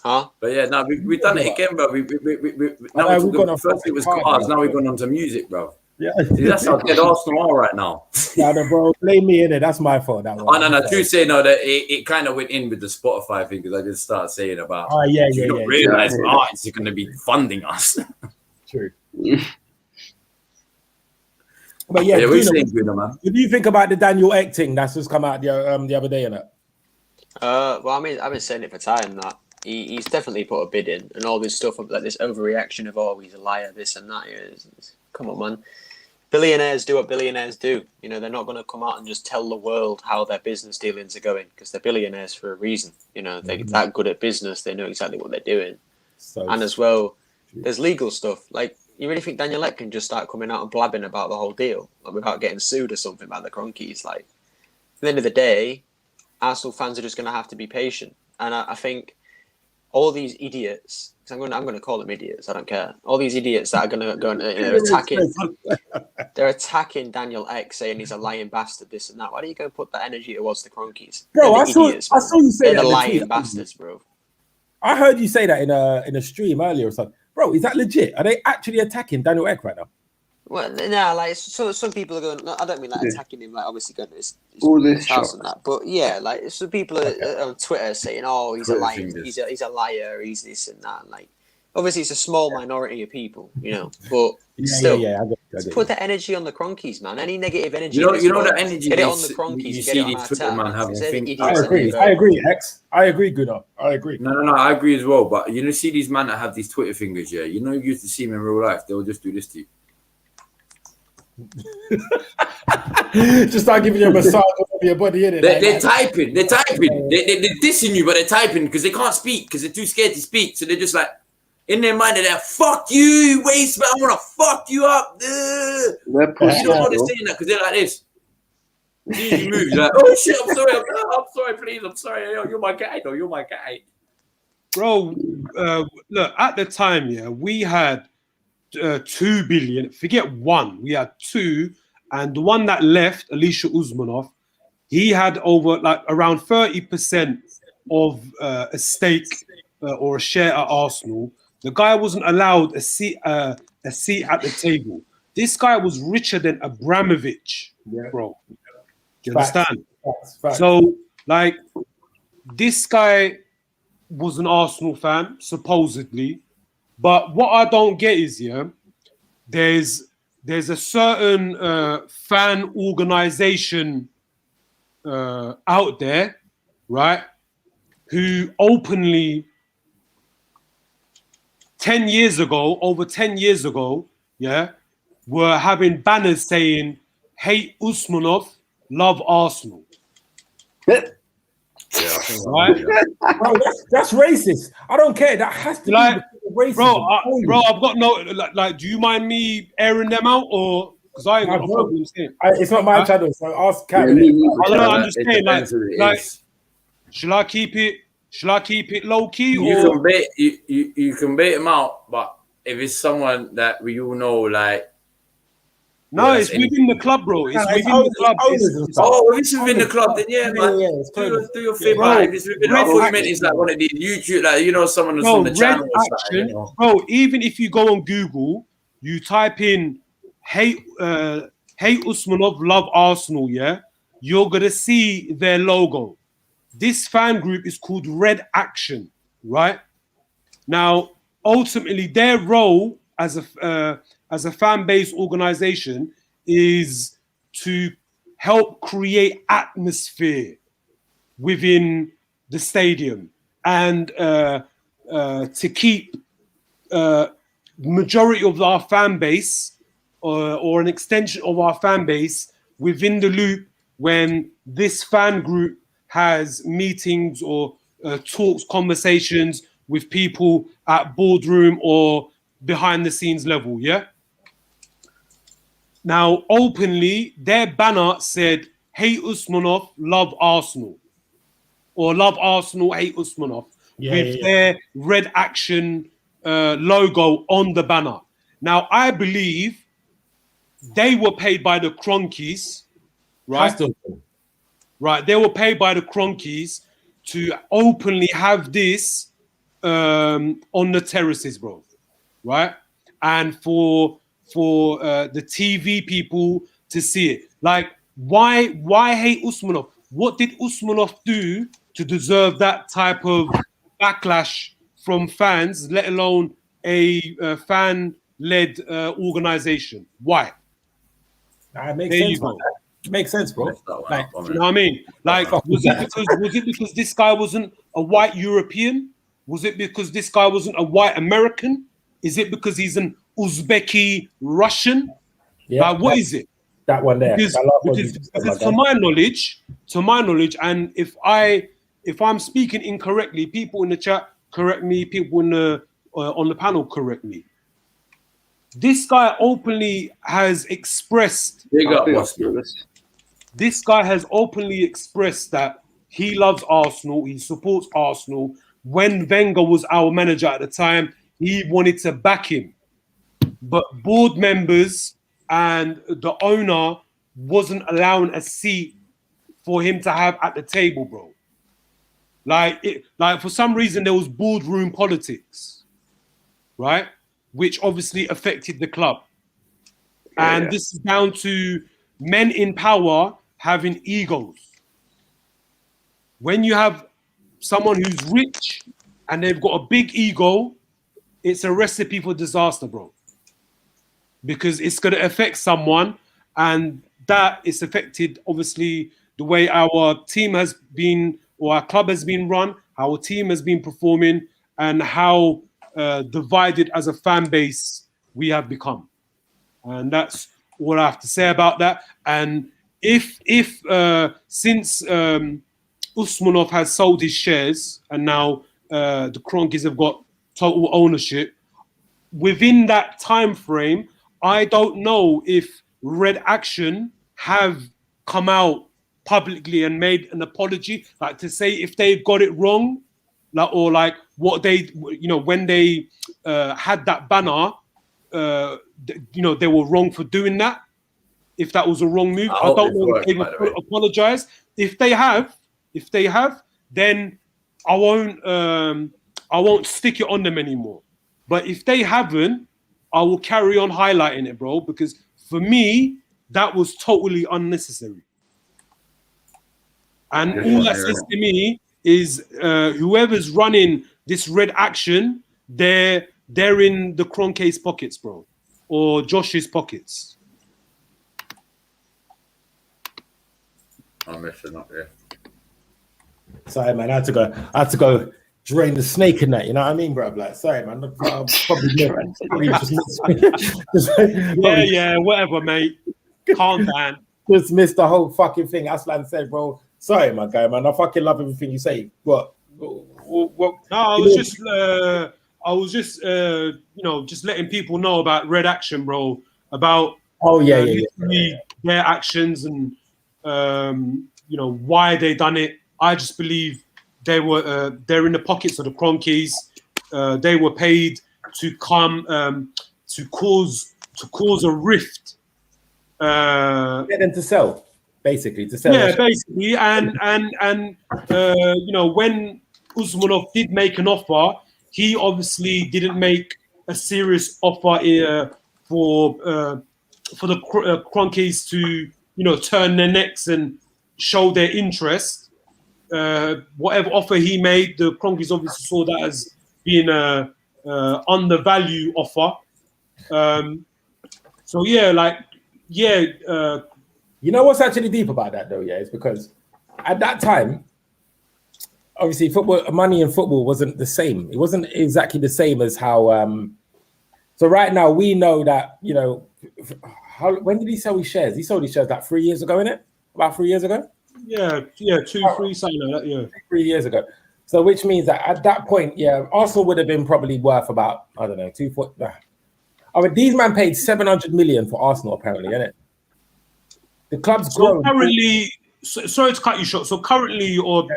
Huh? But yeah, now we've done it again, bro. First it was cars, now we've gone on to music, bro. Yeah, see, that's how dead Arsenal are right now. Yeah, bro, blame me in it. That's my fault. That one. No. True say no. That it kind of went in with the Spotify thing because I just started saying about. Oh yeah. You don't realize artists are going to be funding us. True. But yeah, we're Guna, saying Guna, man. what do you think about the Daniel Ek thing that's just come out the other day? Well, I mean, I've been saying it for time that he's definitely put a bid in, and all this stuff like this overreaction of he's a liar, this and that. Come on, man. Billionaires do what billionaires do. You know, they're not going to come out and just tell the world how their business dealings are going because they're billionaires for a reason. You know, they're that good at business. They know exactly what they're doing. And as well, there's legal stuff. Like, you really think Daniel Ek can just start coming out and blabbing about the whole deal without getting sued or something by the Cronkies? Like, at the end of the day, Arsenal fans are just going to have to be patient. And I think all these idiots, because I'm going to call them idiots, I don't care. All these idiots that are going to go and they're attacking Daniel Ek, saying he's a lying bastard, this and that. Why don't you go and put that energy towards the Cronkies? Bro, I saw you say they're that. The lying bastards, bro. I heard you say that in a stream earlier or something. Bro, is that legit? Are they actually attacking Daniel Ek right now? Well, no, like so some people are going. I don't mean like attacking him, like obviously going to his house and that. But yeah, like some people are on Twitter saying, "Oh, he's a liar. He's a liar. He's this and that." And like, obviously, it's a small minority of people, you know. But still, I put the energy on the Cronkies, man. Any negative energy, you know the energy. Get it on the Cronkies. You see these Twitter man having things. I agree, X. I agree, Gunnar. I agree. No, I agree as well. But you know, see these men that have these Twitter fingers. Yeah, you know, you used to see them in real life. They'll just do this to you. Just start giving you a massage over your body, innit? They're typing. They're dissing you, but they're typing because they can't speak because they're too scared to speak. So they're just like, in their mind, they're like, "Fuck you, waste man! I want to fuck you up." You don't know they're saying that because they're like this. You move, you're like, "Oh shit, I'm sorry, I'm sorry, please, I'm sorry. Yo, you're my guy, though. You're my guy." Bro, look, at the time, we had 2 billion. Forget one. We had 2, and the one that left, Alisher Usmanov, he had over like around 30% of a stake or a share at Arsenal. The guy wasn't allowed a seat at the table. This guy was richer than Abramovich, bro. Do you understand? Facts. So, like, this guy was an Arsenal fan, supposedly. But what I don't get is, there's a certain fan organization out there, right, who openly over 10 years ago, were having banners saying, "Hate Usmanov, love Arsenal." Yeah, right? Bro, that's racist. I don't care. That has to like, be racist. Bro, I've got no like. Do you mind me airing them out, or because I ain't got a problem saying? It's not my channel, so ask Karen. I'm just saying, like, shall I keep it low key? You can bait them out, but if it's someone that we all know, like. No, it's within the club, bro. It's within the club. If it's within the club, then man. Do your thing, man. If it's within it's like one of these YouTube, like, you know, someone that's on the channel. Action, bro, even if you go on Google, you type in hate Usmanov, love Arsenal, you're going to see their logo. This fan group is called Red Action, right? Now, ultimately, their role as a fan-based organization is to help create atmosphere within the stadium and to keep majority of our fan base or an extension of our fan base within the loop when this fan group has meetings or talks, conversations with people at boardroom or behind the scenes level, Now, openly, their banner said, "Hate Usmanov, love Arsenal." Or "Love Arsenal, hate Usmanov." With their Red Action logo on the banner. Now, I believe they were paid by the Cronkies, right? Right, they were paid by the Cronkies to openly have this on the terraces, bro. Right? And for the TV people to see it. Like, why hate Usmanov? What did Usmanov do to deserve that type of backlash from fans, let alone a fan-led organization? Why? It makes There sense, you go. man. It makes sense, bro. Messed that one Like, up, I You mean. know what I mean? Like, was it because this guy wasn't a white European? Was it because this guy wasn't a white American? Is it because he's an Uzbeki Russian? yeah, Like, what is it? that one there. Because, That last one you because, just said, because my to guy. my knowledge, and if I'm speaking incorrectly, people in the chat correct me. People in the on the panel correct me. This guy openly has expressed. Big I up, think boss. I feel this. This guy has openly expressed that he loves Arsenal. He supports Arsenal. When Wenger was our manager at the time, he wanted to back him, but board members and the owner wasn't allowing a seat for him to have at the table, bro. Like for some reason there was boardroom politics, right? Which obviously affected the club. And Yeah. this is down to men in power having egos. When you have someone who's rich and they've got a big ego, it's a recipe for disaster, bro. Because it's going to affect someone, and that is affected, obviously, the way our team has been, or our club has been run, how our team has been performing, and how divided as a fan base we have become. And that's all I have to say about that. And if since Usmanov has sold his shares and now the Kroenkes have got total ownership, within that time frame, I don't know if Red Action have come out publicly and made an apology, like to say if they've got it wrong, like, or like what they, when they had that banner, they were wrong for doing that. If that was a wrong move, I don't know if they've apologized. If they have, then I won't stick it on them anymore. But if they haven't, I will carry on highlighting it, bro, because for me, that was totally unnecessary. And all that says to me is whoever's running this Red Action, they're in the Kroenke's pockets, bro, or Josh's pockets. I'm messing up here. Sorry, man. I had to go drain the snake in that. You know what I mean, bro? Like, sorry, man. Yeah, whatever, mate. Calm down. Just missed the whole fucking thing. Aslan said, bro. Sorry, my guy, man. I fucking love everything you say. What? No, I was just just letting people know about Red Action, bro. About their actions and why they done it. I just believe they're in the pockets of the Kroenkes. They were paid to come to cause a rift. Get them to sell, basically, to sell. Yeah, basically, and when Usmanov did make an offer, he obviously didn't make a serious offer for the Kroenkes to turn their necks and show their interest. Whatever offer he made, the Kroenkes obviously saw that as being a undervalued offer. You know what's actually deep about that, though, is because at that time, obviously, money in football wasn't the same. It wasn't exactly the same as how. So right now we know that when did he sell his shares? He sold his shares like 3 years ago, innit? About 3 years ago. Yeah, 2, 3, something like that. Yeah, 3 years ago. So which means that at that point, Arsenal would have been probably worth about, I don't know, 2 foot. I mean, these man paid 700 million for Arsenal, apparently, innit? The club's grown. Currently, sorry to cut you short. So currently, or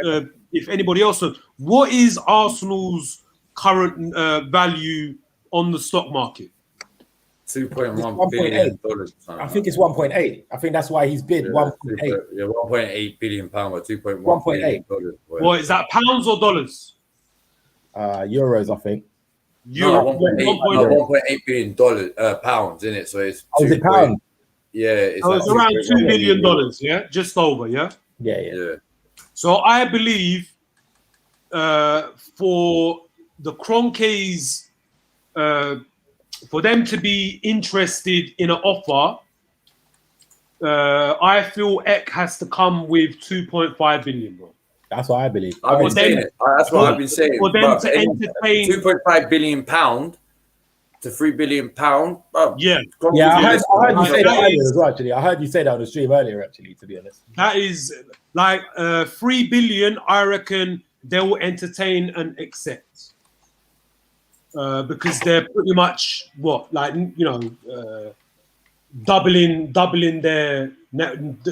if anybody else knows, what is Arsenal's current value on the stock market? $2.1 billion. I think it's 1.8. I think that's why he's bid 1.8. Yeah, 1.8 billion pound or 2.1 1.8. billion. What is that? Pounds or dollars? Euros, I think. No, 1.8 billion pounds in it. So it's. Oh, is it pounds? Yeah, it's around $2 billion. Yeah, just over. Yeah. Yeah. So I believe for the Kroenkes, for them to be interested in an offer, I feel Eck has to come with 2.5 billion, bro. That's what I believe. I've been saying it. That's what I've been saying. For them to entertain £2.5 billion to £3 billion. Bro, Yeah. Yeah, I heard you say that That earlier is- as well, actually. I heard you say that on the stream earlier, actually, to be honest. That is like 3 billion. I reckon they will entertain and accept because they're pretty much doubling their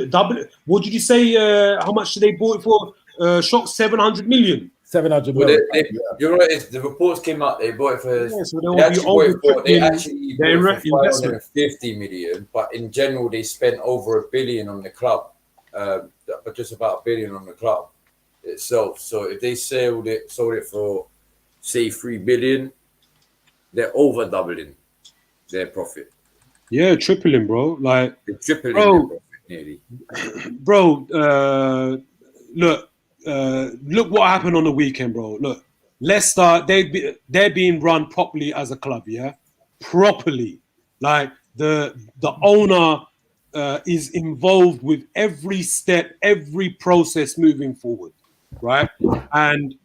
double. What did you say? How much did they bought it for? Shock 700 million. 700 Well, million. you're right. The reports came out. They bought it for. Yeah, so They actually bought it for their investment. 550 million, but in general they spent over $1 billion on the club, but just about $1 billion on the club itself. So if they sold it for say $3 billion, they're over doubling their profit. Yeah, tripling, bro. Like, They're tripling Bro. their profit nearly. bro, look what happened on the weekend, bro. Look, Leicester, they're being run properly as a club, yeah, properly. Like the owner is involved with every step, every process moving forward, right? And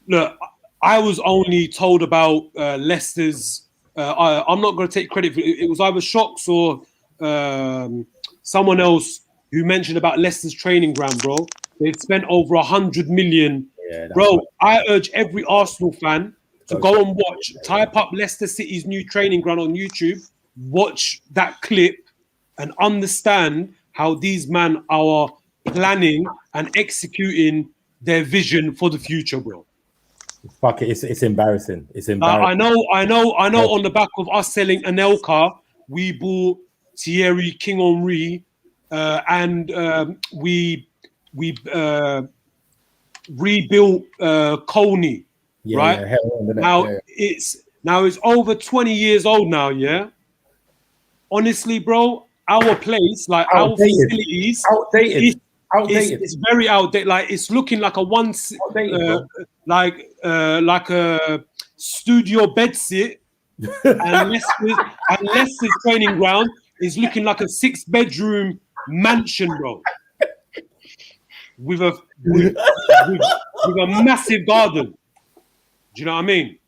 look, I was only told about Leicester's. I'm not going to take credit for it. It was either Shocks or someone else who mentioned about Leicester's training ground, bro. They've spent over 100 million. Yeah, that's Bro, right. I urge every Arsenal fan to go and watch, type up Leicester City's new training ground on YouTube, watch that clip and understand how these men are planning and executing their vision for the future, bro. Fuck it, it's embarrassing. It's I embarrassing. know. On the back of us selling Anelka, we bought Thierry King Henry, and we rebuilt Coney. Yeah, right? yeah, hell on, innit? Now Yeah. it's over 20 years old now. Yeah. Honestly, bro, our place, like our Outdated. facilities, Outdated. Outdated. it's very outdated. Like it's looking like a Outdated, bro. like a studio bed sit, and Leicester's training ground is looking like a 6-bedroom mansion, bro, with a massive garden. Do you know what I mean?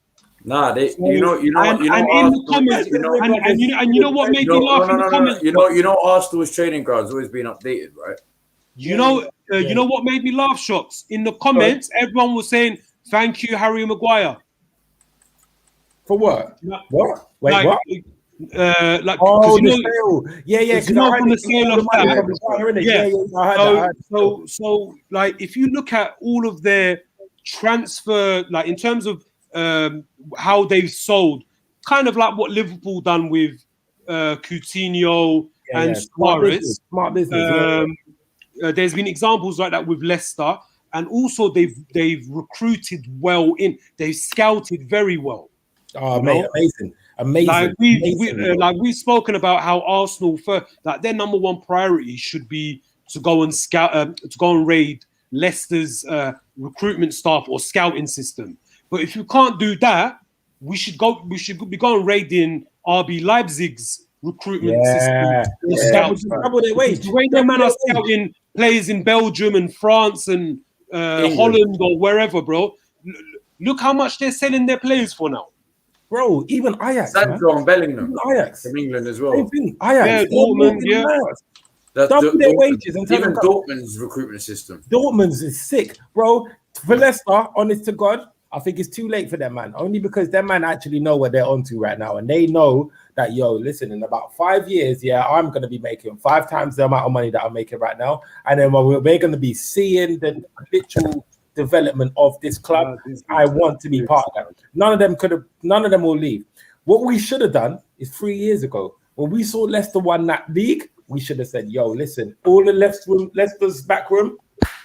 Nah, they. So, You know. and in the Arsenal- comments, you know- and you know what made me laugh in the comments? You know, Arsenal's training ground's always been updated, right? You know what made me laugh, Shocks? In the comments, everyone was saying, "Thank you, Harry Maguire." For what? No. What? Wait, Like, what? Like, Oh, 'cause the you know, sale. Yeah, yeah. 'cause you know from the sale of that. Yeah, I heard that. So, like, if you look at all of their transfer, like in terms of how they've sold, kind of like what Liverpool done with Coutinho and Suarez. Smart business. There's been examples like that with Leicester, and also they've recruited well in. They've scouted very well. Oh, you mate, know? amazing. Like we've spoken about how Arsenal, like their number one priority should be to go and scout, to go and raid Leicester's recruitment staff or scouting system. But if you can't do that, we should be going raiding RB Leipzig's recruitment system. Double their wage. The way their man are scouting players in Belgium and France and Holland or wherever, bro. Look how much they're selling their players for now. Bro, even Ajax. Sancho and Bellingham Even Ajax. from England as well. Same thing. Ajax. Yeah, Dortmund, yeah. Double their wages. And Even Dortmund's recruitment system. Dortmund's is sick, bro. For Leicester, honest to God, I think it's too late for them, man. Only because them man actually know what they're onto right now, and they know that, yo, listen, in about 5 years, yeah, I'm gonna be making 5 times the amount of money that I'm making right now, and then we're gonna be seeing the literal development of this club. I want to be part of that. None of them will leave. What we should have done is 3 years ago when we saw Leicester won that league. We should have said, yo, listen, all the Leicester's back room,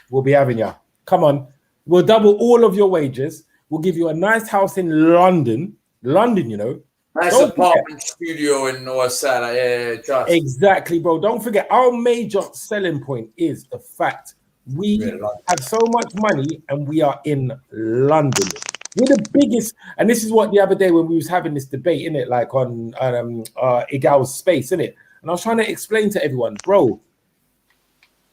we'll be having you. Come on, we'll double all of your wages. We'll give you a nice house in London, you know. Nice Don't apartment studio in North Side. Yeah, trust. Exactly, bro. Don't forget, our major selling point is the fact we have so much money and we are in London. We're the biggest, and this is what the other day when we was having this debate, innit, like on Igal's space, innit? And I was trying to explain to everyone, bro,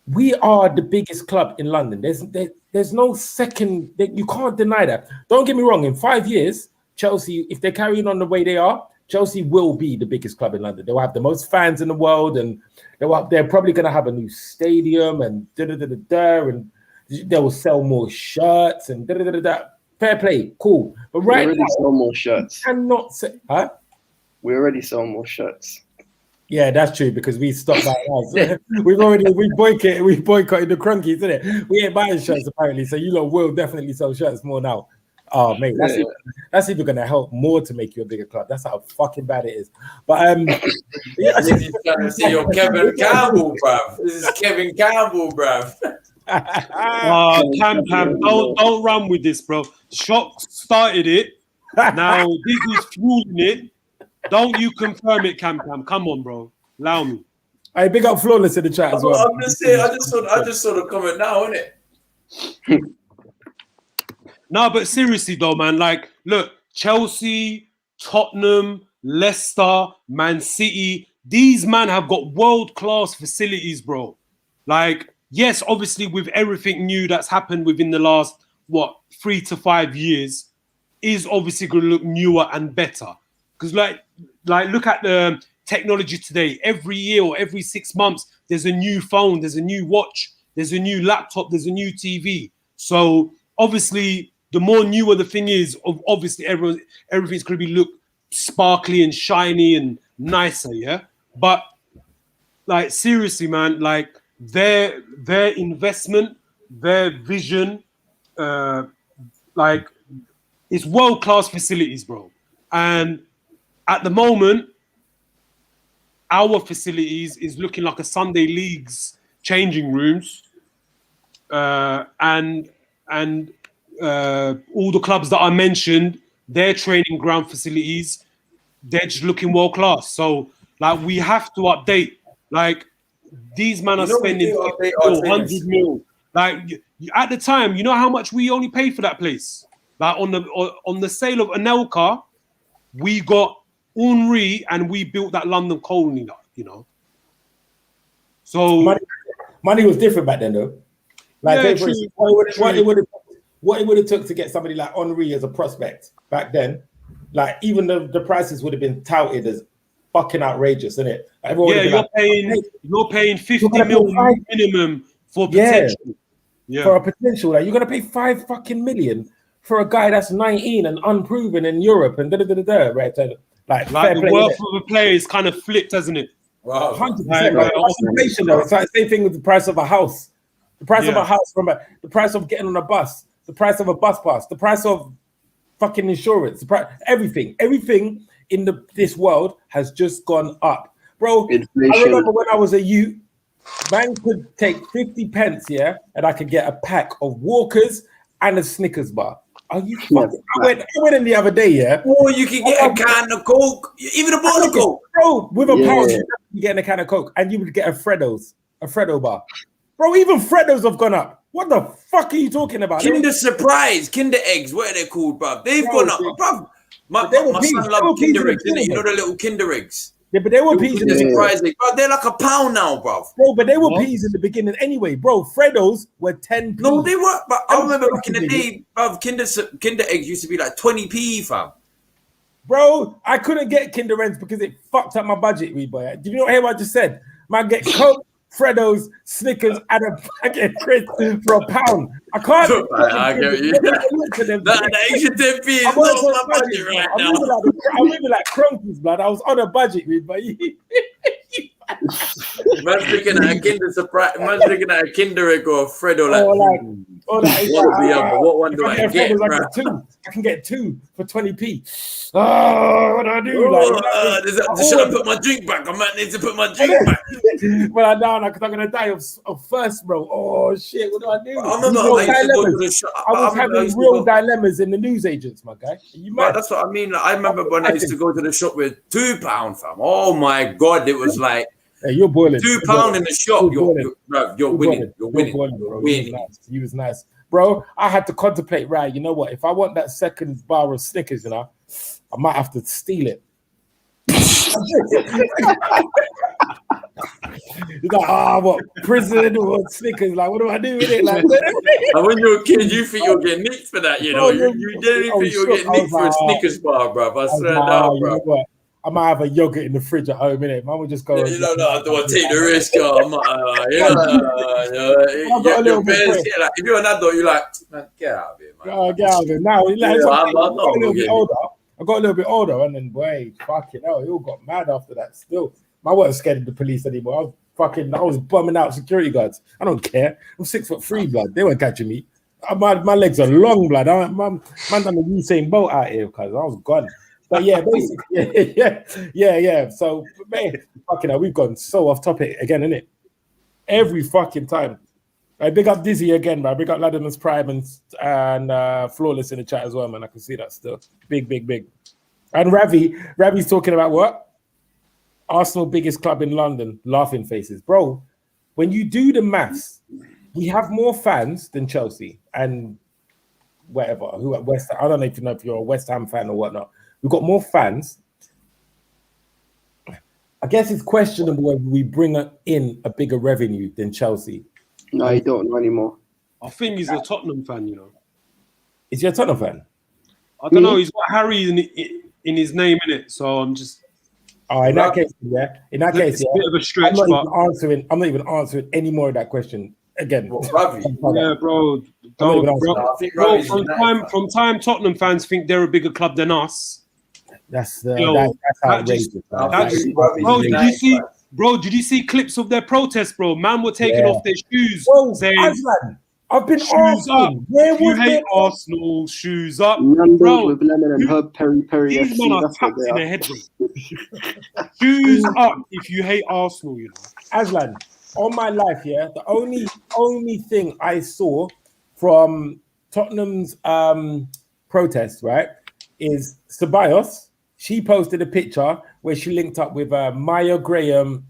we are the biggest club in London. There's no second, you can't deny that. Don't get me wrong, in 5 years, Chelsea, if they're carrying on the way they are, Chelsea will be the biggest club in London. They'll have the most fans in the world, and they're probably going to have a new stadium and and they will sell more shirts and Fair play, cool. But We right already now, sell more shirts. cannot say, huh? We already sell more shirts. Yeah, that's true because we stopped that. we boycotted the Crunkies, isn't it? We ain't buying shirts apparently, so you lot will definitely sell shirts more now. Oh mate, that's even gonna help more to make you a bigger club. That's how fucking bad it is. But Yeah, this is trying to see your Kevin Campbell, bruv. This is Kevin Campbell, bruv. Cam, don't run with this, bro. Shock started it. Now this is fueling it. Don't you confirm it, Cam? Come on, bro. Allow me. I big up Flawless in the chat as well. I'm just saying, I just saw the comment now, innit? No, but seriously though, man, like, look, Chelsea, Tottenham, Leicester, Man City, these man have got world-class facilities, bro. Like, yes, obviously with everything new that's happened within the last, 3 to 5 years, is obviously going to look newer and better. Because like look at the technology today. Every year or every 6 months, there's a new phone, there's a new watch, there's a new laptop, there's a new TV. So obviously, the more newer the thing is, obviously everything's going to be look sparkly and shiny and nicer, yeah. But like seriously, man, like their investment, their vision, like it's world-class facilities, bro. And at the moment, our facilities is looking like a Sunday League's changing rooms, and all the clubs that I mentioned, their training ground facilities, they're just looking world class. So, like, we have to update. Like, these men are spending 100 mil. Like, at the time, you know how much we only paid for that place? Like, on the sale of Anelka, we got Henry and we built that London Colony, you know. So money was different back then, though. Like, yeah, what it would have took to get somebody like Henry as a prospect back then, like even the prices would have been touted as fucking outrageous, isn't it? You're paying 50 million minimum for potential. Yeah. For a potential, like you're gonna pay $5 million for a guy that's 19 and unproven in Europe and right? Like the worth of a player is kind of flipped, hasn't it? Wow, 100%. Inflation, though. It's like the same thing with the price of a house. The price of a house the price of getting on a bus, the price of a bus pass, the price of fucking insurance, the price, everything in this world has just gone up, bro. Inflation. I remember when I was a youth, man could take 50 pence, yeah, and I could get a pack of Walkers and a Snickers bar. Are you fucking? I went in the other day, yeah. Or you can get a can of Coke, even a bottle of Coke, bro. With a pound, you getting a can of Coke, and you would get a Freddo bar. Bro, even Freddos have gone up. What the fuck are you talking about? Kinder Surprise, Kinder Eggs, what are they called, bruv? They've gone up, bruv. My son loves Kinder Eggs, innit? You know the little Kinder Eggs? Yeah, but they were peas in the beginning. Bro, they're like £1 now, bruv. Bro, but they were peas in the beginning anyway, bro. Freddos were 10p. No, they were. But I remember back in the day, bruv, Kinder Eggs used to be like 20p, fam. Bro, I couldn't get Kinder Eggs because it fucked up my budget, boy. Did you not hear what I just said? Man, get Coke, Freddos, Snickers, and a packet of crisps for £1. I can't. I get you. The extra 10p is not on my budget right now. I'm moving like Crunkies, blood. I was on a budget, but man's looking at a Kinder Surprise. Man's looking at a Kinder Egg or a Freddo. What one do I get? I can get 2 for 20p. Oh, what do I do? Should I put my drink back? I might need to put my drink back. Well, I know, because I'm gonna die of thirst, bro. Oh shit, what do I do? I was having real dilemmas in the newsagents, my guy. That's what I mean. Like, I remember when I used to go to the shop with £2, fam. Oh my god, it was like. Hey, you're boiling. £2 in the shop. You're winning. You're winning. Bro. You was nice. Bro, I had to contemplate, right, you know what? If I want that second bar of Snickers, you know, I might have to steal it. He's like, what, prison or Snickers? Like, what do I do with it? Like, and when you're a kid, you think you'll get nicked for that, you know? Oh, You didn't think you'll get nicked for a Snickers bar, bro. I swear you down, know bro. what? I might have a yogurt in the fridge at home, innit? Mum would just go. Yeah, you don't know, I don't want to take the risk. I'm your parents, like, if you're an adult, you're like, man, get out of here, man. Get out of here. Now, like, Yeah, I got I'm a little bit older. I got a little bit older, and then, boy, fucking hell, he all got mad after that still. I wasn't scared of the police anymore. I was bumming out security guards. I don't care. I'm 6'3", blood. They weren't catching me. My legs are long, blood. Man done the Usain Bolt out here because I was gone. But yeah, basically, yeah. So, man, fucking hell, we've gone so off topic again, innit? Every fucking time. I big up Dizzy again, man. Big up Latimer's Prime and Flawless in the chat as well, man. I can see that still. Big. And Ravi's talking about what? Arsenal biggest club in London, laughing faces. Bro, when you do the maths, we have more fans than Chelsea and whatever, who at West Ham. I don't know if you're a West Ham fan or whatnot. We've got more fans. I guess it's questionable whether we bring in a bigger revenue than Chelsea. No, you don't know anymore. I think he's a Tottenham fan, you know. Is he a Tottenham fan? I don't know. He's got Harry in his name, innit? So I'm just... Oh, in that case, yeah. In that case, a bit of a stretch. I'm not even answering any more of that question again. Yeah, bro. From time Tottenham fans think they're a bigger club than us. That's outrageous. Bro, did you see clips of their protest, bro? Man were taking off their shoes, saying, Aslan, I've been shoes up. Where you hate Arsenal, shoes up. Nando's Bro, with lemon and herb peri these men are tapped in the head, bro. Shoes up if you hate Arsenal, you know. Aslan, all my life, yeah, the only thing I saw from Tottenham's protest, right, is Ceballos. She posted a picture where she linked up with Maya Graham,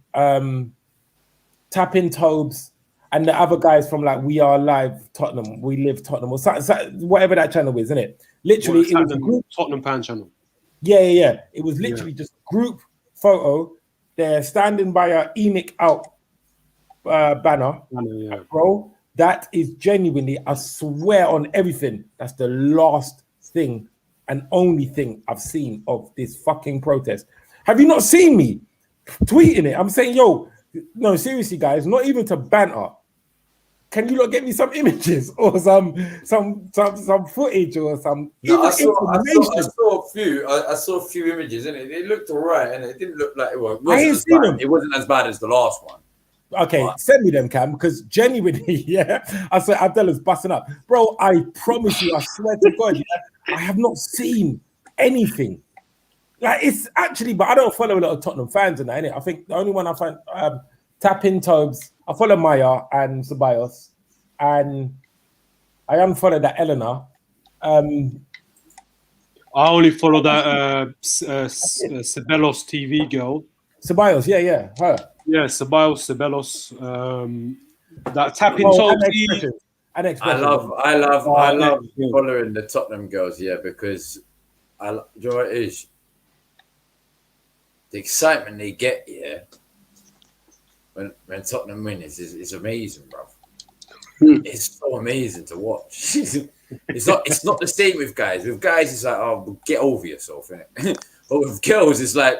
Tapping Tobes, and the other guys from like We Are Live Tottenham, We Live Tottenham, or whatever that channel is, isn't it? Literally, it was a group Tottenham fan channel. Yeah. It was literally just a group photo. They're standing by a ENIC out banner. Bro, that is genuinely, I swear on everything, that's the last thing and only thing I've seen of this fucking protest. Have you not seen me tweeting it? I'm saying, yo, no, seriously, guys, not even to banter. Can you not get me some images or some footage or some? No, I saw a few images, and it looked alright, and it didn't look like it was. It wasn't as bad as the last one. Okay, send me them, Cam, because genuinely, yeah, I said Abdullah's busting up, bro. I promise you, I swear to God, yeah, I have not seen anything. Like it's actually, but I don't follow a lot of Tottenham fans in that, innit? I think the only one I find Tapping Tobes. I follow Maya and Ceballos, and I unfollowed that Eleanor. I only follow that Ceballos TV girl. Ceballos, yeah, her. Yeah, Ceballos. That Tapping Tobes. I love following the Tottenham girls, yeah, because do you know what it is? The excitement they get, yeah. When Tottenham win is amazing, bro. It's so amazing to watch. It's not the same with guys. With guys, it's like, oh, get over yourself, innit? But with girls, it's like,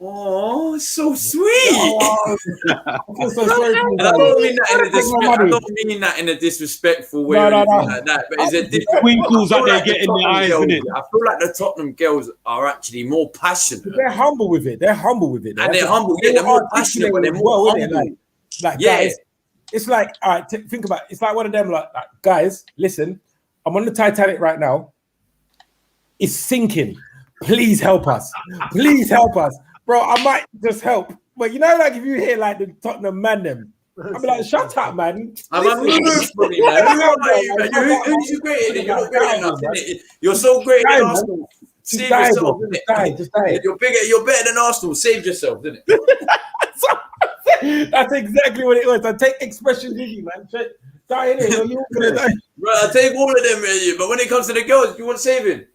oh, it's so sweet. Oh, and I don't mean that in a disrespectful way or anything like that. But it's a different twinkles that they get in their eyes, isn't it? I feel like the Tottenham girls are actually more passionate. They're humble with it. And they're humble. Yeah, they're more passionate, but they're more humble. Like guys, it's like, all right, think about it. It's like one of them, like, guys, listen, I'm on the Titanic right now. It's sinking. Please help us. Bro, I might just help. But you know, like if you hear like the Tottenham man them, I'll be like, shut up, man. I'm who's you greater than? You're not great enough, innit? You're so great than Arsenal. Save yourself, innit? Just die. You're better than Arsenal. Save yourself, innit? That's exactly what it was. I take expressions with you, man. Die in it. Right, I take all of them, but when it comes to the girls, you want saving.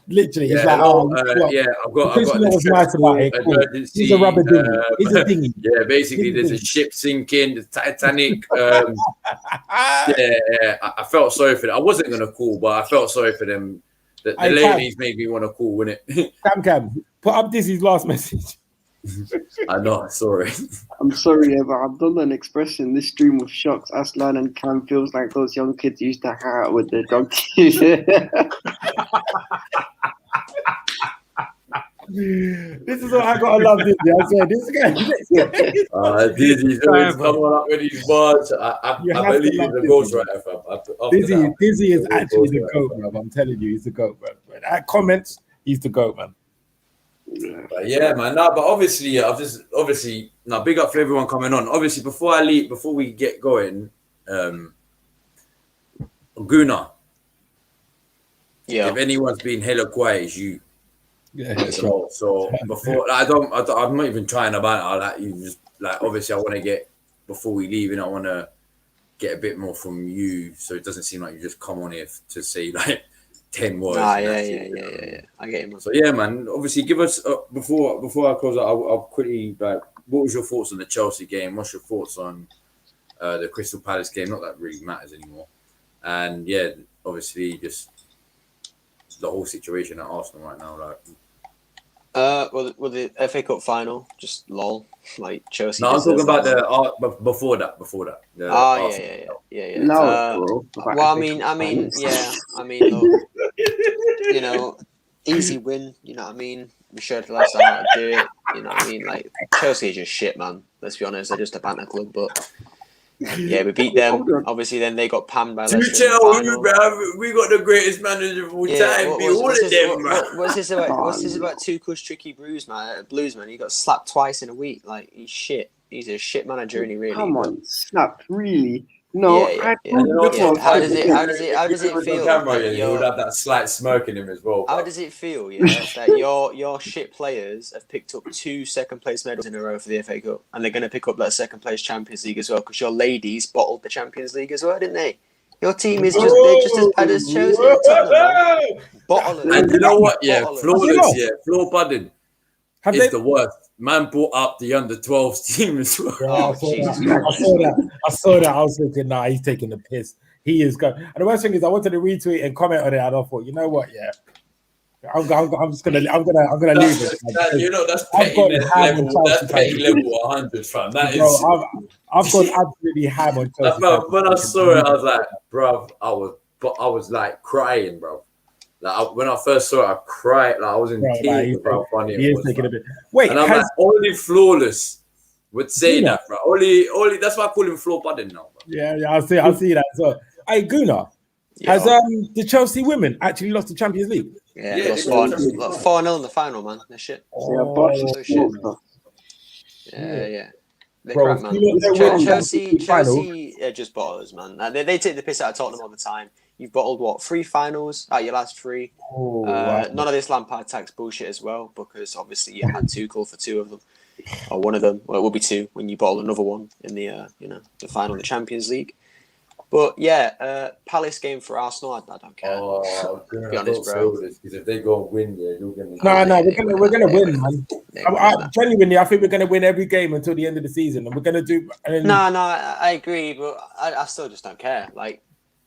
Literally, it's Yeah, like, hello, what? yeah, I've got Because you know this what's nice about it. Cool. emergency. He's a rubber dinghy. He's a dinghy. Yeah, basically, He's a there's a dinghy. ship sinking, the Titanic. Yeah, I felt sorry for them. I wasn't gonna call, but I felt sorry for them. The Hey, ladies made me want to call, wouldn't it? Cam, put up Dizzy's last message. I know, sorry. I'm sorry, Eva. I've done an expression. This stream of shocks. Aslan and Cam feels like those young kids used to hang out with their donkeys. This is what I gotta love Dizzy. I swear, this guy. Dizzy's always coming up with these bars. I believe he's a ghostwriter, fam. Dizzy is actually the GOAT, bro. I'm telling you, he's the GOAT, bro. That comments, he's the GOAT, man. But yeah, man. No, but obviously, big up for everyone coming on. Obviously, before we get going, Guna. Yeah. If anyone's been hella quiet, it's you. Yeah, So before, I'm not even trying about it. Like you just obviously, I want to get before we leave, and I want to get a bit more from you, so it doesn't seem like you just come on here to say 10 words. Yeah. I get him. So yeah, man. Obviously, give us before I close out. I'll quickly what was your thoughts on the Chelsea game? What's your thoughts on the Crystal Palace game? Not that really matters anymore. And yeah, obviously, just the whole situation at Arsenal right now, Well, the FA Cup final, just lol. Chelsea. No, I'm talking about before that. Yeah. No, well, I mean, yeah. I mean, look, easy win. You know what I mean? We showed last how to do it. You know what I mean? Chelsea is just shit, man. Let's be honest. They're just a banter club, but. Yeah, we beat them. Obviously, then they got panned by Leicester. We got the greatest manager of all time. What's this about Tuchel's tricky blues, man? He got slapped twice in a week. He's shit. He's a shit manager, and he really. Come on, slapped really. No, yeah. How does it feel? He would have that slight smirk in him as well. How does it feel? That your shit players have picked up 2 second-place medals in a row for the FA Cup, and they're going to pick up that second-place Champions League as well because your ladies bottled the Champions League as well, didn't they? Your team is just as bad as Chelsea and Tottenham. Bottle and you know what? Yeah, flawless. Yeah, Flo Budden is the worst. Man brought up the under-12s team as well. Yeah, I saw that. I was thinking, nah, he's taking the piss. He is going. And the worst thing is, I wanted to retweet and comment on it, and I thought, you know what? Yeah, I'm just gonna leave it. That's petty level. That's petty level 100, fam. That is. I've gone absolutely ham on Chelsea. When I saw it, I was like, bro, I was crying, bro. When I first saw it, I cried. I was in tears about how funny it was. Taking a bit. Wait, and I'm only flawless would say that, bro. Only that's why I call him Flo Budden now, bro. Yeah, I see that as well. Hey, Gunnar, has the Chelsea women actually lost the Champions League? Yeah, lost 4-0 in the final, man. They're shit. Yeah. They're crap, man. Chelsea are just bottlers, man. They take the piss out of Tottenham all the time. You've bottled 3 finals out your last 3. None of this Lampard tax bullshit as well, because obviously you had Tuchel for 2 of them, or one of them. Well, it will be 2 when you bottle another one in the the final of the Champions League. But yeah, Palace game for Arsenal. I don't care. To be honest, bro. Because if they go and win, you're gonna. No, we're gonna win, man. Genuinely, I think we're gonna win every game until the end of the season, and we're gonna do. No, I agree, but I still just don't care.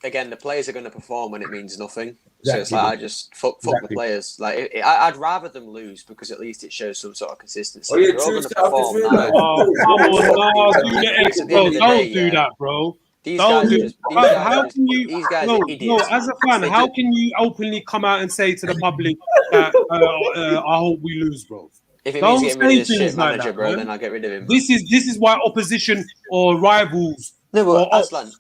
Again, the players are going to perform when it means nothing. Exactly. So it's I just fuck the players. I'd rather them lose because at least it shows some sort of consistency. Oh, yeah, true. Don't do that, bro. How can you? As a fan, how can you openly come out and say to the public that I hope we lose, bro? If it means getting rid of this shit manager, bro, then I'll get rid of him. This is why opposition or rivals. No, but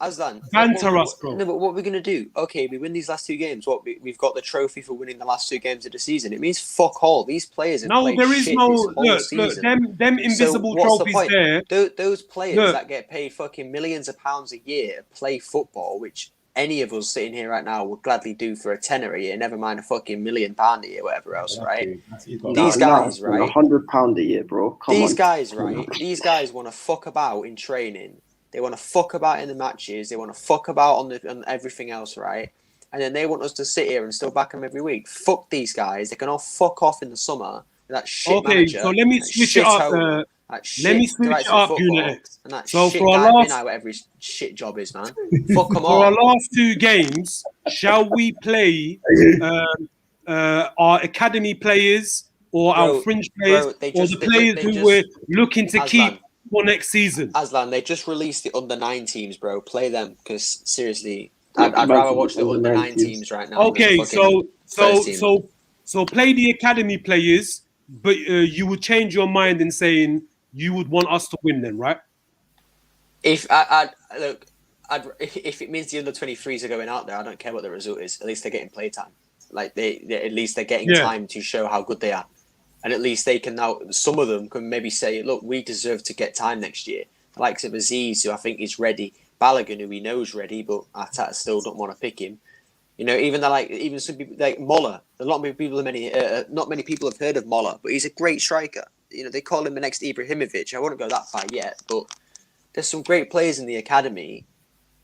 Aslan. Banter us, bro. No, but what we're gonna do? Okay, we win these last 2 games. We've got the trophy for winning the last 2 games of the season. It means fuck all. These players have played there is shit no this whole look. Them invisible trophies there. Those players that get paid fucking millions of pounds a year play football, which any of us sitting here right now would gladly do for a tenner a year. Never mind a fucking £1 million a year, whatever else, right? These guys, right? £100 a year, bro. These guys want to fuck about in training. They want to fuck about in the matches. They want to fuck about on everything else, right? and then they want us to sit here and still back them every week. Fuck these guys. They can all fuck off in the summer. That shit manager. So let me switch it up. Let me switch it up, Unit X. And that So shit for guy our being last, out whatever his shit job is, man. Fuck them for our all. last 2 games, shall we play our academy players or our fringe players, or the players who we're looking to keep for next season? Aslan, they just released the under-9 teams, bro. Play them, because seriously, I'd rather watch the under-9 teams right now. Okay, so play the academy players, but you would change your mind in saying you would want us to win then, right? If if it means the under-23s are going out there, I don't care what the result is. At least they're getting playtime. Like at least they're getting time to show how good they are, and at least they can now. Some of them can maybe say, "Look, we deserve to get time next year." The likes of Aziz, who I think is ready, Balogun, who we know is ready, but Arteta still don't want to pick him. You know, even some people like Moller. Not many people have heard of Moller, but he's a great striker. You know, they call him the next Ibrahimovic. I wouldn't go that far yet, but there's some great players in the academy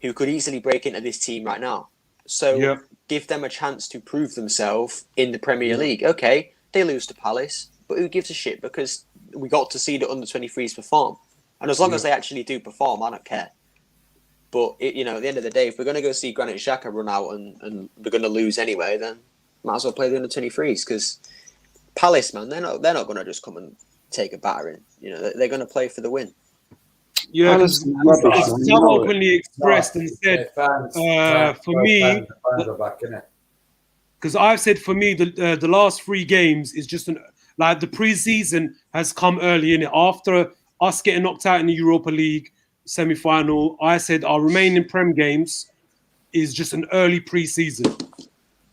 who could easily break into this team right now. So give them a chance to prove themselves in the Premier League. Okay, they lose to Palace, but who gives a shit? Because we got to see the under-23s perform. And as long as they actually do perform, I don't care. But, at the end of the day, if we're going to go see Granit Xhaka run out and we're going to lose anyway, then might as well play the under-23s. Because Palace, man, they're not going to just come and take a battering. You know, they're going to play for the win. Yeah, because Sam openly expressed and said, for me, because I've said for me, the last 3 games is just like the pre-season has come early in it. After us getting knocked out in the Europa League semi-final, I said our remaining Prem games is just an early pre-season,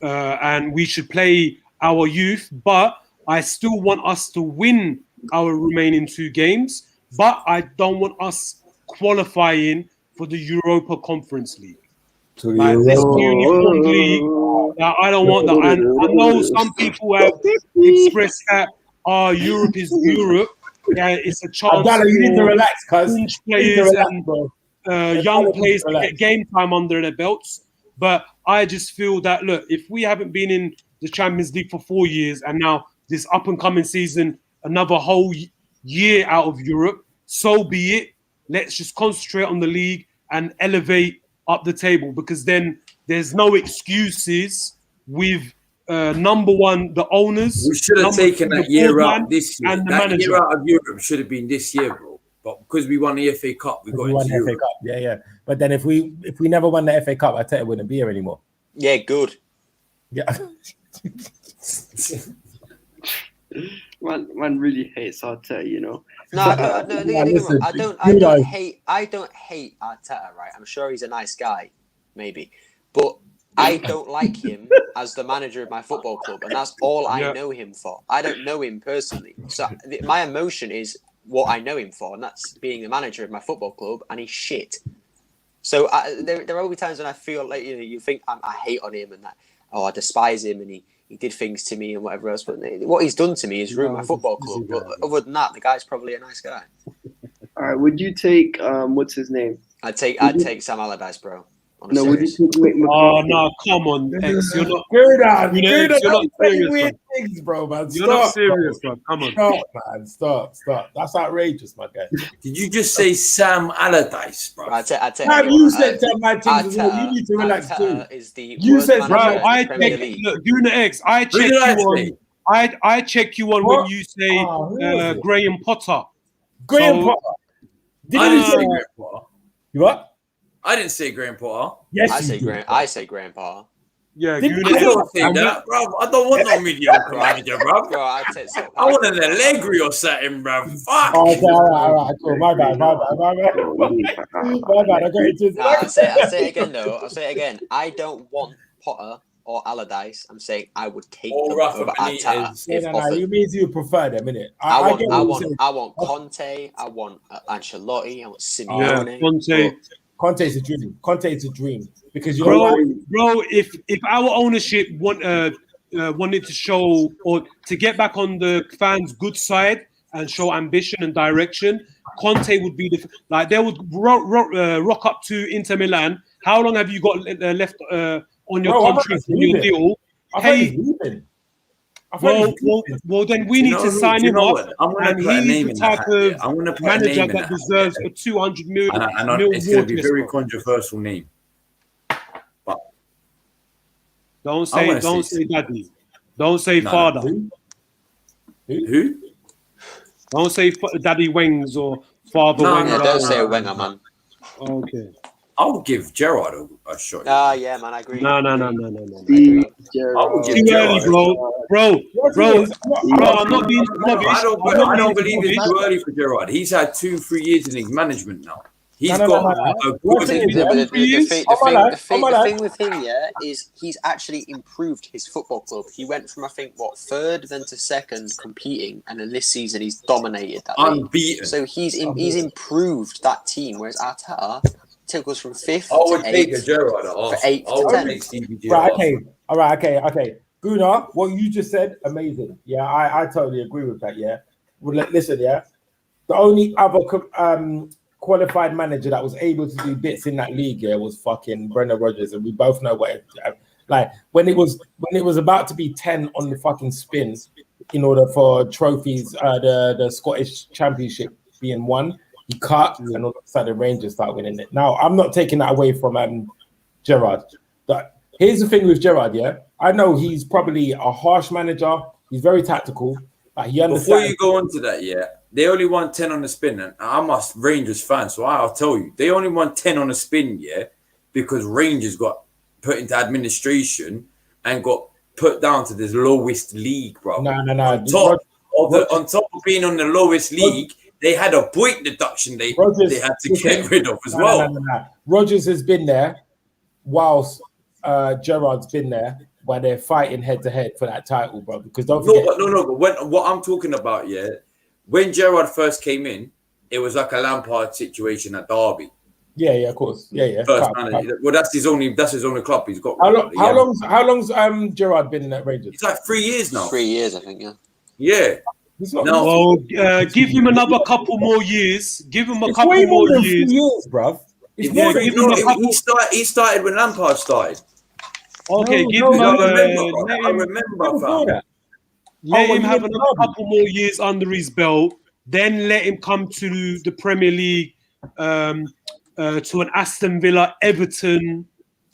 and we should play our youth. But I still want us to win our remaining 2 games. But I don't want us qualifying for the Europa Conference League. Like this uniform league, I don't want that. And I know some people have expressed that Europe is Europe. Yeah, it's a chance Abdallah, you need to relax, cuz. Players and young players to get game time under their belts. But I just feel that, look, if we haven't been in the Champions League for 4 years and now this up-and-coming season, another whole year out of Europe, so be it. Let's just concentrate on the league and elevate up the table, because then there's no excuses with number one, the owners. We should have taken that year out this year. And the that manager. year out of Europe should have been this year, bro. But because we won the FA Cup, we got into the FA Europe. Cup. Yeah. But then if we never won the FA Cup, I tell you, it wouldn't be here anymore. Yeah, good. Yeah. Man really hates Arteta, you know. No, I don't hate Arteta, right? I'm sure he's a nice guy, maybe, but I don't like him as the manager of my football club, and that's all I know him for. I don't know him personally, so my emotion is what I know him for, and that's being the manager of my football club, and he's shit. So there will be times when I feel like you think I hate on him and that I despise him and he did things to me and whatever else, but what he's done to me is ruined my football club. But other than that, the guy's probably a nice guy. All right, would you take what's his name? I'd take Sam Allardyce, bro. No, would you take Oh no, come on, X. You're not Good on. You're not serious, weird man. things, bro, man. You're not serious, man. Come on. Stop, man. Stop. That's outrageous, my guy. Did you just say Sam Allardyce, bro? I'd take Man, you said tell my teams as well. You need to relax too. Is the You said, bro, I check. Look, Unit X. I check you on. I check you on when you say Graham Potter. Graham Potter. I didn't say Graham Potter. You what? I didn't say Graham Potter. Yes, I say Grandpa. Yeah, I don't say that, bro. I don't want no mediocre manager, bro. Bro, I'd take so. I want an Allegri or something, bro. Fuck. Oh, okay, all right, cool. My bad. My bad. I got it. No, I'll say it again, though. I'll say it again. I don't want Potter or Allardyce. I'm saying I would take them over Arteta. No. You mean you prefer them, innit? I want Conte. I want Ancelotti. I want Simeone. Conte. Conte's a dream because you bro, if our ownership wanted to show or to get back on the fans' good side and show ambition and direction, Conte would be they would rock up to Inter Milan. How long have you got left on your Bro, I thought contract, he's on your leaving. deal. I thought he's Hey, leaving. I thought he's leaving. well, then we Do need you to know who- sign do you him know up, what? I'm gonna and put a he's name the in the type hat. of Yeah. I'm gonna put a manager name in that the hat. deserves Yeah. a 200 mil. And mil it's going to be war very list, bro. controversial name. But Don't I wanna say say- daddy. Don't say No, father. who? Don't say daddy Wengs or father No, Wenger. Yeah, no, don't no, say no, a Wenger, no. man. Okay. I'll give Gerard a shot. Yeah, man, I agree. No. I See, agree. I will Too give early, Gerard. bro. Bro, I'm not being No, snobbish. I don't, I'm not I don't being believe it's snobbish. too early for Gerard. He's had 2-3 years in his management now. He's No. got a What good. is Yeah, but it? the thing Oh, my with him, yeah, is he's actually improved his football club. He went from, I think, third, then to second competing, and then this season he's dominated that league. Unbeaten. So he's improved that team, whereas Arteta took us from fifth I to would take a eighth. Gerard at Arsenal. eighth to I would 10th. take Stevie G. Right, at Arsenal. All right, okay. Guna, what you just said, amazing. Yeah, I totally agree with that. Yeah. Well, listen, yeah. The only other qualified manager that was able to do bits in that league, yeah, was fucking Brendan Rodgers, and we both know what. Like when it was about to be 10 on the fucking spin, in order for trophies, the Scottish Championship being won, he cut, and all of a sudden Rangers start winning it. Now I'm not taking that away from Gerrard. But here's the thing with Gerrard, yeah. I know he's probably a harsh manager. He's very tactical. But he understands. Before you go on to that, yeah, they only won 10 on the spin, and I'm a Rangers fan, so I'll tell you, they only won 10 on the spin, yeah, because Rangers got put into administration and got put down to this lowest league, bro. No. On top of being on the lowest league, they had a point deduction they had to get rid of as well. No. Rodgers has been there whilst Gerrard's been there, while they're fighting head to head for that title, bro. Because don't forget. No. But what I'm talking about, yeah, when Gerrard first came in, it was like a Lampard situation at Derby. Yeah, of course. Yeah. First manager. Well, that's his only club he's got. How long's Gerrard been at Rangers? It's like 3 years now. 3 years, I think. Yeah. Yeah. He's not. No. Well, give him another couple more years. Give him a It's couple way more more than 3 years. years, bruv. It's If more you than know, he started when Lampard started. Okay, give No, him. I Before remember, fam. that. Let Oh, him well, have you another couple more years under his belt. Then let him come to the Premier League, to an Aston Villa, Everton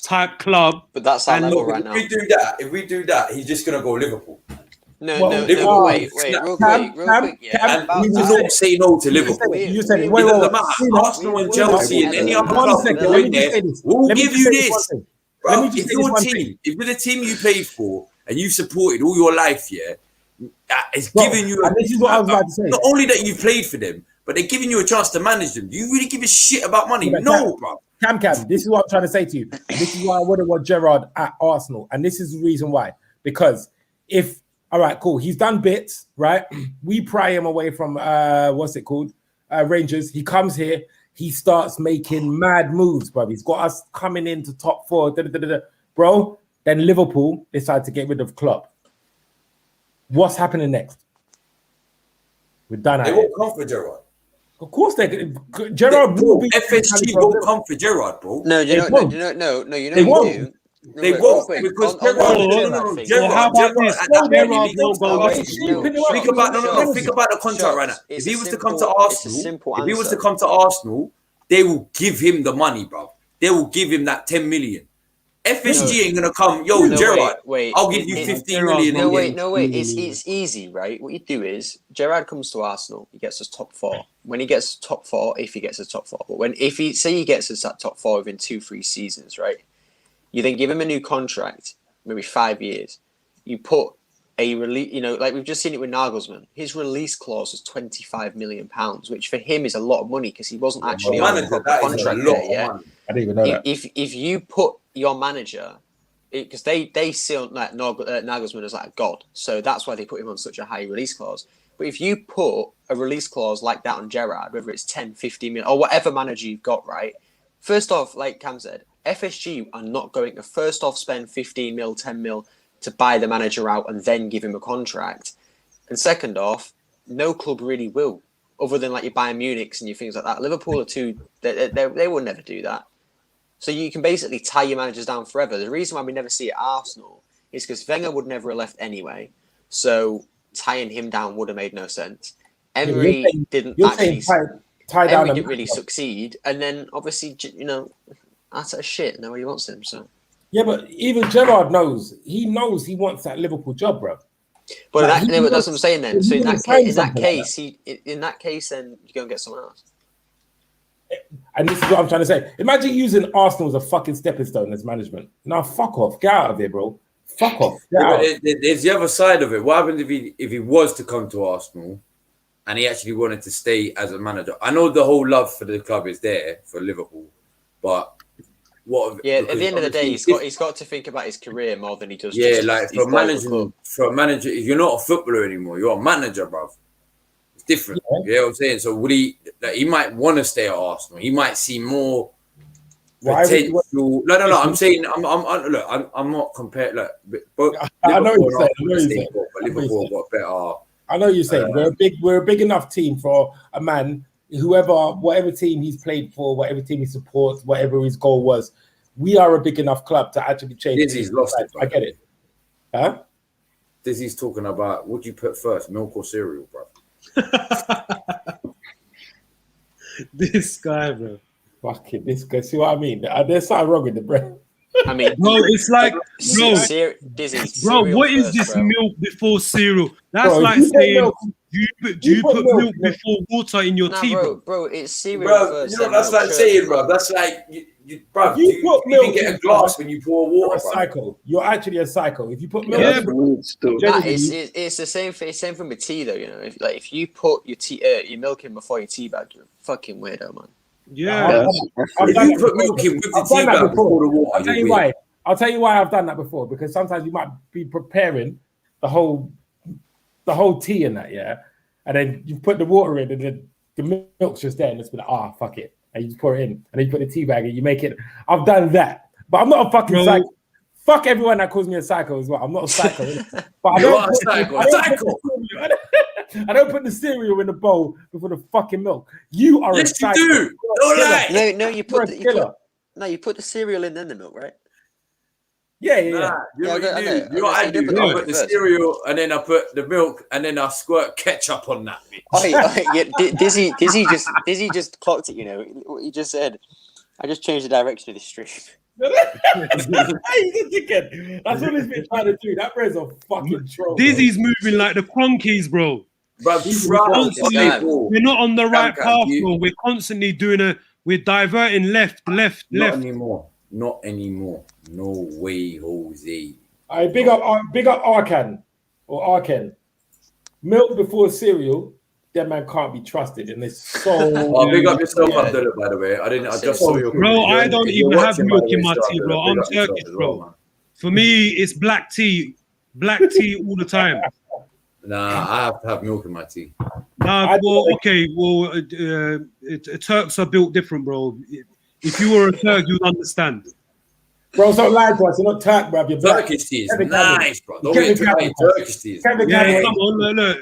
type club. But that's our And level look, right now. If we do that, he's just gonna go Liverpool. No, Liverpool. wait, real quick, yeah. And we will not say no to Liverpool. You said it. It Wait. doesn't matter. Arsenal and Chelsea and any other club that go in there, we'll give you this. Bro, if you're the team you played for and you supported all your life, yeah, it's giving you. And this is what I was about to say. Not only that you played for them, but they're giving you a chance to manage them. Do you really give a shit about money? No, bro. Cam, this is what I'm trying to say to you. This is why I wouldn't want Gerrard at Arsenal. And this is the reason why. Because all right, cool. He's done bits, right? We pry him away from, what's it called? Rangers. He comes here. He starts making mad moves, bro. He's got us coming into top 4. Bro, then Liverpool decide to get rid of Klopp. What's happening next? We're done. They won't come for Gerrard. Of course, Gerrard will be. FSG won't come for Gerrard, bro. No, you know what you do. They won't because Gerrard think about the contract right now. If he was to come to Arsenal, they will give him the money, bro. They will give him that 10 million. FSG ain't gonna come. Gerrard, I'll give you 15 million. No, wait. It's easy, right? What you do is Gerrard comes to Arsenal. He gets us top 4. When he gets top 4, if he gets us top 4, but if he gets us that top 4 within 2-3 seasons, right? You then give him a new contract, maybe 5 years. You put a release, like we've just seen it with Nagelsmann. His release clause was £25 million, which for him is a lot of money because he wasn't actually on a proper contract there. Yeah, I didn't even know that. If you put your manager, because they see like Nagelsmann as like a god, so that's why they put him on such a high release clause. But if you put a release clause like that on Gerrard, whether it's 10, 15 million or whatever manager you've got, right? First off, like Cam said, FSG are not going to first off spend 15 mil, 10 mil to buy the manager out and then give him a contract. And second off, no club really will, other than like your Bayern Munich's and your things like that. Liverpool are too, they will never do that. So you can basically tie your managers down forever. The reason why we never see it at Arsenal is because Wenger would never have left anyway. So tying him down would have made no sense. Emery didn't really succeed, and then obviously, Arteta shit. Nobody wants him. So yeah, but even Gerrard knows. He knows he wants that Liverpool job, bro. But that's what I'm saying. Then, so in that case, then you go and get someone else. And this is what I'm trying to say. Imagine using Arsenal as a fucking stepping stone as management. Now, fuck off. Get out of here, bro. Fuck off. There's the other side of it. What happens if he was to come to Arsenal and he actually wanted to stay as a manager? I know the whole love for the club is there for Liverpool, but at the end of the day, he's got to think about his career more than he does. Yeah, like for a manager, if you're not a footballer anymore, you're a manager, bruv. It's different. Yeah. You know what I'm saying? So would he? Like, he might want to stay at Arsenal. He might see more potential. No. I'm saying I'm not comparing. Like, but I know what you're saying. But Liverpool got better. I know you're saying we're a big enough team for a man. Whatever team he's played for, whatever team he supports, whatever his goal was, we are a big enough club to actually change. Dizzy's lost it. I get it. Huh? Dizzy's talking about what do you put first, milk or cereal, bro? This guy, bro. Fucking this guy. See what I mean? There's something wrong with the bread. I mean, bro, it's like, bro, what is this milk before cereal? That's like saying, do you put milk before water in your tea, bro? It's cereal first. You know, that's like saying, bro. That's like, you can get a glass when you pour water. You're a psycho. You're actually a psycho. If you put milk, it's the same thing. Same thing with tea, though. You know, if you put your tea, your milk in before your tea bag, you're a fucking weirdo, man. Yeah. If you put milk in with the tea bag before the water, I'll tell you why I've done that before. Because sometimes you might be preparing the whole tea in that, yeah, and then you put the water in, and then the milk's just there, and it's been like, fuck it, and you just pour it in, and then you put the tea bag, and you make it. I've done that, but I'm not a fucking psycho. Fuck everyone that calls me a psycho as well. I'm not a psycho, but I don't put the cereal in the bowl before the fucking milk. You are a psycho. You do. No, you put the cereal in then the milk, right? Yeah. You know what I do? I put the cereal and then I put the milk and then I squirt ketchup on that. Dizzy just clocked it. You know what you just said. I just changed the direction of the stream. He's a dickhead. That's what he's been trying to do. That bread's a fucking troll. Dizzy's moving like the Cronkies, bro. We're not on the right path, bro. We're constantly we're diverting left. Not anymore. No way, Jose. I big up Arkan or Arken. Milk before cereal. That man can't be trusted, and it's so. Big up yourself, Abdullah. By the way, I just saw your. Bro, I don't even have milk in my tea, bro. I'm Turkish, bro. For me, it's black tea all the time. Nah, I have to have milk in my tea. Nah, Turks are built different, bro. If you were a Turk, you'd understand. Bro, don't lie to us. You're not Turk, bro. You're black. Turkish tea is nice, bro. Don't get me Turkish tea. Come on, look.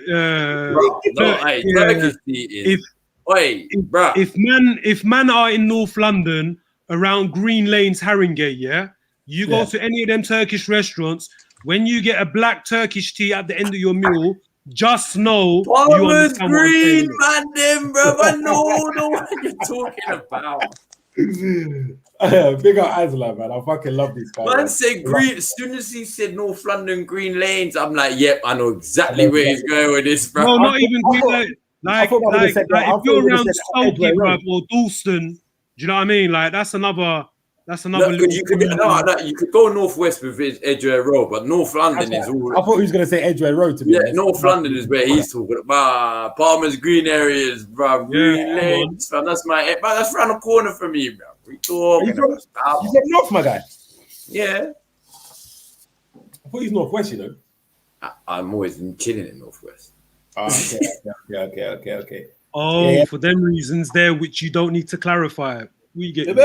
Turkish tea is. If man are in North London around Green Lanes, Haringey, yeah, you go to any of them Turkish restaurants. When you get a black Turkish tea at the end of your meal, just know Farmers Green, man, them, bro. I know what you're talking about. Big up Asla, man. I fucking love these guys. Man said green. As soon as he said North London Green Lanes, I'm like, yep, I know exactly where he's going with this, bro. No, not even Green Lanes. Like if you're around Stokey, bro, or Dalston, do you know what I mean? Like that's another. You could go northwest with Edgware Road, but North London is all. I thought he was going to say Edgware Road to me. Yeah, North London is where he's talking about. Palmer's Green areas, bro. Green Lanes, fam. That's that's around the corner for me, bro. We talking about. You from North, my guy? Yeah. I thought he's Northwest, you know. I'm always chilling in Northwest. Okay. Oh, for them reasons there, which you don't need to clarify. We get it's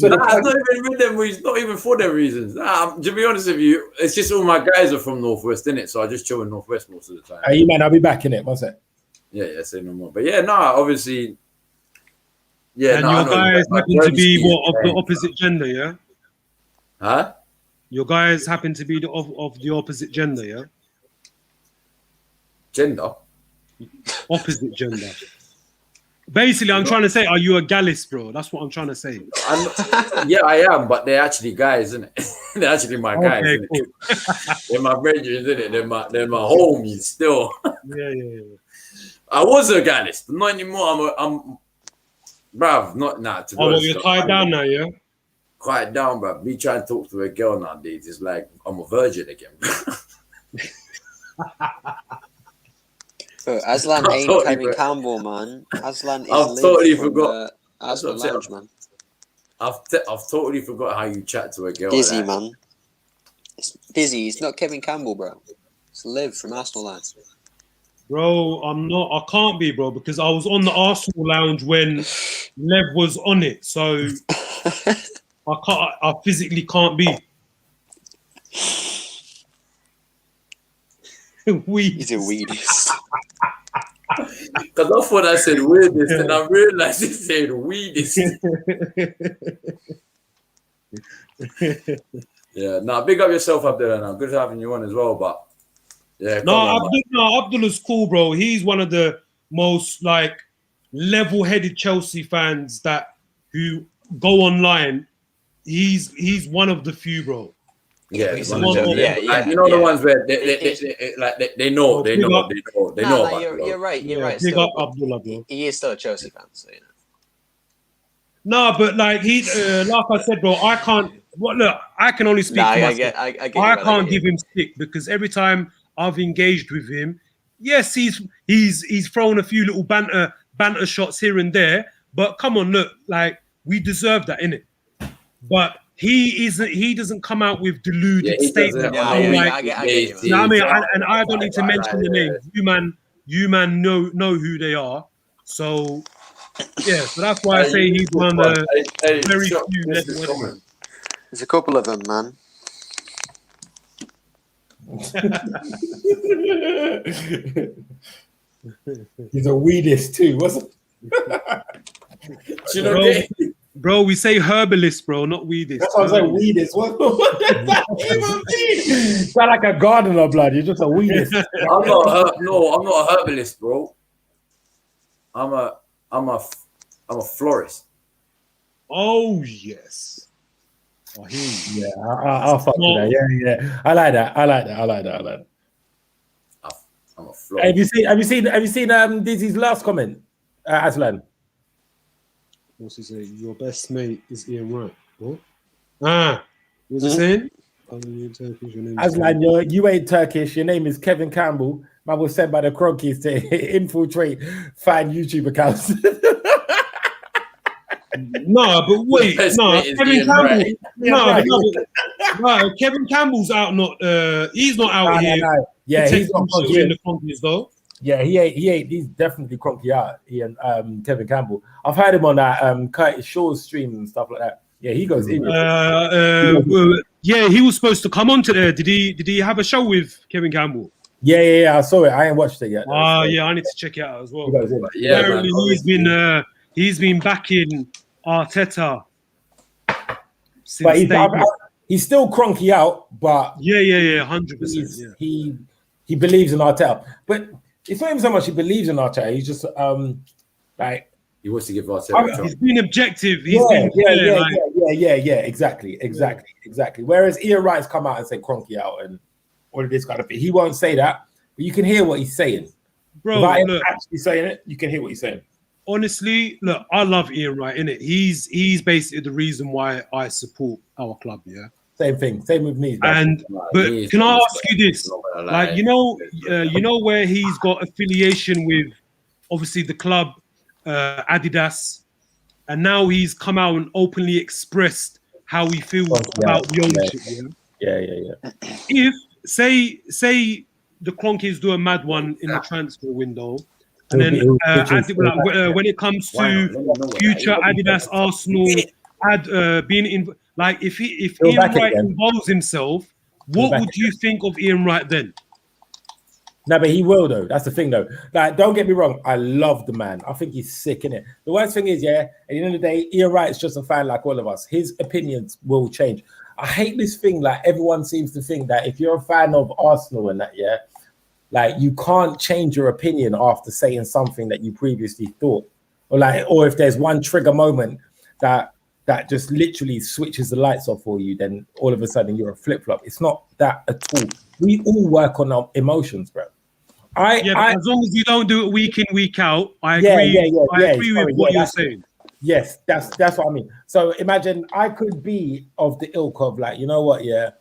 not even with them reasons, not even for them reasons. To be honest with you, it's just all my guys are from Northwest, innit? So I just chill in Northwest most of the time. Hey, man, I'll be back in it. One sec. Yeah, say no more. But yeah, obviously, Yeah, And no, I your know, guys but happen to be Bernie's what of the playing. opposite gender, yeah? Huh? Your guys happen to be of the opposite gender, yeah? Gender? Opposite gender. Basically, I'm trying to say, are you a gallus, bro? That's what I'm trying to say. Yeah, I am, but they're actually guys, isn't it? They're actually my guys, Okay, innit? cool. They're my brethren, isn't it? They're my homies still. Yeah. I was a gallist, but not anymore. I'm bruv, not now. To be Oh, well, honest, you're tied down now, yeah? quiet down, bruv. Me trying to talk to a girl nowadays is like I'm a virgin again. Bro, Aslan I've ain't totally Kevin forgot. Campbell, man. Aslan is I've Liv totally from forgot. Arsenal That's what I'm Lounge, saying. man. I've totally forgot how you chat to a girl. Dizzy, like that. man. It's Dizzy. It's not Kevin Campbell, bro. It's Liv from Arsenal Lounge. Bro, I can't be, bro, because I was on the Arsenal Lounge when Lev was on it. So I physically can't be. He's a weedist. Because I thought I said weirdest, and I realized it said weedest. Yeah, nah, big up yourself up there now. Good having you on as well, but yeah, Abdullah's cool, bro. He's one of the most like level-headed Chelsea fans who go online. He's one of the few, bro. Yeah, He's one one of them. of- Like, you know the ones where they know. About You're right. You're right. Big Still, up Abdullah, bro. he is still a Chelsea fan, so you know. No, but like like I said, bro, I can't. Look, I can only speak for I myself. get you, I man, can't get you. give him stick because every time I've engaged with him, yes, he's thrown a few little banter shots here and there. But come on, look, like we deserve that, innit? But he doesn't come out with deluded statements. I get you, man. You know what I mean? And I don't need to mention the names. You man know who they are. So yeah, so that's why I say he's one of the very few level-headed. There's a couple of them, man. He's a weedist too, wasn't Bro, we say herbalist, bro, not weedist. That's what I'm saying, weedist. What does that even mean? Sound like a gardener, blood. You're just a weedist. I'm not a herbalist, bro. I'm a florist. Oh yes. Oh, yeah, I'll fuck with that. Yeah. I like that. I'm a florist. Have you seen Dizzy's last comment, Aslan? What's he say? Your best mate is Ian Wright. What? What's he saying? Aslan, you ain't Turkish. Your name is Kevin Campbell. Man was sent by the Cronkies to infiltrate fan YouTube accounts. No, but wait, Kevin Campbell. No, Kevin Campbell's out. He's not out here. No. Yeah, he's not in the Cronkies though. Yeah, he ain't. He's definitely cronky out. He and Kevin Campbell. I've heard him on that Curtis Shaw's stream and stuff like that. Yeah, he goes in. Yeah, he was supposed to come on today. Did he have a show with Kevin Campbell? Yeah. I saw it. I ain't watched it yet. Yeah, I need to check it out as well. He goes in. Yeah, apparently he's been backing Arteta since but he's still cronky out. But yeah, 100%. He believes in Arteta, but it's not even so much he believes in Arteta. He's just like he wants to give Arteta. He's been objective. Exactly. Whereas Ian Wright's come out and said cronky out and all of this kind of thing. He won't say that, but you can hear what he's saying. Bro, without actually saying it, you can hear what he's saying. Honestly, look, I love Ian Wright, innit? He's basically the reason why I support our club, yeah. Same thing. Same with me. But can I ask you this? Like, you know where he's got affiliation with, obviously the club, Adidas, and now he's come out and openly expressed how he feels about the ownership. Yeah. If say the Cronkies do a mad one in the transfer window, and then when it comes to future Adidas, Arsenal, being in, like if Ian Wright involves himself, what would you think of Ian Wright then? No, but he will though. That's the thing though. Like, don't get me wrong. I love the man. I think he's sick, innit? The worst thing is, yeah, at the end of the day, Ian Wright's just a fan like all of us. His opinions will change. I hate this thing. Like, everyone seems to think that if you're a fan of Arsenal and that, yeah, like you can't change your opinion after saying something that you previously thought, or if there's one trigger moment that just literally switches the lights off for you, then all of a sudden you're a flip-flop. It's not that at all. We all work on our emotions, bro. As long as you don't do it week in, week out, I agree. I agree with what you're saying. Yes, that's what I mean. So imagine I could be of the ilk of like, you know what? Yeah,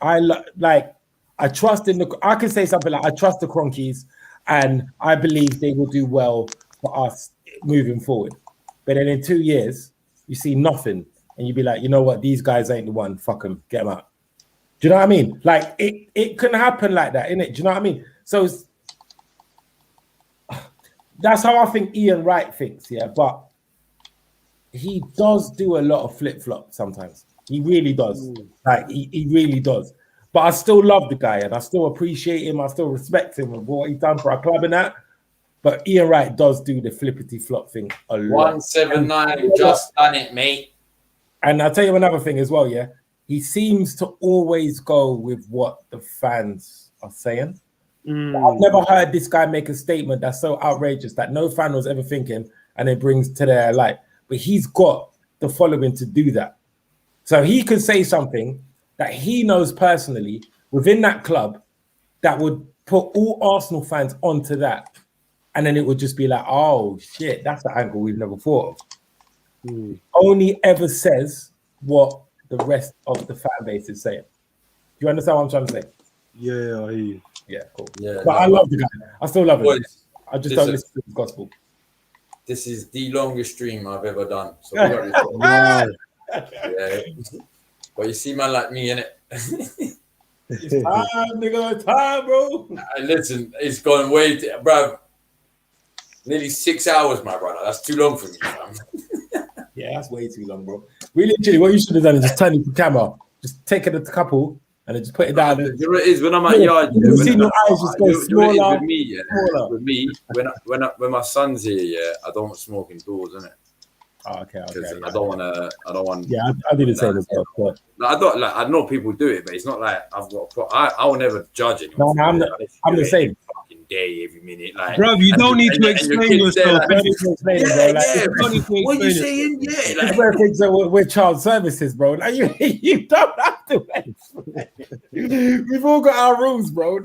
I trust in the. I could say something like, I trust the Cronkies, and I believe they will do well for us moving forward. But then in 2 years, you see nothing, and you be like, you know what? These guys ain't the one. Fuck them. Get them out. Do you know what I mean? Like it can happen like that, innit? Do you know what I mean? So that's how I think Ian Wright thinks, yeah. But he does do a lot of flip-flop sometimes. He really does. Like he really does. But I still love the guy and I still appreciate him. I still respect him and what he's done for our club and that. But Ian Wright does do the flippity-flop thing a lot. 179, just done it, mate. And I'll tell you another thing as well, yeah. He seems to always go with what the fans are saying. I've never heard this guy make a statement that's so outrageous that no fan was ever thinking and it brings to their light. But he's got the following to do that. So he could say something that he knows personally within that club that would put all Arsenal fans onto that. And then it would just be like, oh, shit, that's the angle we've never thought of. Only ever says what the rest of the fan base is saying. Do you understand what I'm trying to say? Yeah, I hear you. Yeah, cool. Yeah, but I love the guy. I still love him. Boys, I just don't listen to the gospel. This is the longest stream I've ever done. So we got this. Yeah. But you see, man, like me, innit? It's time, nigga. Time, bro. Listen, it's gone way too, bro. Nearly 6 hours, my brother. That's too long for me, man. Yeah, that's way too long, bro. We literally, what you should have done is just turn it to camera, just take it a couple, and then just put it down. You know what it is when I'm at yard. You see your eyes just go smaller. With me, yeah. With me, when my son's here, yeah, I don't smoke indoors, innit? Oh, okay. Because I don't want. Yeah, I do the same as well. But... I know people do it, but it's not like I've got. I will never judge anyone. No, I'm the same. Fucking day, every minute, like. Bro, you don't need to explain yourself. What are you saying? Yeah, like, where things are with child services, bro. Like, you don't have to explain. We've all got our rules, bro.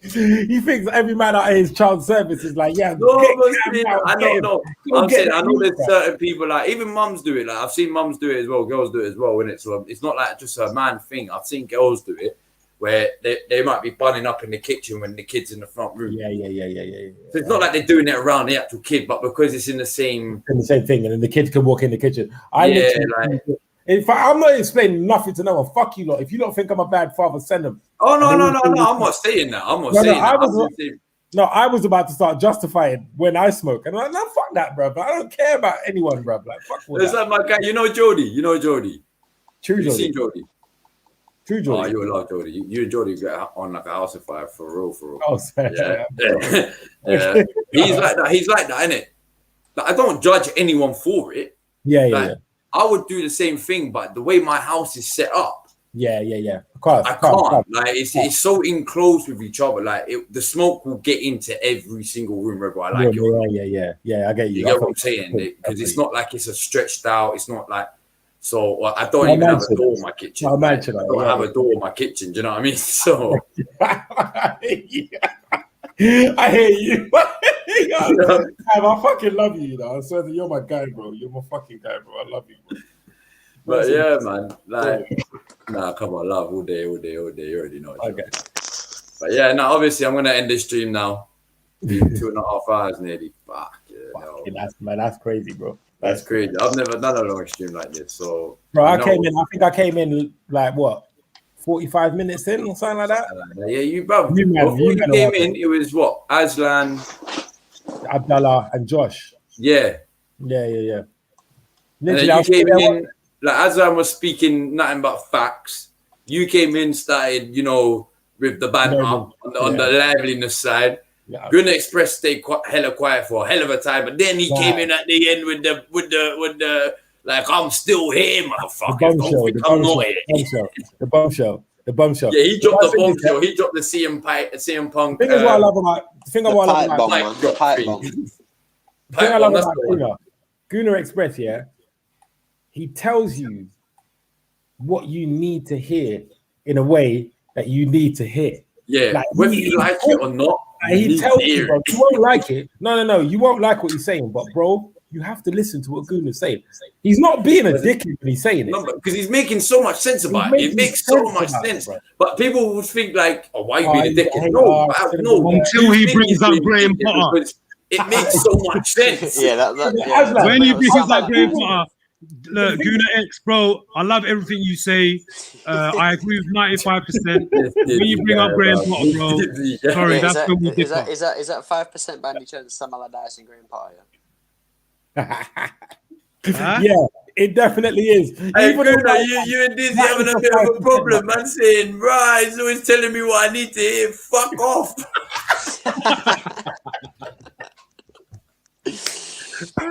He thinks every man out here is child services. Like, yeah, no, I know. I'm saying I know there's certain people, like even mums do it. Like I've seen mums do it as well, girls do it as well, innit? So it's not like just a man thing. I've seen girls do it where they might be bunning up in the kitchen when the kid's in the front room. Yeah. So it's not like they're doing it around the actual kid, but because it's in the same thing, and then the kid can walk in the kitchen. In fact, I'm not explaining nothing to no one. Fuck you lot. If you don't think I'm a bad father, send them. Oh no! I'm not saying that. I was about to start justifying when I smoke, and I'm like, no, fuck that, bro. I don't care about anyone, bro. Like, fuck. It's like my guy. You know Jody. True Jody. You seen Jody? True Jody. Oh, you love Jody. You and Jody get on like a house of fire for real. Oh, sorry. Yeah. He's like that. He's like that, innit? Like, I don't judge anyone for it. Yeah. I would do the same thing, but the way my house is set up. Yeah. I can't. Like it's so enclosed with each other. Like the smoke will get into every single room, whether I like it or not. Yeah. I get you. You get what I'm saying? Because it's not like it's a stretched out. It's not like so. I don't even have a door in my kitchen. I don't have a door in my kitchen. Do you know what I mean? So I hate you. I fucking love you. You know, I swear that you're my guy, bro. You're my fucking guy, bro. I love you, bro. But yeah, man. Like, nah, come on, love all day. You already know. Okay. But yeah, now obviously I'm gonna end this stream now. 2.5 hours nearly. Fuck yeah, that's crazy, bro. That's crazy. I've never done a long stream like this. So, bro, I think I came in like what? 45 minutes in or something like that. Yeah, before you came in, it was what? Aslan, Abdallah, and Josh. Yeah. Literally, you came in, like Aslan was speaking nothing but facts. You came in, started, with the banter on the liveliness side. Yeah. Gunner Express stayed hella quiet for a hell of a time, but then he came in at the end with the like, I'm still here, motherfucker. The bombshell. Yeah, he dropped the bombshell. He dropped the CM Punk. The thing is what I love about Gunner Express, yeah. He tells you what you need to hear in a way that you need to hear. Yeah, like, whether you like it or not, he tells you, bro, you won't like it. No, you won't like what he's saying, but bro, you have to listen to what Gunner's saying. He's not being a dickhead when he's saying it. No, because he's making so much sense about it. It makes so much sense. But people would think like, oh, why you being a dickhead? No, until he brings up Graham Potter. It makes so much sense. When he brings up Graham Potter, look, Gunner X, bro, I love everything you say. I agree with 95%. When you bring up Graham Potter, bro, sorry, that's when we differ. Is that 5% by any chance Sam Allardyce and Graham Potter? Yeah, it definitely is. Hey, Gunner, you and Dizzy having a bit of a problem, man. Saying, right, he's always telling me what I need to hear. Fuck off. You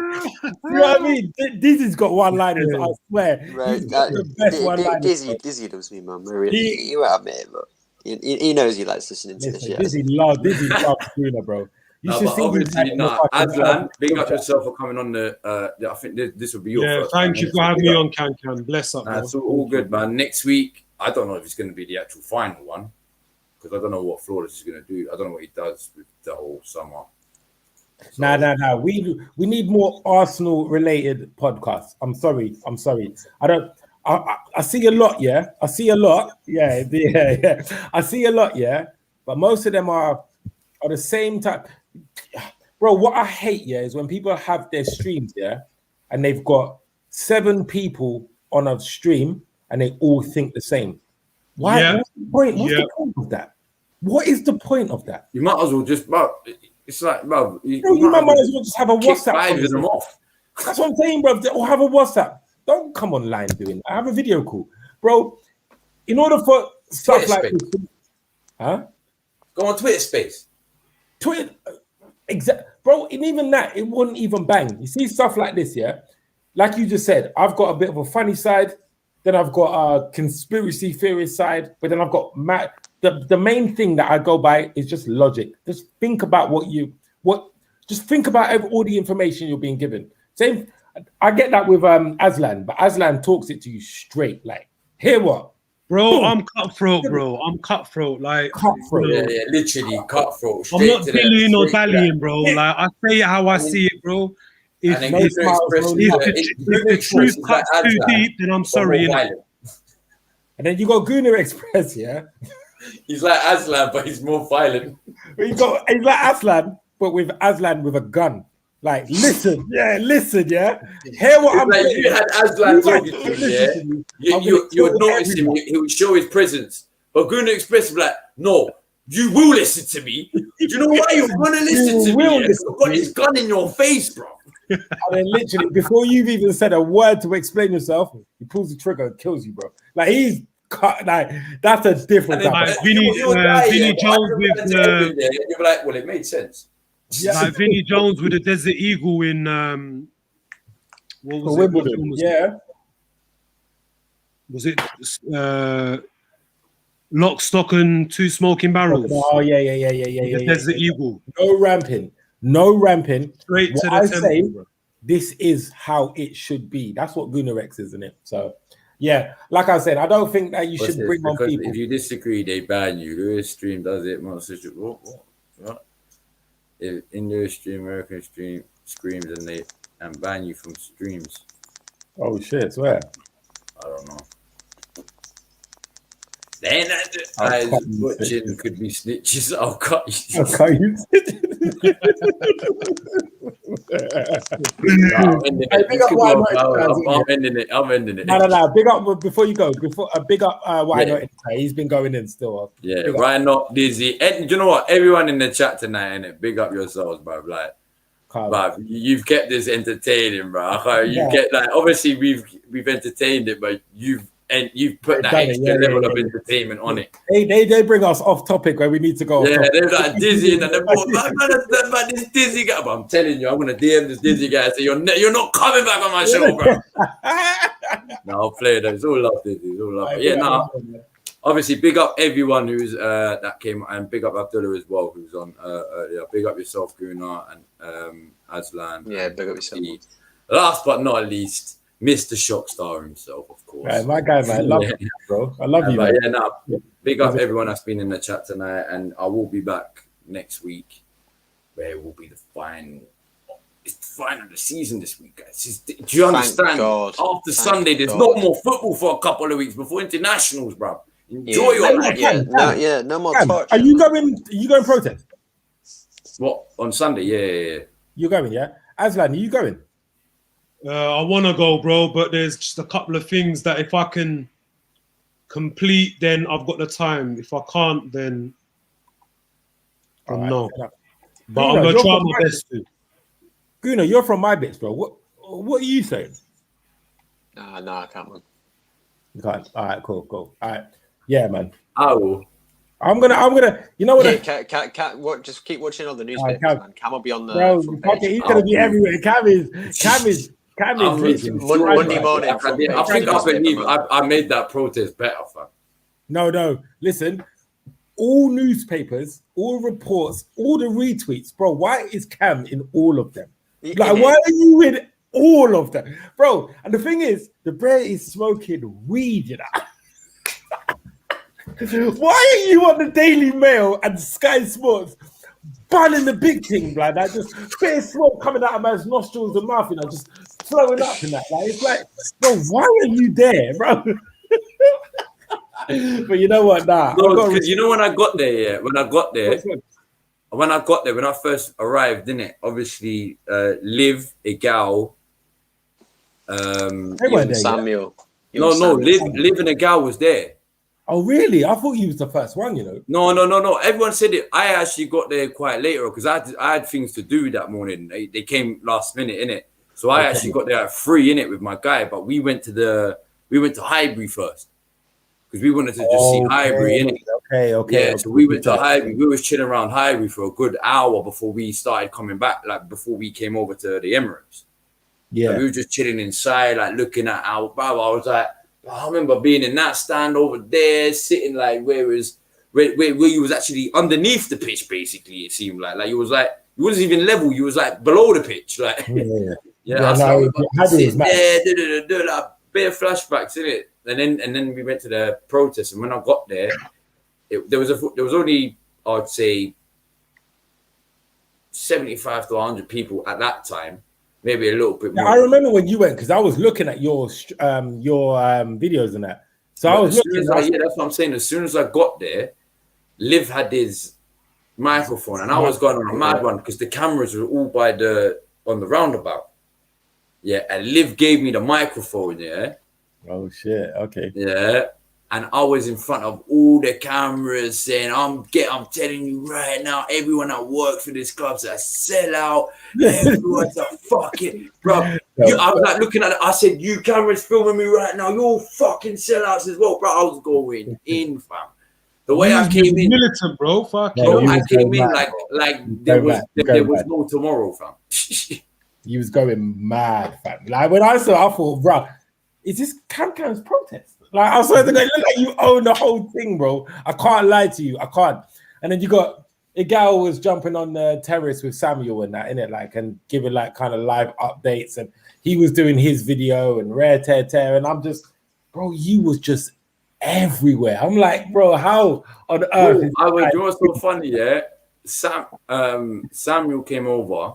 know what I mean? Dizzy's got one-liners, I swear. Right. He's got the best one-liners. Dizzy loves me, man. You are, mate. Look, he knows he likes listening to this shit. Dizzy loves Gunner, bro. You should see Aslan, big up yourself for coming on the. I think this will be your first. Thank you for having me on Can. Bless up. That's all good, man. Next week, I don't know if it's going to be the actual final one because I don't know what Flawless is going to do. I don't know what he does with the whole summer. So, no. We need more Arsenal-related podcasts. I'm sorry. I see a lot, yeah. I see a lot, yeah. I see a lot, yeah. But most of them are the same type. Bro, what I hate, yeah, is when people have their streams, yeah, and they've got 7 people on a stream and they all think the same. Why? Yeah. What's the point? What's the point of that? What is the point of that? You might as well just, it's like, bro, you might as well just have a WhatsApp. 5 of them off. That's what I'm saying, bro. Or have a WhatsApp. Don't come online doing that. Have a video call, bro. In order for stuff like this, go on Twitter Space. Twitter, bro. And even that, it wouldn't even bang. You see stuff like this, yeah. Like you just said, I've got a bit of a funny side. Then I've got a conspiracy theorist side, but then I've got the main thing that I go by is just logic. Just think about just think about all the information you're being given. Same, I get that with Aslan, but Aslan talks it to you straight. Like, hear what? Bro, I'm cutthroat, bro. I'm cutthroat. Like, cutthroat. Yeah, literally cutthroat. I'm not dillying or dallying, bro. Like, I say it how I see it, bro. If the truth cuts too deep, then I'm sorry. And then you got Gunner Express, yeah? He's like Aslan, but he's more violent. He's like Aslan, but with Aslan with a gun. Like, listen, yeah. Hear what I'm like saying. You had Aslan talking to you, yeah? You would notice him, he would show his presence. But Gunner Express would be like, no, you will listen to me. Do you know why you're going to listen to me? You've got his gun in your face, bro. And then literally, before you've even said a word to explain yourself, he pulls the trigger and kills you, bro. Like, he's cut. Like, that's a different type. Like Vinny Jones with you'll be like, well, it made sense. Yeah. Like Vinny Jones with the Desert Eagle in what was it? Wimbledon. Yeah. Was it Lock, Stock, and Two Smoking Barrels? Oh yeah. The Desert Eagle. No ramping. Straight to what the I say, this is how it should be. That's what Gunner X is, isn't it? So, yeah, like I said, I don't think that you should bring on people. If you disagree, they ban you. Whoever stream does it. What? If Indian stream, American stream screams and ban you from streams. Oh shit! Swear. I don't know. Then watching could be snitches. I'll cut you. I'm ending it. No. Big up before you go. Big up. Why not? He's been going in still. Yeah. Why not? Dizzy. And you know what? Everyone in the chat tonight, innit? Big up yourselves, bro. Like, but you've kept this entertaining, bro. You get like obviously we've entertained it, but you've and you've put that Done it, extra yeah, level yeah, of yeah. entertainment on it. They bring us off topic where we need to go. Yeah, off they're like dizzy, and they're about this dizzy guy. But I'm telling you, I'm gonna DM this dizzy guy and say you're not coming back on my show, bro. No, I'll play that. It's all love, dizzy. It's all love. But yeah, no. Obviously, big up everyone who's that came, and big up Abdullah as well, who's on earlier. Big up yourself, Guna, and Aslan. Yeah, big up yourself. Last but not least, Mr. Shockstar himself, of course. Right, my guy, man. Love you, bro. I love you, But man. yeah, no, big up everyone that's been in the chat tonight, and I will be back next week, where it will be the final. It's the final of the season this week, guys. Do you understand? God. After Sunday, there's no more football for a couple of weeks before internationals, bro. Enjoy your life. No more touch. Are you going protest? What, on Sunday? Yeah. You're going, yeah? Aslan, are you going? I want to go, bro, but there's just a couple of things that if I can complete, then I've got the time. If I can't, then no. But I'm going to try my best to. Guna, you're from my bits, bro. What are you saying? No, I can't, man. You can't. All right, cool. All right. Yeah, man. I will. I'm gonna. You know what? What? Just keep watching all the newspapers, man. Cam will be on the. Bro, he's gonna be everywhere. Cam is. Monday morning. I think I made that protest better, fam. No. Listen, all newspapers, all reports, all the retweets, bro. Why is Cam in all of them? Like, why are you in all of them, bro? And the thing is, the bro is smoking weed, you know. Why are you on the Daily Mail and Sky Sports banning the big thing, like that? Just bit of smoke coming out of man's nostrils and mouth, you know, just throwing up in that. Like, it's like, bro, why are you there, bro? But you know what? Nah. No, because you know when I got there, when I first arrived, didn't it? Obviously, Liv, Egal, Samuel. Liv and Egal was there. Oh, really? I thought he was the first one, you know. No. Everyone said it. I actually got there quite later because I had things to do that morning. They came last minute, innit? So I actually got there at 3, innit, with my guy. But we went to Highbury first because we wanted to just see Highbury, innit? Okay. Yeah, so we went to Highbury. We was chilling around Highbury for a good hour before we started coming back, like before we came over to the Emirates. Yeah. So we were just chilling inside, like looking at our brother. I was like, I remember being in that stand over there, sitting like where you was actually underneath the pitch, basically, it seemed like you wasn't even level, you was like below the pitch. Like I sitting there, like bare flashbacks, innit? And then we went to the protest, and when I got there, there was only, I'd say, 75 to 100 people at that time. Maybe a little bit more. I remember when you went because I was looking at your videos and that. So I was looking. That's what I'm saying. As soon as I got there, Liv had his microphone, and I was going on a mad one because the cameras were all on the roundabout. Yeah, and Liv gave me the microphone. Yeah. Oh shit! Okay. Yeah, and I was in front of all the cameras saying, I'm telling you right now, everyone that works for this club's a sellout. Everyone's a fucking bro. I was like looking at it. I said, you cameras filming me right now, you're fucking sellouts as well, bro. I was going in, fam. The way I came in, militant, bro. Fuck bro, I came in like there was no tomorrow, fam. You was going mad, fam. Like when I saw, I thought, bro, is this Cam's protest? Like, I was like, look like you own the whole thing, bro. I can't lie to you. I can't. And then you got Igal was jumping on the terrace with Samuel and that, innit? Like, and giving like kind of live updates. And he was doing his video and Rare Tear. And I'm just, bro, you was just everywhere. I'm like, bro, how on earth? You know what's so funny, yeah? Samuel came over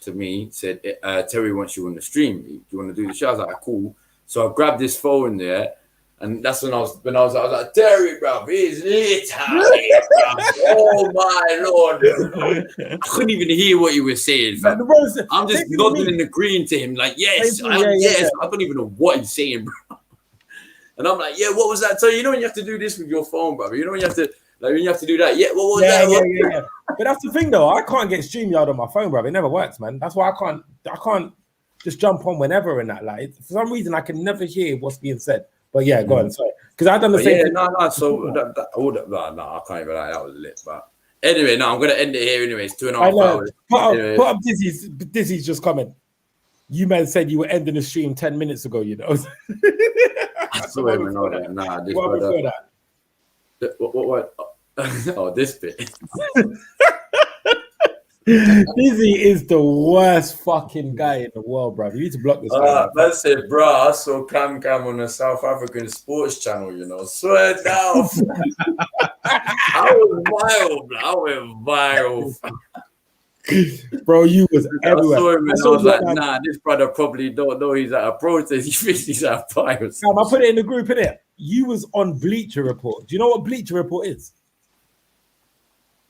to me, said, Terry wants you on the stream. Do you want to do the show? I was like, cool. So I grabbed his phone there. And that's when I was like, Terry, bro, it's lit out here, bro. Oh my Lord. I couldn't even hear what you were saying, fam. I'm just nodding and agreeing to him, like, yes. I don't even know what he's saying, bro. And I'm like, yeah, what was that? So you know when you have to do this with your phone, bro. You know when you have to do that. Yeah, what was that? Yeah. But that's the thing though. I can't get StreamYard on my phone, bro. It never works, man. That's why I can't just jump on whenever and that. Like, for some reason I can never hear what's being said. But yeah, go on. Sorry, because I've done the But same yeah, thing. no. So I can't even lie. That was lit. But anyway, no, I'm gonna end it here. Anyways, 2.5 I know. hours. Anyway. Put up Dizzy's just comment. You man said you were ending the stream 10 minutes ago. You know. I swear, man, nah, this What brother. before that? What? Oh, this bit. Dizzy is the worst fucking guy in the world, bro. You need to block this guy. That's it, bro. I saw Cam on the South African sports channel, you know. Swear down. I was wild, bro. I went viral. Bro, you was everywhere. I saw him and I was like, nah, this brother probably don't know he's at a protest. He thinks he's at a fire. Sam, I put it in the group, innit? You was on Bleacher Report. Do you know what Bleacher Report is?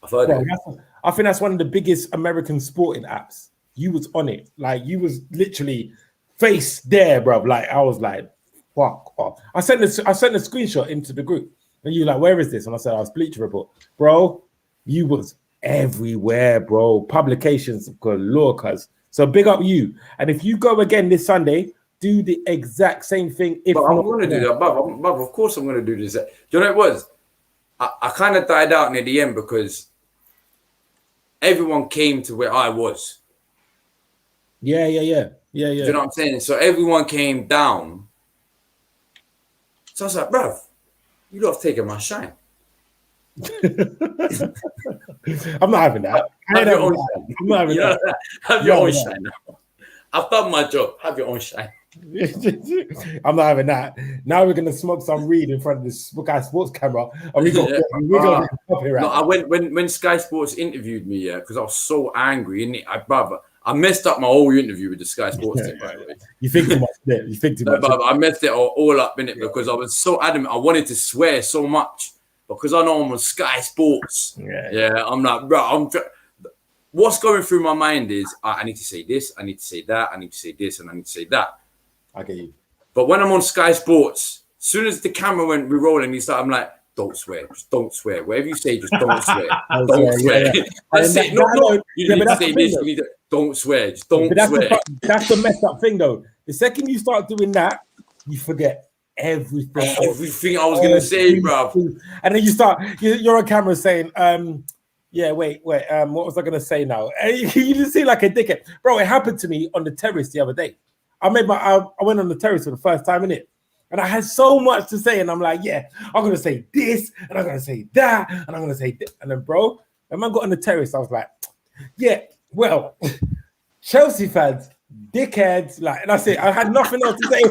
I've heard Bro, it. I think that's one of the biggest American sporting apps. You was on it. Like, you was literally face there, bro. Like, I was like, fuck off. I sent a screenshot into the group. And you like, where is this? And I said, I was Bleacher Report. Bro, you was everywhere, bro. Publications galore, cuz. So big up you. And if you go again this Sunday, do the exact same thing. But I'm going to do that, Bob. Of course I'm going to do this. Do you know what it was? I kind of died out near the end because everyone came to where I was. Yeah. Do you know what I'm saying? So everyone came down. So I was like, bruv, you lot have taken my shine. I'm not having that. Have your own shine. I'm not having that. Have your own shine now. I've done my job. Have your own shine. I'm not having that. Now we're gonna smoke some weed in front of this Sky Sports camera, and we got copyright. No, I went when Sky Sports interviewed me, because I was so angry, and I messed up my whole interview with the Sky Sports team. By the way, you think too much. You think too much. But I messed it all up in it because I was so adamant. I wanted to swear so much because I know I'm on Sky Sports. Yeah. I'm like, bro, what's going through my mind is I need to say this, I need to say that, I need to say this, and I need to say that. I get you. But when I'm on Sky Sports, as soon as the camera went re-rolling, I'm like, don't swear, just don't swear. Whatever you say, just don't swear. Don't swear. That's it. No. You need to say this. You need to don't swear. Just don't swear. That's the messed up thing, though. The second you start doing that, you forget everything. Everything I was gonna say, bro. And then you're on camera saying, yeah, wait. What was I gonna say now? You just see like a dickhead, bro. It happened to me on the terrace the other day. I went on the terrace for the first time in it, and I had so much to say, and I'm like, yeah, I'm gonna say this, and I'm gonna say that, and I'm gonna say this. And then, bro, when I got on the terrace, I was like, yeah, well, Chelsea fans, dickheads, like, and that's it. I had nothing else to say.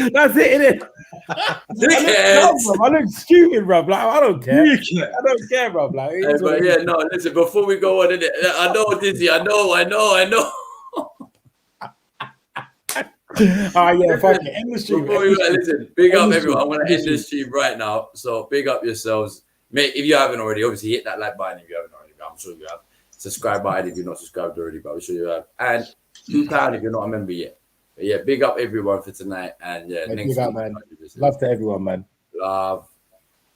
That's it, innit? I look stupid, bro. Like, I don't care. I don't care, bro. Like, but yeah, no, listen, before we go on, innit, I know, Dizzy, I know. Yeah, fuck it. End the stream. Listen, big up everyone. I'm gonna end this stream right now. So big up yourselves. Mate, if you haven't already, obviously hit that like button if you haven't already. I'm sure you have. Subscribe button if you're not subscribed already, but I'm sure you have. And £2 if you're not a member yet. But yeah, big up everyone for tonight. And yeah, next week, man. Love to everyone, man. Love,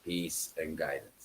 peace, and guidance.